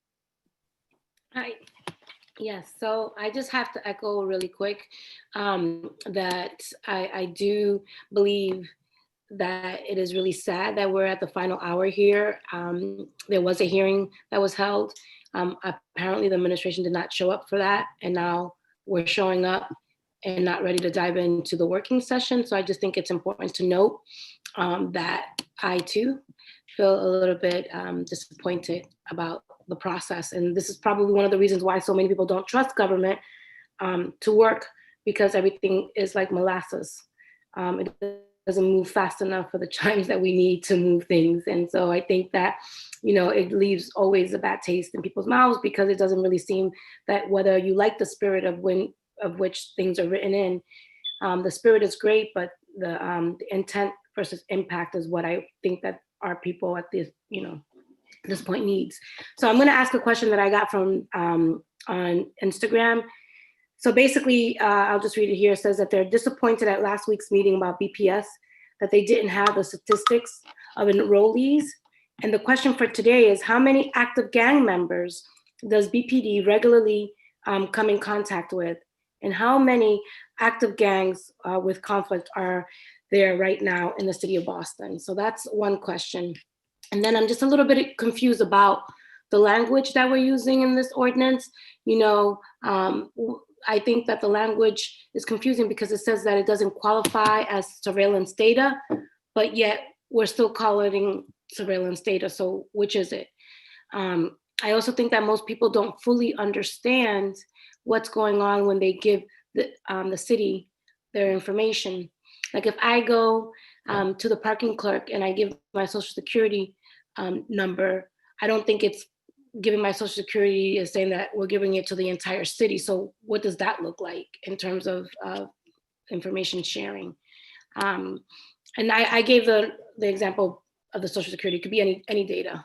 M: Hi. Yes, so I just have to echo really quick that I do believe that it is really sad that we're at the final hour here. There was a hearing that was held. Apparently the administration did not show up for that, and now we're showing up and not ready to dive into the working session. So I just think it's important to note that I too feel a little bit disappointed about the process. And this is probably one of the reasons why so many people don't trust government to work, because everything is like molasses. It doesn't move fast enough for the chimes that we need to move things. And so I think that, it leaves always a bad taste in people's mouths, because it doesn't really seem that whether you like the spirit of which things are written in, the spirit is great, but the intent versus impact is what I think that our people at this, this point needs. So I'm going to ask a question that I got from on Instagram. So basically, I'll just read it here. It says that they're disappointed at last week's meeting about BPS, that they didn't have the statistics of enrollees. And the question for today is, how many active gang members does BPD regularly come in contact with? And how many active gangs with conflict are there right now in the city of Boston? So that's one question. And then I'm just a little bit confused about the language that we're using in this ordinance. I think that the language is confusing because it says that it doesn't qualify as surveillance data, but yet we're still calling surveillance data. So which is it? I also think that most people don't fully understand what's going on when they give the city their information. Like if I go to the parking clerk and I give my social security number, I don't think it's giving my social security is saying that we're giving it to the entire city. So what does that look like in terms of information sharing? And I gave the example of the social security, it could be any data.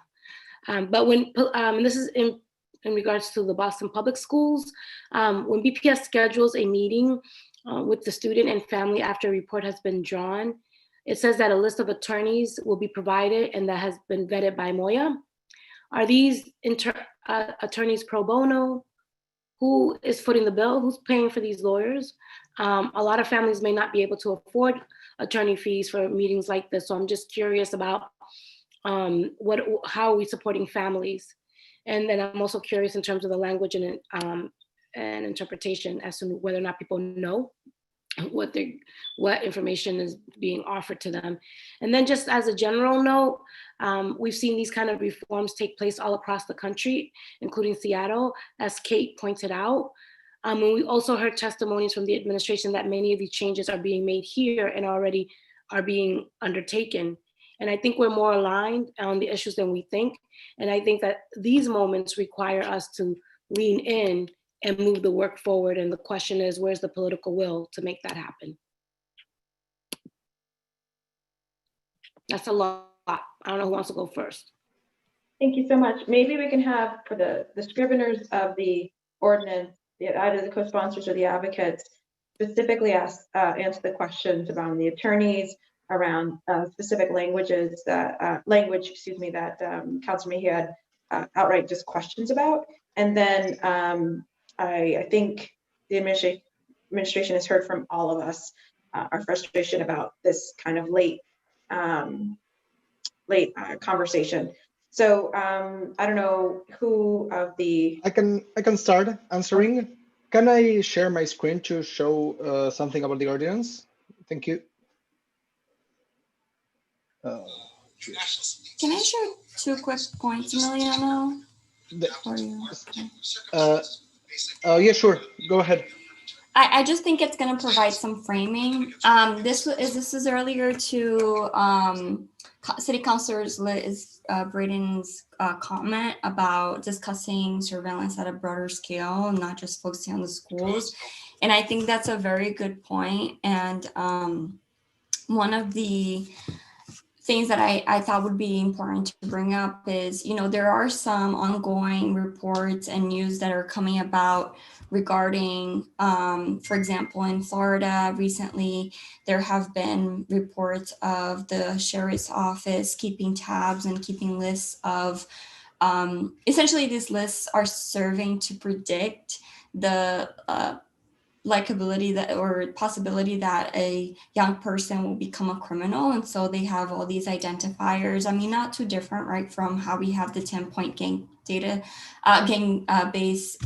M: But when, and this is in regards to the Boston Public Schools, when BPS schedules a meeting with the student and family after a report has been drawn, it says that a list of attorneys will be provided and that has been vetted by Mejia. Are these attorneys pro bono? Who is footing the bill? Who's paying for these lawyers? A lot of families may not be able to afford attorney fees for meetings like this. So I'm just curious about how are we supporting families? And then I'm also curious in terms of the language and interpretation as to whether or not people know what information is being offered to them. And then just as a general note, we've seen these kind of reforms take place all across the country, including Seattle, as Kate pointed out. And we also heard testimonies from the administration that many of these changes are being made here and already are being undertaken. And I think we're more aligned on the issues than we think. And I think that these moments require us to lean in and move the work forward. And the question is, where's the political will to make that happen? That's a lot. I don't know who wants to go first.
A: Thank you so much. Maybe we can have for the scriveners of the ordinance, either the co-sponsors or the advocates, specifically answer the questions around the attorneys, around specific languages that Councilor Mejia had outright just questions about. And then I think the administration has heard from all of us our frustration about this kind of late conversation. So I don't know who of the.
T: I can start answering. Can I share my screen to show something about the ordinance? Thank you.
B: Can I share 2 quick points, Emiliano?
T: Yeah, sure. Go ahead.
B: I just think it's going to provide some framing. This is earlier to City Councilor Liz Braden's comment about discussing surveillance at a broader scale and not just focusing on the schools. And I think that's a very good point. And one of the things that I thought would be important to bring up is, there are some ongoing reports and news that are coming about regarding, for example, in Florida recently, there have been reports of the sheriff's office keeping tabs and keeping lists of, essentially these lists are serving to predict the likability that or possibility that a young person will become a criminal. And so they have all these identifiers. I mean, not too different, right, from how we have the 10-point gang data, gang-based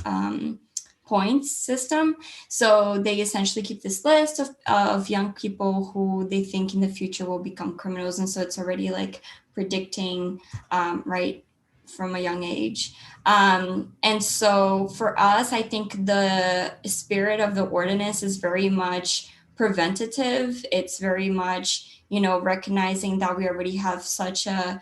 B: points system. So they essentially keep this list of young people who they think in the future will become criminals. And so it's already like predicting, right, from a young age. And so for us, I think the spirit of the ordinance is very much preventative. It's very much, recognizing that we already have such a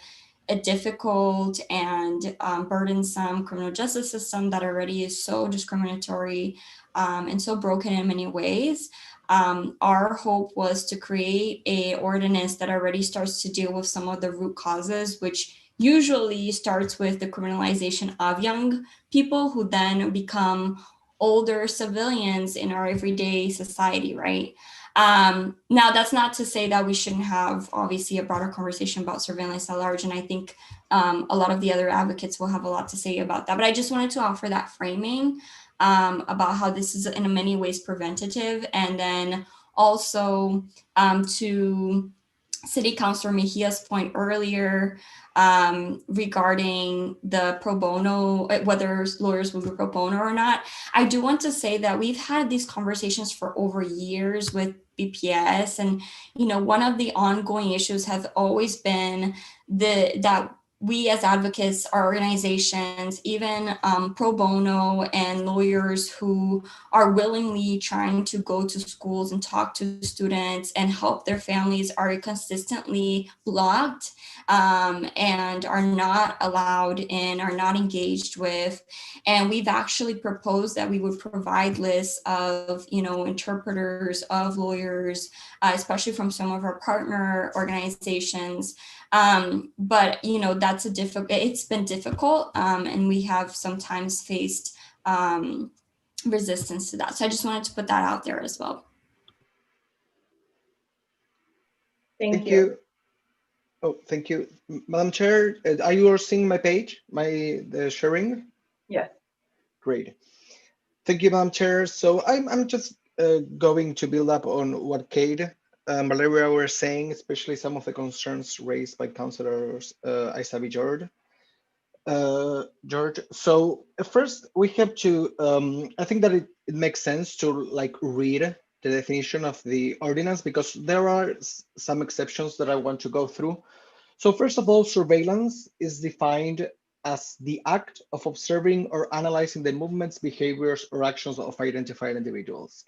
B: difficult and burdensome criminal justice system that already is so discriminatory and so broken in many ways. Our hope was to create a ordinance that already starts to deal with some of the root causes, which usually starts with the criminalization of young people who then become older civilians in our everyday society, right? Now, that's not to say that we shouldn't have, obviously, a broader conversation about surveillance at large, and I think a lot of the other advocates will have a lot to say about that. But I just wanted to offer that framing about how this is in many ways preventative, and then also to City Councilor Mejia's point earlier regarding the pro bono, whether lawyers will be pro bono or not. I do want to say that we've had these conversations for over years with BPS, and one of the ongoing issues has always been that we as advocates, our organizations, even pro bono and lawyers who are willingly trying to go to schools and talk to students and help their families are consistently blocked and are not allowed in, are not engaged with. And we've actually proposed that we would provide lists of, interpreters, of lawyers, especially from some of our partner organizations. But it's been difficult, and we have sometimes faced resistance to that. So I just wanted to put that out there as well.
A: Thank you.
T: Oh, thank you. Madam Chair, are you seeing my page, the sharing?
A: Yes.
T: Great. Thank you, Madam Chair. So I'm just going to build up on what Kate and Valeria were saying, especially some of the concerns raised by Councilors Isabi George. So first we have to, I think that it makes sense to read the definition of the ordinance, because there are some exceptions that I want to go through. So first of all, surveillance is defined as the act of observing or analyzing the movements, behaviors, or actions of identified individuals.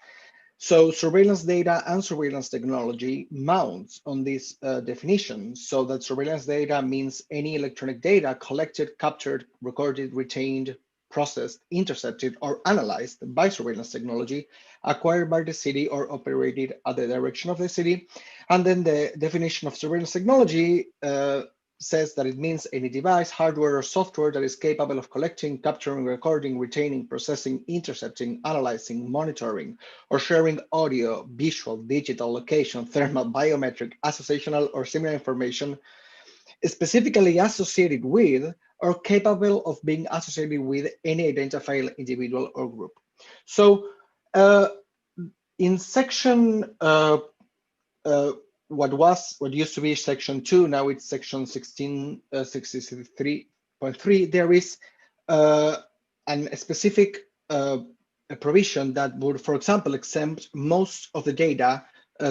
T: So surveillance data and surveillance technology mounts on this definition, so that surveillance data means any electronic data collected, captured, recorded, retained, processed, intercepted, or analyzed by surveillance technology acquired by the city or operated at the direction of the city. And then the definition of surveillance technology says that it means any device, hardware, or software that is capable of collecting, capturing, recording, retaining, processing, intercepting, analyzing, monitoring, or sharing audio, visual, digital, location, thermal, biometric, associational, or similar information specifically associated with or capable of being associated with any identified individual or group. So in section what used to be section 2, now it's section 1663.3, there is a specific provision that would, for example, exempt most of the data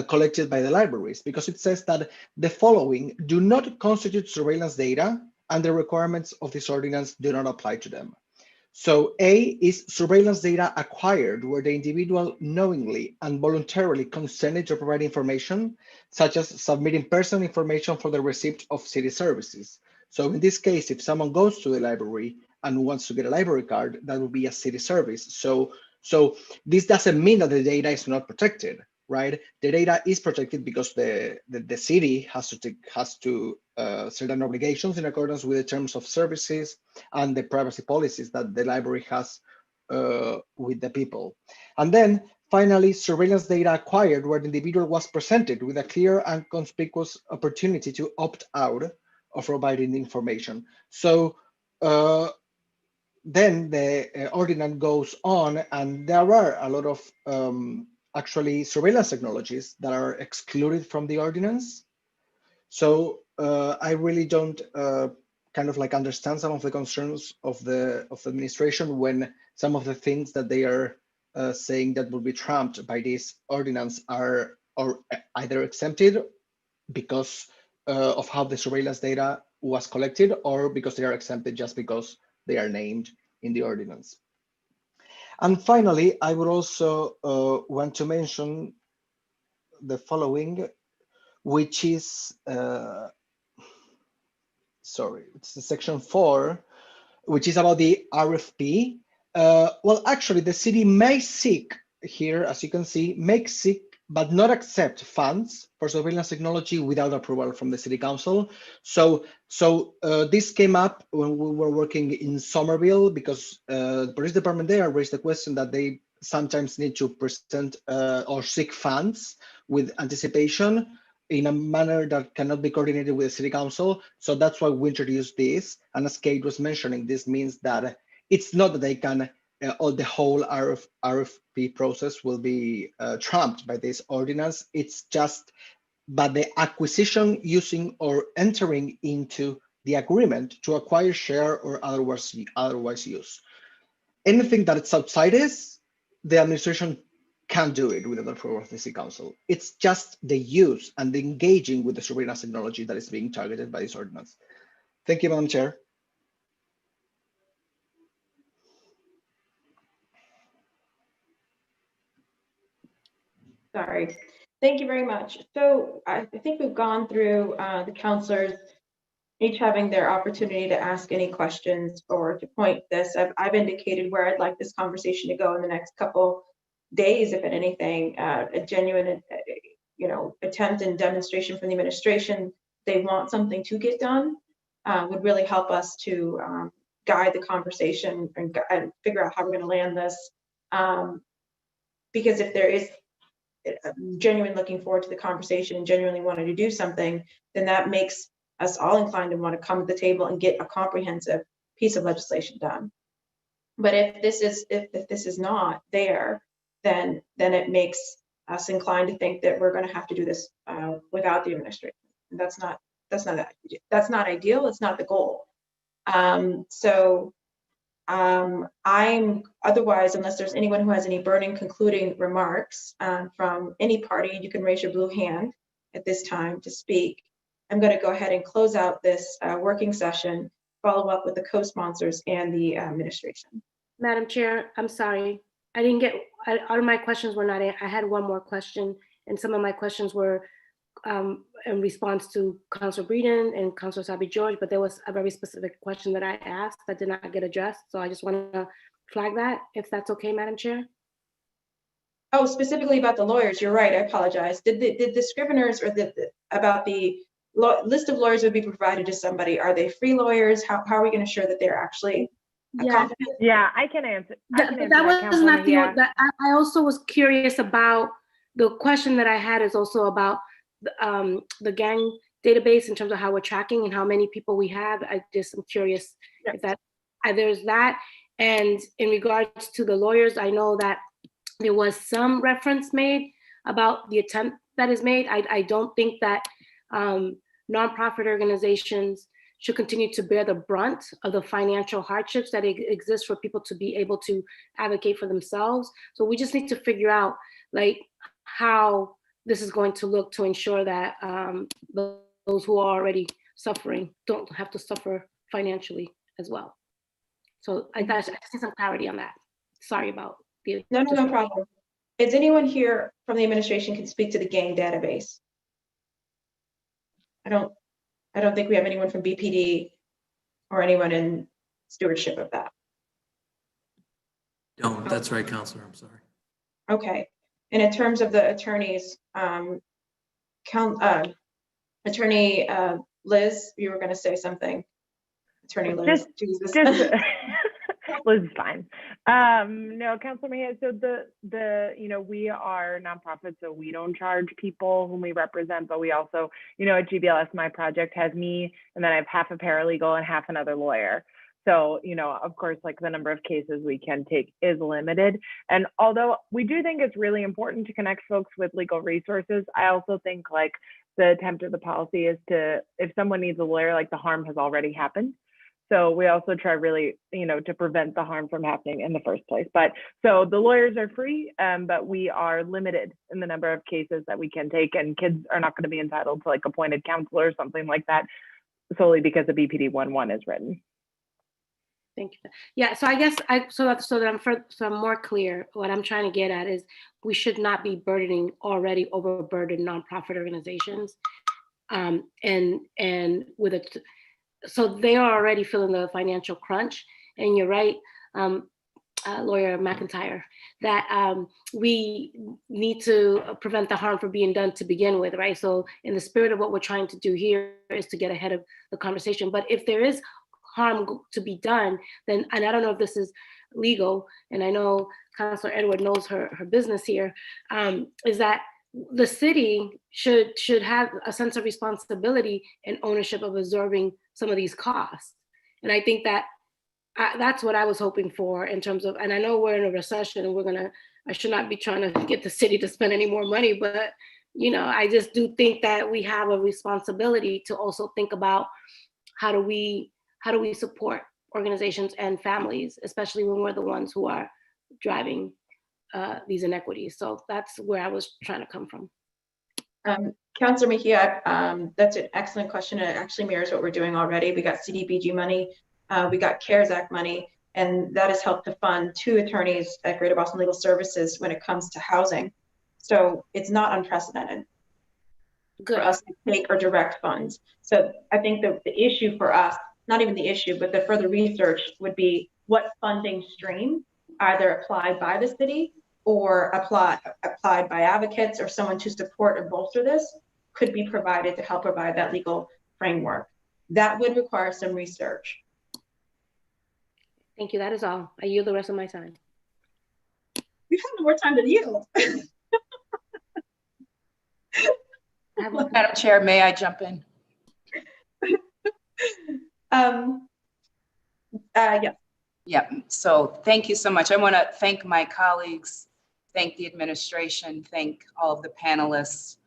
T: collected by the libraries, because it says that the following do not constitute surveillance data and the requirements of this ordinance do not apply to them. So A is surveillance data acquired where the individual knowingly and voluntarily consented to provide information, such as submitting personal information for the receipt of city services. So in this case, if someone goes to the library and wants to get a library card, that would be a city service. So So this doesn't mean that the data is not protected, right? The data is protected because the city has to certain obligations in accordance with the terms of services and the privacy policies that the library has with the people. And then finally, surveillance data acquired where the individual was presented with a clear and conspicuous opportunity to opt out of providing the information. So then the ordinance goes on, and there are a lot of actually surveillance technologies that are excluded from the ordinance. So I really don't kind of like understand some of the concerns of the administration when some of the things that they are saying that will be trumped by this ordinance are either exempted because of how the surveillance data was collected, or because they are exempted just because they are named in the ordinance. And finally, I would also want to mention the following, which is, sorry, it's the section 4, which is about the RFP. Well, actually, the city may seek here, as you can see, seek but not accept funds for surveillance technology without approval from the city council. So this came up when we were working in Somerville, because the police department there raised the question that they sometimes need to present or seek funds with anticipation in a manner that cannot be coordinated with the city council. So that's why we introduced this. And as Kate was mentioning, this means that it's not that they can or the whole RFP process will be trumped by this ordinance. It's just, but the acquisition, using, or entering into the agreement to acquire, share, or otherwise use. Anything that it's outside this, the administration can do it without the approval of the city council. It's just the use and the engaging with the surveillance technology that is being targeted by this ordinance. Thank you, Madam Chair.
A: Sorry. Thank you very much. So I think we've gone through the counselors, each having their opportunity to ask any questions or to point this. I've indicated where I'd like this conversation to go in the next couple days, if anything. A genuine, attempt and demonstration from the administration. They want something to get done, would really help us to guide the conversation and figure out how we're going to land this. Because if there is genuine looking forward to the conversation and genuinely wanted to do something, then that makes us all inclined to want to come to the table and get a comprehensive piece of legislation done. But if this is not there, then it makes us inclined to think that we're going to have to do this without the administration. And that's not ideal. It's not the goal. I'm otherwise, unless there's anyone who has any burning concluding remarks from any party, you can raise your blue hand at this time to speak. I'm going to go ahead and close out this working session, follow up with the co-sponsors and the administration.
M: Madam Chair, I'm sorry. I didn't get, all of my questions were not, I had one more question, and some of my questions were in response to Councilor Breeden and Councilor Sabi George, but there was a very specific question that I asked that did not get addressed. So I just want to flag that, if that's okay, Madam Chair.
A: Oh, specifically about the lawyers, you're right, I apologize. Did the scriveners or about the list of lawyers would be provided to somebody? Are they free lawyers? How are we going to ensure that they're actually competent?
D: Yeah, I can answer.
M: That was not the only, I also was curious about, the question that I had is also about the gang database in terms of how we're tracking and how many people we have. I just am curious if that there's that. And in regards to the lawyers, I know that there was some reference made about the attempt that is made. I don't think that nonprofit organizations should continue to bear the brunt of the financial hardships that exist for people to be able to advocate for themselves. So we just need to figure out like how this is going to look to ensure that those who are already suffering don't have to suffer financially as well. So I just need some clarity on that. Sorry about the—
A: No problem. Is anyone here from the administration can speak to the gang database? I don't think we have anyone from BPD or anyone in stewardship of that.
L: Don't, that's right, Counselor, I'm sorry.
A: Okay. And in terms of the attorneys, Attorney Liz, you were going to say something. Attorney Liz.
D: Just Liz is fine. No, Councilor Mejia, so we are nonprofit, so we don't charge people whom we represent, but we also, at GBLS, my project has me, and then I have half a paralegal and half another lawyer. So, of course, like the number of cases we can take is limited. And although we do think it's really important to connect folks with legal resources, I also think like the attempt of the policy is to, if someone needs a lawyer, like the harm has already happened. So we also try really, to prevent the harm from happening in the first place. But so the lawyers are free, but we are limited in the number of cases that we can take, and kids are not going to be entitled to like appointed counselor or something like that solely because the BPD 11 is written.
M: Thank you. Yeah, so I guess so that I'm more clear, what I'm trying to get at is we should not be burdening already overburdened nonprofit organizations, and with it. So they are already feeling the financial crunch, and you're right, Lawyer McIntyre, that we need to prevent the harm from being done to begin with, right? So in the spirit of what we're trying to do here is to get ahead of the conversation. But if there is harm to be done, then, and I don't know if this is legal, and I know Councilor Edward knows her business here, is that the city should have a sense of responsibility and ownership of absorbing some of these costs. And I think that that's what I was hoping for in terms of, and I know we're in a recession and I should not be trying to get the city to spend any more money, but I just do think that we have a responsibility to also think about how do we support organizations and families, especially when we're the ones who are driving these inequities. So that's where I was trying to come from.
A: Councilor Mejia, that's an excellent question. It actually mirrors what we're doing already. We got CDBG money, we got CARES Act money, and that has helped to fund 2 attorneys at Greater Boston Legal Services when it comes to housing. So it's not unprecedented for us to take or direct funds. So I think the issue for us, not even the issue, but the further research would be what funding stream either applied by the city or applied by advocates or someone to support or bolster this could be provided to help provide that legal framework. That would require some research.
M: Thank you. That is all. I yield the rest of my time.
A: We have more time than you.
V: Madam Chair, may I jump in?
A: Yes.
V: Yeah, so thank you so much. I want to thank my colleagues, thank the administration, thank all of the panelists.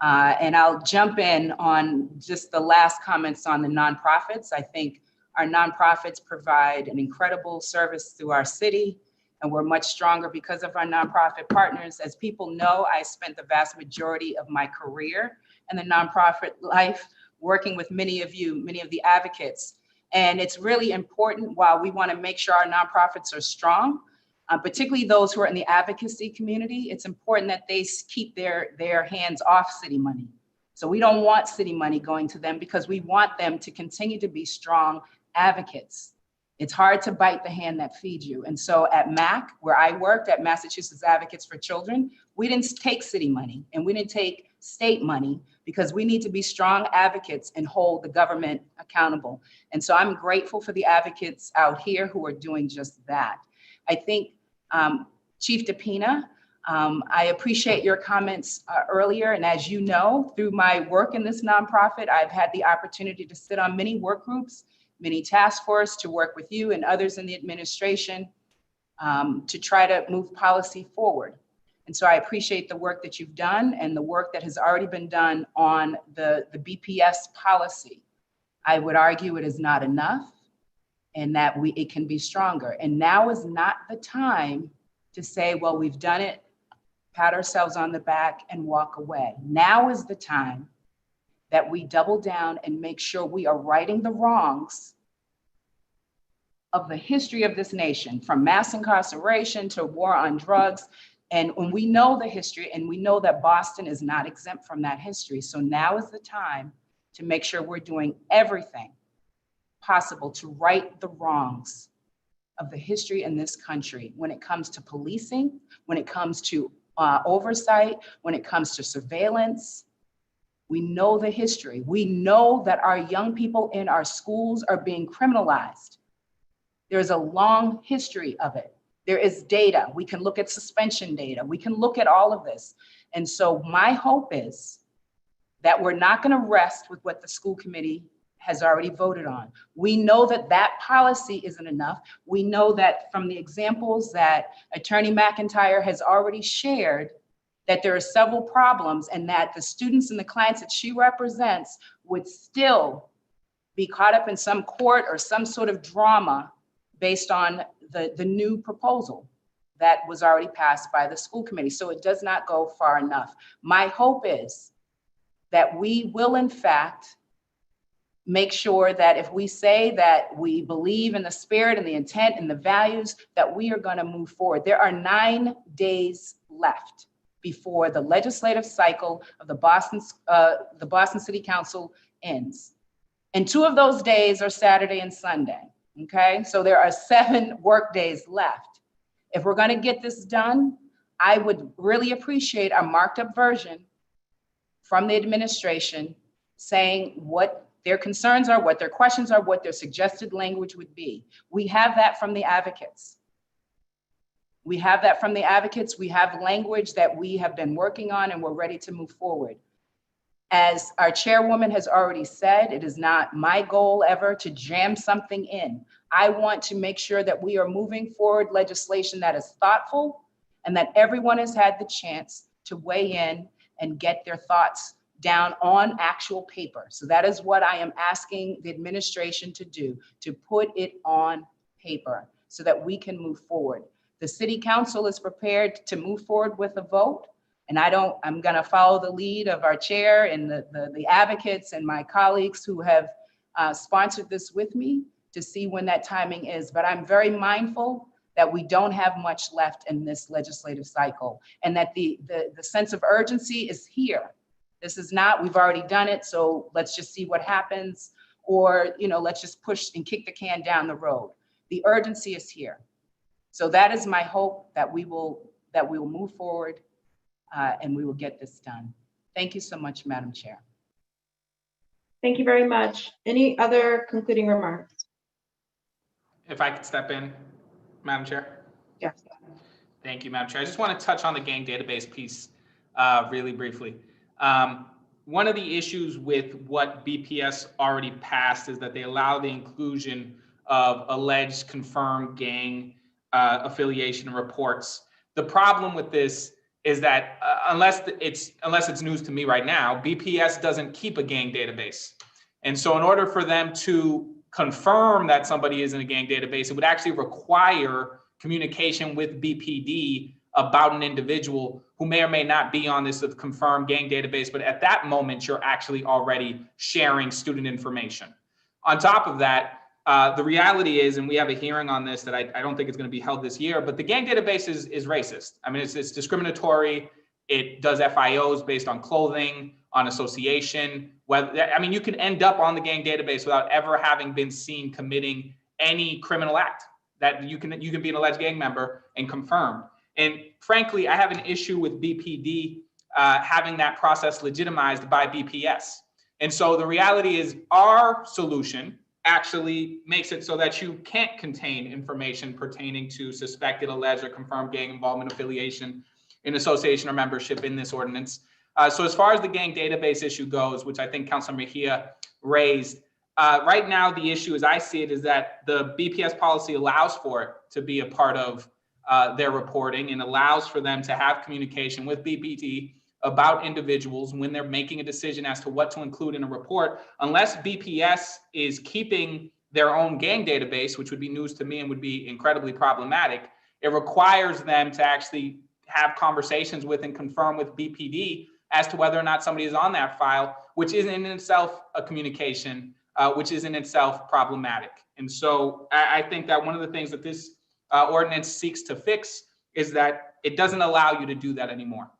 V: And I'll jump in on just the last comments on the nonprofits. I think our nonprofits provide an incredible service through our city, and we're much stronger because of our nonprofit partners. As people know, I spent the vast majority of my career in the nonprofit life, working with many of you, many of the advocates. And it's really important, while we want to make sure our nonprofits are strong, particularly those who are in the advocacy community, it's important that they keep their hands off city money. So we don't want city money going to them because we want them to continue to be strong advocates. It's hard to bite the hand that feeds you. And so at MAC, where I worked at Massachusetts Advocates for Children, we didn't take city money and we didn't take state money because we need to be strong advocates and hold the government accountable. And so I'm grateful for the advocates out here who are doing just that. I think Chief DePina, I appreciate your comments earlier. And as you know, through my work in this nonprofit, I've had the opportunity to sit on many work groups, many task force, to work with you and others in the administration to try to move policy forward. And so I appreciate the work that you've done and the work that has already been done on the BPS policy. I would argue it is not enough and that it can be stronger. And now is not the time to say, well, we've done it, pat ourselves on the back and walk away. Now is the time that we double down and make sure we are righting the wrongs of the history of this nation, from mass incarceration to war on drugs. And when we know the history, and we know that Boston is not exempt from that history. So now is the time to make sure we're doing everything possible to right the wrongs of the history in this country when it comes to policing, when it comes to oversight, when it comes to surveillance. We know the history. We know that our young people in our schools are being criminalized. There's a long history of it. There is data. We can look at suspension data. We can look at all of this. And so my hope is that we're not going to rest with what the school committee has already voted on. We know that that policy isn't enough. We know that from the examples that Attorney McIntyre has already shared, that there are several problems and that the students and the clients that she represents would still be caught up in some court or some sort of drama based on the new proposal that was already passed by the school committee. So it does not go far enough. My hope is that we will in fact make sure that if we say that we believe in the spirit and the intent and the values, that we are going to move forward. There are 9 days left before the legislative cycle of the Boston City Council ends. And 2 of those days are Saturday and Sunday, okay? So there are 7 work days left. If we're gonna get this done, I would really appreciate a marked up version from the administration saying what their concerns are, what their questions are, what their suggested language would be. We have that from the advocates. We have that from the advocates. We have language that we have been working on and we're ready to move forward. As our chairwoman has already said, it is not my goal ever to jam something in. I want to make sure that we are moving forward legislation that is thoughtful and that everyone has had the chance to weigh in and get their thoughts down on actual paper. So that is what I am asking the administration to do, to put it on paper so that we can move forward. The city council is prepared to move forward with a vote. And I'm gonna follow the lead of our chair and the advocates and my colleagues who have sponsored this with me to see when that timing is. But I'm very mindful that we don't have much left in this legislative cycle and that the sense of urgency is here. This is not, we've already done it, so let's just see what happens, or let's just push and kick the can down the road. The urgency is here. So that is my hope that we will move forward and we will get this done. Thank you so much, Madam Chair.
A: Thank you very much. Any other concluding remarks?
F: If I could step in, Madam Chair.
A: Yes.
F: Thank you, Madam Chair. I just want to touch on the gang database piece really briefly. One of the issues with what BPS already passed is that they allow the inclusion of alleged confirmed gang affiliation reports. The problem with this is that unless it's news to me right now, BPS doesn't keep a gang database. And so in order for them to confirm that somebody is in a gang database, it would actually require communication with BPD about an individual who may or may not be on this confirmed gang database, but at that moment, you're actually already sharing student information. On top of that, the reality is, and we have a hearing on this that I don't think is going to be held this year, but the gang database is racist. I mean, it's discriminatory. It does FIOs based on clothing, on association. You can end up on the gang database without ever having been seen committing any criminal act. That you can be an alleged gang member and confirmed. And frankly, I have an issue with BPD having that process legitimized by BPS. And so the reality is our solution actually makes it so that you can't contain information pertaining to suspected, alleged, or confirmed gang involvement, affiliation, in association, or membership in this ordinance. So as far as the gang database issue goes, which I think Councilor Mejia raised, right now the issue as I see it is that the BPS policy allows for it to be a part of their reporting and allows for them to have communication with BPD about individuals when they're making a decision as to what to include in a report, unless BPS is keeping their own gang database, which would be news to me and would be incredibly problematic. It requires them to actually have conversations with and confirm with BPD as to whether or not somebody is on that file, which is in itself a communication, which is in itself problematic. And so I think that one of the things that this ordinance seeks to fix is that it doesn't allow you to do that anymore.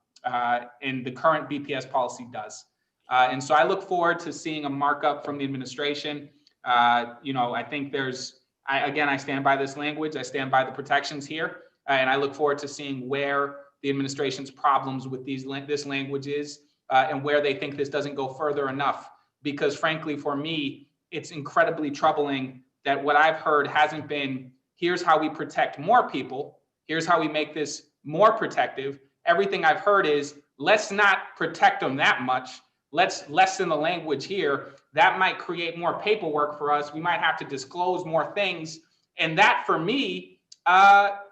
F: And the current BPS policy does. And so I look forward to seeing a markup from the administration. I think there's I stand by this language. I stand by the protections here. And I look forward to seeing where the administration's problems with this language is and where they think this doesn't go further enough. Because frankly, for me, it's incredibly troubling that what I've heard hasn't been, here's how we protect more people. Here's how we make this more protective. Everything I've heard is, let's not protect them that much. Let's lessen the language here. That might create more paperwork for us. We might have to disclose more things. And that for me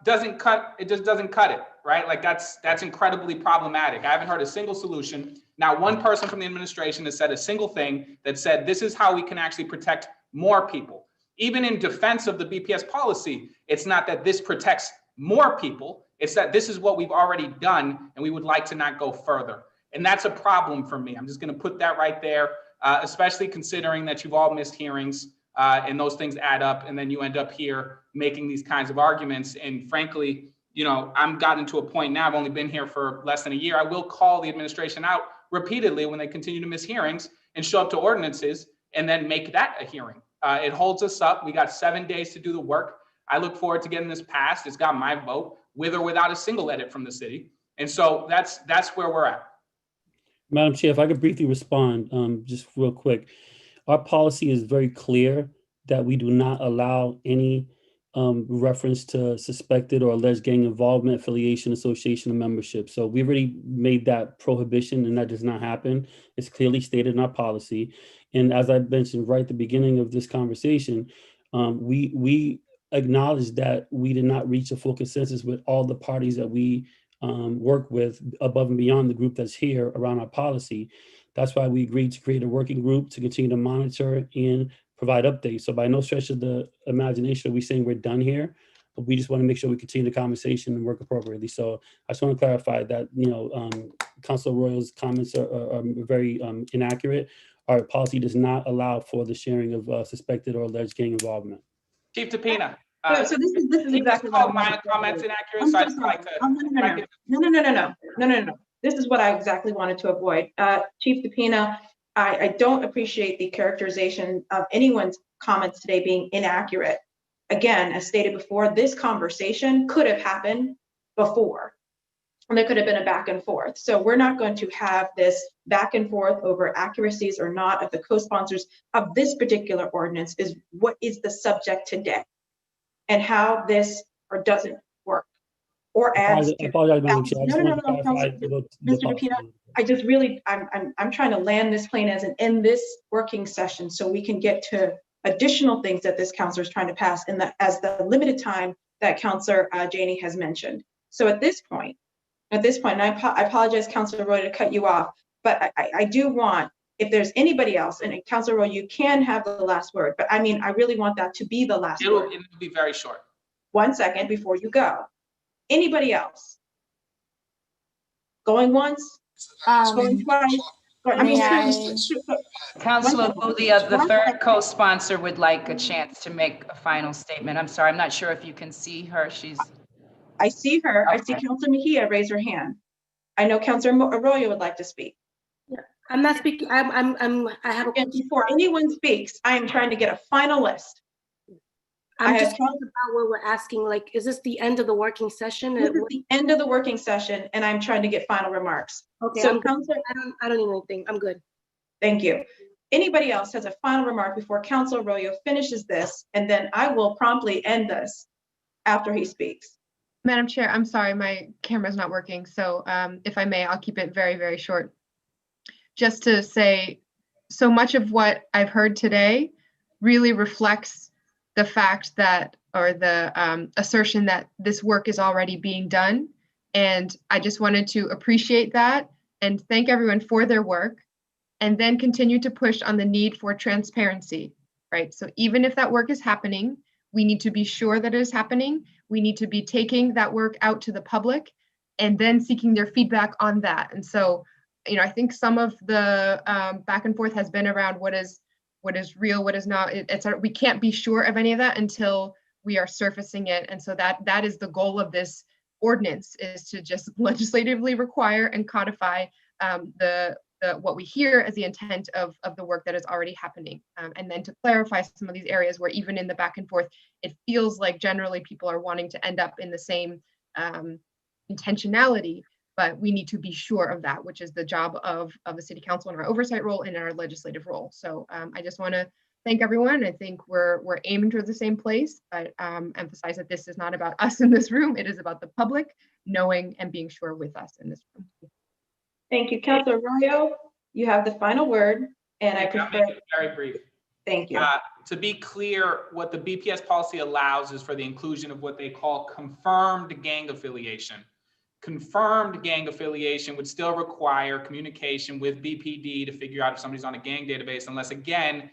F: doesn't cut, it just doesn't cut it, right? Like that's incredibly problematic. I haven't heard a single solution. Not one person from the administration has said a single thing that said, this is how we can actually protect more people. Even in defense of the BPS policy, it's not that this protects more people, it's that this is what we've already done and we would like to not go further. And that's a problem for me. I'm just gonna put that right there, especially considering that you've all missed hearings and those things add up, and then you end up here making these kinds of arguments. And frankly, I'm gotten to a point now, I've only been here for less than a year. I will call the administration out repeatedly when they continue to miss hearings and show up to ordinances and then make that a hearing. It holds us up. We got 7 days to do the work. I look forward to getting this passed. It's got my vote, with or without a single edit from the city. And so that's where we're at.
N: Madam Chair, if I could briefly respond, just real quick. Our policy is very clear that we do not allow any reference to suspected or alleged gang involvement, affiliation, association, or membership. So we already made that prohibition, and that does not happen. It's clearly stated in our policy. And as I mentioned right at the beginning of this conversation, we acknowledge that we did not reach a full consensus with all the parties that we work with above and beyond the group that's here around our policy. That's why we agreed to create a working group to continue to monitor and provide updates. So by no stretch of the imagination are we saying we're done here, but we just want to make sure we continue the conversation and work appropriately. So I just want to clarify that, Councilor Royal's comments are very inaccurate. Our policy does not allow for the sharing of suspected or alleged gang involvement.
F: Chief DePina.
A: So this is exactly what
F: my comments inaccurate. So I'd like to.
A: No. This is what I exactly wanted to avoid. Chief DePina, I don't appreciate the characterization of anyone's comments today being inaccurate. Again, as stated before, this conversation could have happened before, and there could have been a back and forth. So we're not going to have this back and forth over accuracies or not of the co-sponsors of this particular ordinance. Is what is the subject today, and how this or doesn't work or adds to.
N: No,
A: Mr. DePina, I just really, I'm trying to land this plane as an end this working session so we can get to additional things that this councilor is trying to pass in as the limited time that Councilor Janey has mentioned. So at this point, and I apologize, Councilor Roy, to cut you off, but I do want, if there's anybody else, and Councilor Roy, you can have the last word, but I mean, I really want that to be the last word.
F: It'll be very short. 1 second
A: before you go. Anybody else? Going once? Going twice?
V: Councilor Wu, the third co-sponsor would like a chance to make a final statement. I'm sorry, I'm not sure if you can see her.
A: I see her.
V: Okay.
A: I see Councilor Mejia raise her hand. I know Councilor Arroyo would like to speak.
M: Yeah, I'm not speaking. I have a
A: question. Before anyone speaks, I am trying to get a final list.
M: I'm just talking about what we're asking. Like, is this the end of the working session?
A: This is the end of the working session, and I'm trying to get final remarks.
M: Okay.
A: So,
M: Councilor, I don't need anything. I'm good.
A: Thank you. Anybody else has a final remark before Councilor Arroyo finishes this, and then I will promptly end this after he speaks.
E: Madam Chair, I'm sorry, my camera's not working. So if I may, I'll keep it very, very short. Just to say, so much of what I've heard today really reflects the fact that, or the assertion that this work is already being done. And I just wanted to appreciate that and thank everyone for their work, and then continue to push on the need for transparency, right? So even if that work is happening, we need to be sure that it is happening. We need to be taking that work out to the public and then seeking their feedback on that. And so, I think some of the back and forth has been around what is real, what is not. We can't be sure of any of that until we are surfacing it. And so that is the goal of this ordinance, is to just legislatively require and codify the what we hear as the intent of the work that is already happening. And then to clarify some of these areas where even in the back and forth, it feels like generally people are wanting to end up in the same intentionality, but we need to be sure of that, which is the job of the city council in our oversight role and in our legislative role. So I just want to thank everyone. I think we're aiming towards the same place, but emphasize that this is not about us in this room. It is about the public knowing and being sure with us in this room.
A: Thank you, Councilor Arroyo. You have the final word, and I prefer.
F: I'll make it very brief.
A: Thank you.
F: To be clear, what the BPS policy allows is for the inclusion of what they call confirmed gang affiliation. Confirmed gang affiliation would still require communication with BPD to figure out if somebody's on a gang database, unless again,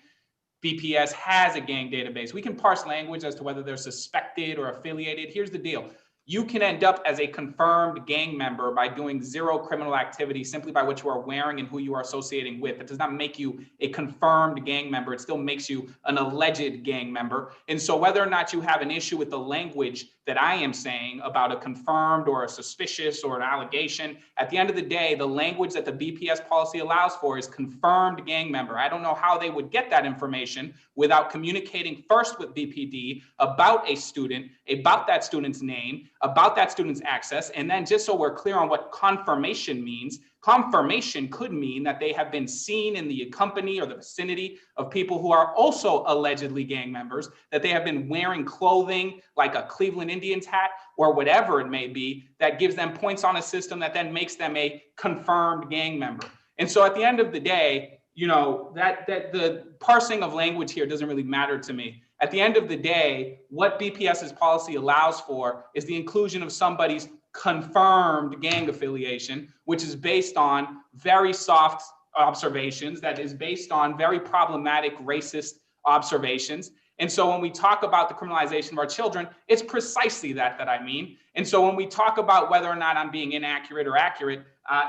F: BPS has a gang database. We can parse language as to whether they're suspected or affiliated. Here's the deal. You can end up as a confirmed gang member by doing zero criminal activity simply by what you are wearing and who you are associating with. It does not make you a confirmed gang member. It still makes you an alleged gang member. And so whether or not you have an issue with the language that I am saying about a confirmed or a suspicious or an allegation, at the end of the day, the language that the BPS policy allows for is confirmed gang member. I don't know how they would get that information without communicating first with BPD about a student, about that student's name, about that student's access. And then just so we're clear on what confirmation means, confirmation could mean that they have been seen in the company or the vicinity of people who are also allegedly gang members, that they have been wearing clothing like a Cleveland Indians hat or whatever it may be, that gives them points on a system that then makes them a confirmed gang member. And so at the end of the day, you know, that the parsing of language here doesn't really matter to me. At the end of the day, what BPS's policy allows for is the inclusion of somebody's confirmed gang affiliation, which is based on very soft observations, that is based on very problematic racist observations. And so when we talk about the criminalization of our children, it's precisely that I mean. And so when we talk about whether or not I'm being inaccurate or accurate,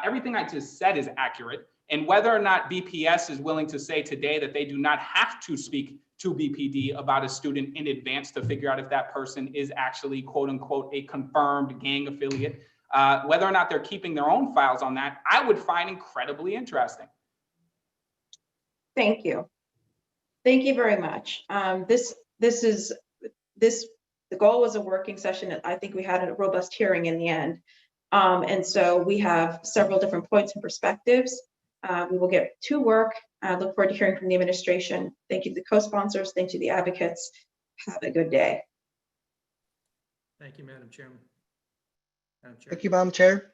F: everything I just said is accurate. And whether or not BPS is willing to say today that they do not have to speak to BPD about a student in advance to figure out if that person is actually, quote unquote, a confirmed gang affiliate, whether or not they're keeping their own files on that, I would find incredibly interesting.
A: Thank you. Thank you very much. The goal was a working session. I think we had a robust hearing in the end. And so we have several different points and perspectives. We will get to work. I look forward to hearing from the administration. Thank you to the co-sponsors. Thank you to the advocates. Have a good day.
L: Thank you, Madam Chairman. Madam Chair.
T: Thank you, Madam Chair.